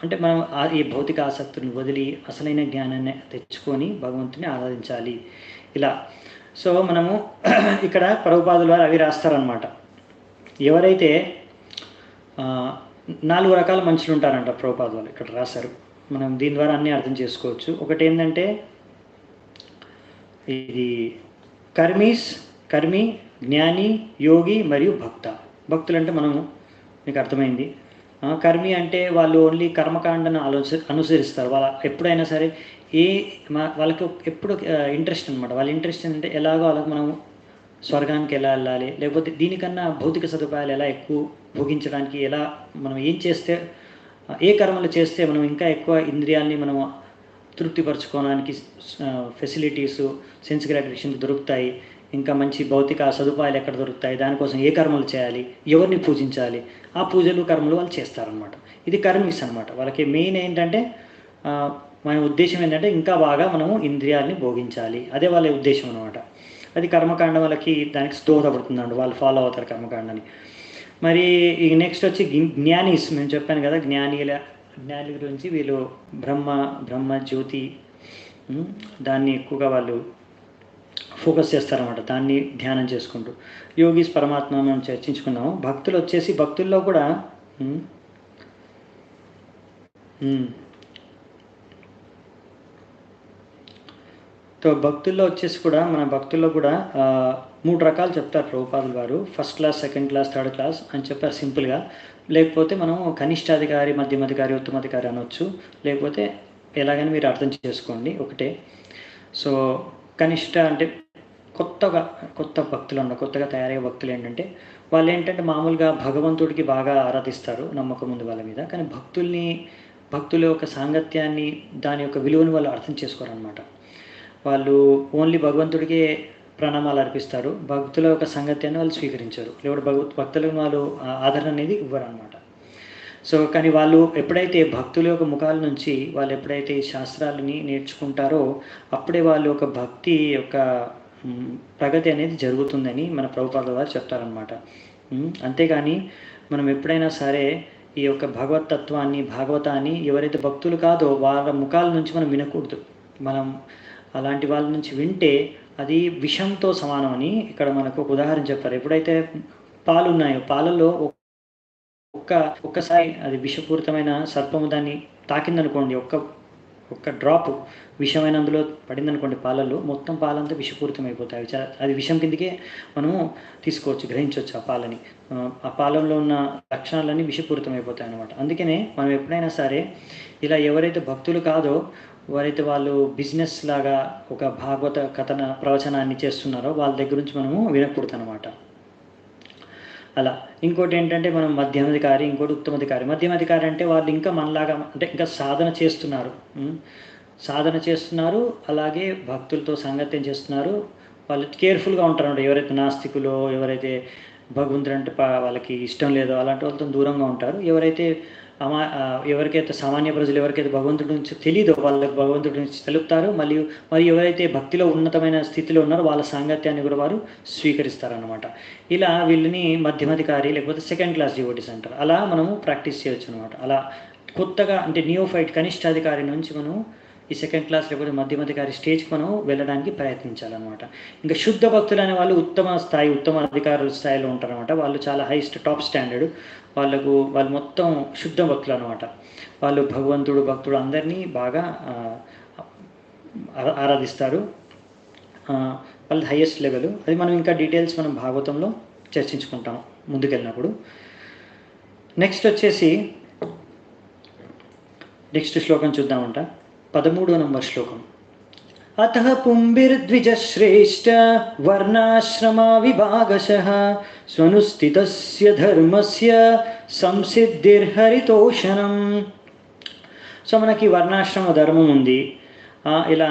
అంటే మనం ఈ భౌతిక ఆసక్తులను వదిలి అసలైన జ్ఞానాన్ని తెచ్చుకొని భగవంతుని ఆరాధించాలి ఇలా. సో మనము ఇక్కడ ప్రభుపాదుల వారు అవి రాస్తారనమాట. ఎవరైతే 4 రకాల మనుషులు ఉంటారంట ప్రభుపాదుల వారు ఇక్కడ రాశారు. మనం దీని ద్వారా అన్నీ అర్థం చేసుకోవచ్చు. ఒకటి ఏంటంటే ఇది కర్మి, జ్ఞాని, యోగి మరియు భక్త. భక్తులు అంటే మనము మీకు అర్థమైంది. కర్మి అంటే వాళ్ళు ఓన్లీ కర్మకాండను అనుసరిస్తారు. వాళ్ళ ఎప్పుడైనా సరే వాళ్ళకి ఎప్పుడు ఇంట్రెస్ట్ అనమాట. వాళ్ళ ఇంట్రెస్ట్ ఏంటంటే ఎలాగో అలాగ మనం స్వర్గానికి ఎలా వెళ్ళాలి, లేకపోతే దీనికన్నా భౌతిక సదుపాయాలు ఎలా ఎక్కువ భోగించడానికి, ఎలా మనం ఏ కర్మలు చేస్తే మనం ఇంకా ఎక్కువ ఇంద్రియాల్ని మనం తృప్తిపరచుకోవడానికి ఫెసిలిటీసు, సెన్స్ గ్రాటిఫికేషన్ దొరుకుతాయి, ఇంకా మంచి భౌతిక సదుపాయాలు ఎక్కడ దొరుకుతాయి, దానికోసం ఏ కర్మలు చేయాలి, ఎవరిని పూజించాలి, ఆ పూజలు కర్మలు వాళ్ళు చేస్తారనమాట. ఇది కర్మీస్ అనమాట. వాళ్ళకి మెయిన్ ఏంటంటే మన ఉద్దేశం ఏంటంటే ఇంకా బాగా మనము ఇంద్రియాలని భోగించాలి, అదే వాళ్ళ ఉద్దేశం అనమాట. అది కర్మకాండ వాళ్ళకి దానికి దోహదపడుతుందండి, వాళ్ళు ఫాలో అవుతారు కర్మకాండని. మరి ఈ నెక్స్ట్ వచ్చి జ్ఞానీస్. నేను చెప్పాను కదా జ్ఞానుల గురించి. వీళ్ళు బ్రహ్మ జ్యోతి దాన్ని ఎక్కువగా వాళ్ళు ఫోకస్ చేస్తారన్నమాట, దాన్ని ధ్యానం చేసుకుంటూ. యోగీస్ పరమాత్మ మనం చర్చించుకున్నాము. భక్తులు వచ్చేసి భక్తుల్లో కూడా భక్తుల్లో వచ్చేసి కూడా మన భక్తుల్లో కూడా 3 రకాలు చెప్తారు ప్రభుపాదులు గారు. First class, second class, third class అని చెప్పారు సింపుల్గా. లేకపోతే మనం కనిష్టాధికారి, మధ్యమాధికారి, ఉత్తమాధికారి అనొచ్చు. లేకపోతే ఎలాగైనా మీరు అర్థం చేసుకోండి, ఒకటే. సో కనిష్ట అంటే కొత్త భక్తులు అన్న కొత్తగా తయారయ్యే భక్తులు ఏంటంటే వాళ్ళు ఏంటంటే మామూలుగా భగవంతుడికి బాగా ఆరాధిస్తారు, నమ్మకం ఉంది వాళ్ళ మీద. కానీ భక్తుల యొక్క సాంగత్యాన్ని, దాని యొక్క విలువను వాళ్ళు అర్థం చేసుకోరనమాట. వాళ్ళు ఓన్లీ భగవంతుడికే ప్రణామాలు అర్పిస్తారు, భక్తుల యొక్క సంగత్యాన్ని వాళ్ళు స్వీకరించారు, లేకపోతే భక్తులకు వాళ్ళు ఆదరణ అనేది ఇవ్వరు అనమాట. సో కానీ వాళ్ళు ఎప్పుడైతే భక్తుల యొక్క ముఖాల నుంచి వాళ్ళు ఎప్పుడైతే ఈ శాస్త్రాలని నేర్చుకుంటారో అప్పుడే వాళ్ళ యొక్క భక్తి యొక్క ప్రగతి అనేది జరుగుతుందని మన ప్రభుపాదుల వారు చెప్తారనమాట. అంతేగాని మనం ఎప్పుడైనా సరే ఈ యొక్క భగవతత్వాన్ని, భాగవతాన్ని ఎవరైతే భక్తులు కాదో వాళ్ళ ముఖాల నుంచి మనం వినకూడదు. మనం అలాంటి వాళ్ళ నుంచి వింటే అది విషంతో సమానమని ఇక్కడ మనకు ఒక ఉదాహరణ చెప్తారు. ఎప్పుడైతే పాలు ఉన్నాయో పాలల్లో ఒక్కసారి అది విషపూరితమైన సర్పము దాన్ని తాకిందనుకోండి, ఒక్క డ్రాప్ విషమైన అందులో పడిందనుకోండి పాలల్లో, మొత్తం పాలంతా విషపూరితం అయిపోతాయి. అది విషం కిందకే మనము తీసుకోవచ్చు, గ్రహించవచ్చు ఆ పాలని. ఆ పాలంలో ఉన్న లక్షణాలన్నీ విషపూరితం అయిపోతాయి అన్నమాట. అందుకనే మనం ఎప్పుడైనా సరే ఇలా ఎవరైతే భక్తులు కాదో ఎవరైతే వాళ్ళు బిజినెస్ లాగా ఒక భాగవత కథన ప్రవచనాన్ని చేస్తున్నారో వాళ్ళ దగ్గర నుంచి మనము వినకూడదు అనమాట. అలా. ఇంకోటి ఏంటంటే మనం మధ్యమాధికారి, ఇంకోటి ఉత్తమాధికారి. మధ్యమాధికారి అంటే వాళ్ళు ఇంకా మనలాగా అంటే ఇంకా సాధన చేస్తున్నారు. సాధన చేస్తున్నారు, అలాగే భక్తులతో సాంగత్యం చేస్తున్నారు. వాళ్ళు కేర్ఫుల్గా ఉంటారన్నమాట. ఎవరైతే నాస్తికులో, ఎవరైతే భగవంతుడు అంటే వాళ్ళకి ఇష్టం లేదో అలాంటి వాళ్ళతో దూరంగా ఉంటారు. ఎవరికైతే సామాన్య ప్రజలు ఎవరికైతే భగవంతుడి నుంచి తెలీదో వాళ్ళకి భగవంతుడి నుంచి తెలుపుతారు. మరియు ఎవరైతే భక్తిలో ఉన్నతమైన స్థితిలో ఉన్నారో వాళ్ళ సాంగత్యాన్ని కూడా వారు స్వీకరిస్తారనమాట. ఇలా వీళ్ళని మధ్యమాధికారి లేకపోతే సెకండ్ క్లాస్ డివోటీస్ అంటారు. అలా మనము ప్రాక్టీస్ చేయొచ్చు అనమాట. అలా కొత్తగా అంటే నియోఫైట్ కనిష్టాధికారి నుంచి మనం ఈ సెకండ్ క్లాస్ లేకపోతే మధ్యమాధికారి స్టేజ్కి మనం వెళ్ళడానికి ప్రయత్నించాలన్నమాట. ఇంకా శుద్ధ భక్తులు అనే వాళ్ళు ఉత్తమ అధికారుల స్థాయిలో ఉంటారనమాట. వాళ్ళు చాలా హైయెస్ట్ టాప్ స్టాండర్డ్. వాళ్ళు మొత్తం శుద్ధ భక్తులు అనమాట. వాళ్ళు భక్తుడు అందరినీ బాగా ఆరాధిస్తారు. వాళ్ళది హైయెస్ట్ లెవెల్. అది మనం ఇంకా డీటెయిల్స్ మనం భాగవతంలో చర్చించుకుంటాం ముందుకెళ్ళినప్పుడు. నెక్స్ట్ శ్లోకం చూద్దామంట. 13వ నంబర్ శ్లోకం. అతః పుంభిర్ద్విజశ్రేష్ఠ వర్ణాశ్రమ విభాగశః స్వనుస్థితస్య ధర్మస్య సంసిద్ధిర్హరితోషణం. సో మనకి వర్ణాశ్రమ ధర్మం ఉంది. ఇలా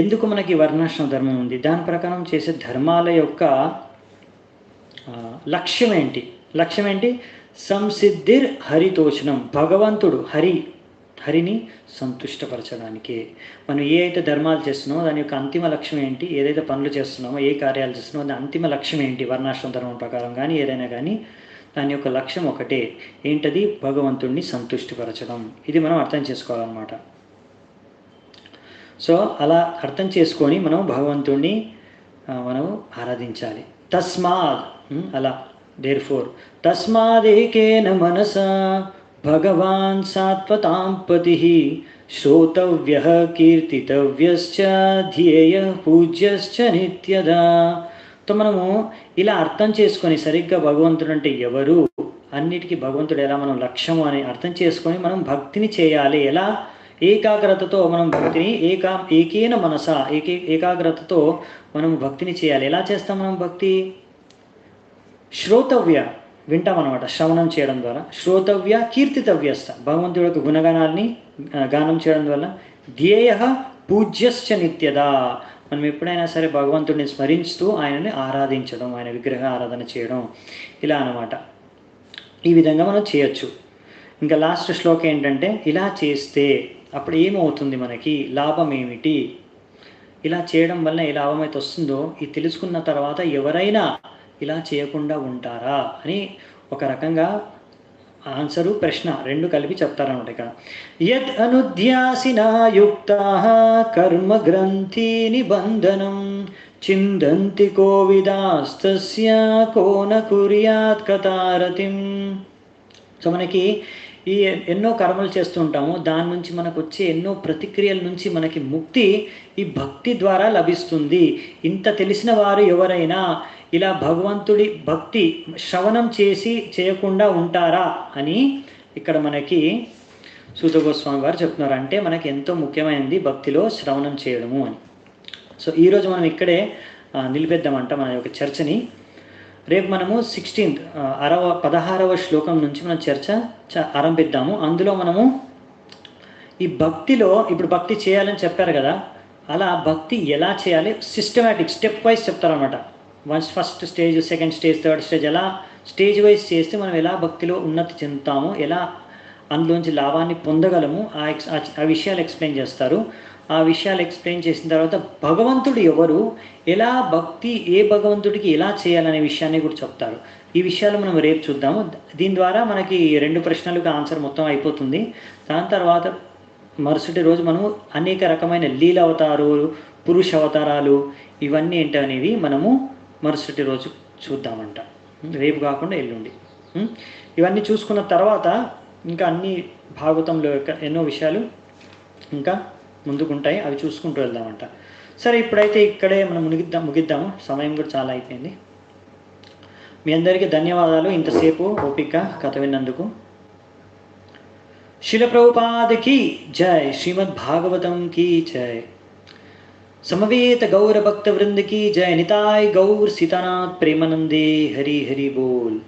ఎందుకు మనకి వర్ణాశ్రమ ధర్మం ఉంది? దాని ప్రకారం చేసే ధర్మాల యొక్క లక్ష్యం ఏంటి? సంసిద్ధిర్ హరితోషణం. భగవంతుడు హరిని సంతుష్టపరచడానికే మనం ఏ అయితే ధర్మాలు చేస్తున్నామో దాని యొక్క అంతిమ లక్ష్యం ఏంటి? ఏదైతే పనులు చేస్తున్నామో, ఏ కార్యాలు చేస్తున్నామో దాని అంతిమ లక్ష్యం ఏంటి? వర్ణాశ్రమ ధర్మం ప్రకారం కానీ ఏదైనా కానీ దాని యొక్క లక్ష్యం ఒకటే. ఏంటది? భగవంతుడిని సంతుష్టిపరచడం. ఇది మనం అర్థం చేసుకోవాలన్నమాట. సో అలా అర్థం చేసుకొని మనం భగవంతుడిని మనం ఆరాధించాలి. అలా దేర్ఫోర్ తస్మాదేకేన మనసా భగవాన్ సాత్వతాం పతిః శ్రోతవ్యః కీర్తితవ్యశ్చ ధ్యేయః పూజ్యశ్చ నిత్యదా. సో మనము ఇలా అర్థం చేసుకొని సరిగ్గా భగవంతుడు అంటే ఎవరు, అన్నిటికీ భగవంతుడు ఎలా మనం లక్ష్యము అని అర్థం చేసుకొని మనం భక్తిని చేయాలి. ఎలా? ఏకాగ్రతతో మనం భక్తిని ఏకేన మనస ఏకాగ్రతతో మనం భక్తిని చేయాలి. ఎలా చేస్తాం మనం భక్తి? శ్రోతవ్య వింటాం అనమాట, శ్రవణం చేయడం ద్వారా. శ్రోతవ్య కీర్తితవ్యస్థ భగవంతుడి యొక్క గుణగణాల్ని గానం చేయడం వల్ల. ధ్యేయ పూజ్యశ్చ నిత్యదా. మనం ఎప్పుడైనా సరే భగవంతుడిని స్మరిస్తూ ఆయనని ఆరాధించడం, ఆయన విగ్రహ ఆరాధన చేయడం, ఇలా అనమాట. ఈ విధంగా మనం చేయొచ్చు. ఇంకా లాస్ట్ శ్లోకం ఏంటంటే, ఇలా చేస్తే అప్పుడు ఏమవుతుంది, మనకి లాభం ఏమిటి? ఇలా చేయడం వల్ల ఏ లాభం అయితే వస్తుందో ఇది తెలుసుకున్న తర్వాత ఎవరైనా ఇలా చేయకుండా ఉంటారా అని ఒక రకంగా ఆన్సరు ప్రశ్న రెండు కలిపి చెప్తారన్నమాట. ఇక్కడ యద్ అనుధ్యాసినా యుక్తాః కర్మ గ్రంథి నిబంధనం చిందంతి కోవిదాస్తస్య కోన కుర్యాత్ కతారతిం. సో మనకి ఈ ఎన్నో కర్మలు చేస్తుంటాము, దాని నుంచి మనకు వచ్చే ఎన్నో ప్రతిక్రియల నుంచి మనకి ముక్తి ఈ భక్తి ద్వారా లభిస్తుంది. ఇంత తెలిసిన వారు ఎవరైనా ఇలా భగవంతుడి భక్తి శ్రవణం చేయకుండా ఉంటారా అని ఇక్కడ మనకి సూత గోస్వామి వారు చెప్తున్నారు. అంటే మనకి ఎంతో ముఖ్యమైనది భక్తిలో శ్రవణం చేయడము అని. సో ఈరోజు మనం ఇక్కడే నిలిపేద్దామంట మన యొక్క చర్చని. రేపు మనము 16వ శ్లోకం నుంచి మనం చర్చ ఆరంభిద్దాము. అందులో మనము ఈ భక్తిలో ఇప్పుడు భక్తి చేయాలని చెప్పారు కదా, అలా భక్తి ఎలా చేయాలి సిస్టమేటిక్ స్టెప్ వైజ్ చెప్తారన్నమాట. First stage, second stage, third stage, ఎలా స్టేజ్ వైజ్ చేస్తే మనం ఎలా భక్తిలో ఉన్నతి చెందుతామో, ఎలా అందులోంచి లాభాన్ని పొందగలము, ఆ విషయాలు ఎక్స్ప్లెయిన్ చేస్తారు. ఆ విషయాలు ఎక్స్ప్లెయిన్ చేసిన తర్వాత భగవంతుడు ఎవరు, ఎలా భక్తి ఏ భగవంతుడికి ఎలా చేయాలనే విషయాన్ని కూడా చెప్తారు. ఈ విషయాలు మనం రేపు చూద్దాము. దీని ద్వారా మనకి 2 ప్రశ్నలకు ఆన్సర్ మొత్తం అయిపోతుంది. దాని తర్వాత మరుసటి రోజు మనము అనేక రకమైన లీల అవతారాలు, పురుష అవతారాలు, ఇవన్నీ ఏంటనేవి మనము మరుసటి రోజు చూద్దామంట. రేపు కాకుండా ఎల్లుండి. ఇవన్నీ చూసుకున్న తర్వాత ఇంకా అన్ని భాగవతంలో ఎన్నో విషయాలు ఇంకా ముందుకుంటాయి, అవి చూసుకుంటూ వెళ్దామంట. సరే, ఇప్పుడైతే ఇక్కడే మనం ముగిద్దాము. సమయం కూడా చాలా అయిపోయింది. మీ అందరికీ ధన్యవాదాలు ఇంతసేపు ఓపిక కథ విన్నందుకు. శిల ప్రభుపాద కీ జై, శ్రీమద్ భాగవతం కీ జై. समवेत गौर भक्त वृंद की जय। निताय गौर सीतानाथ प्रेमानंदे हरि हरि बोल।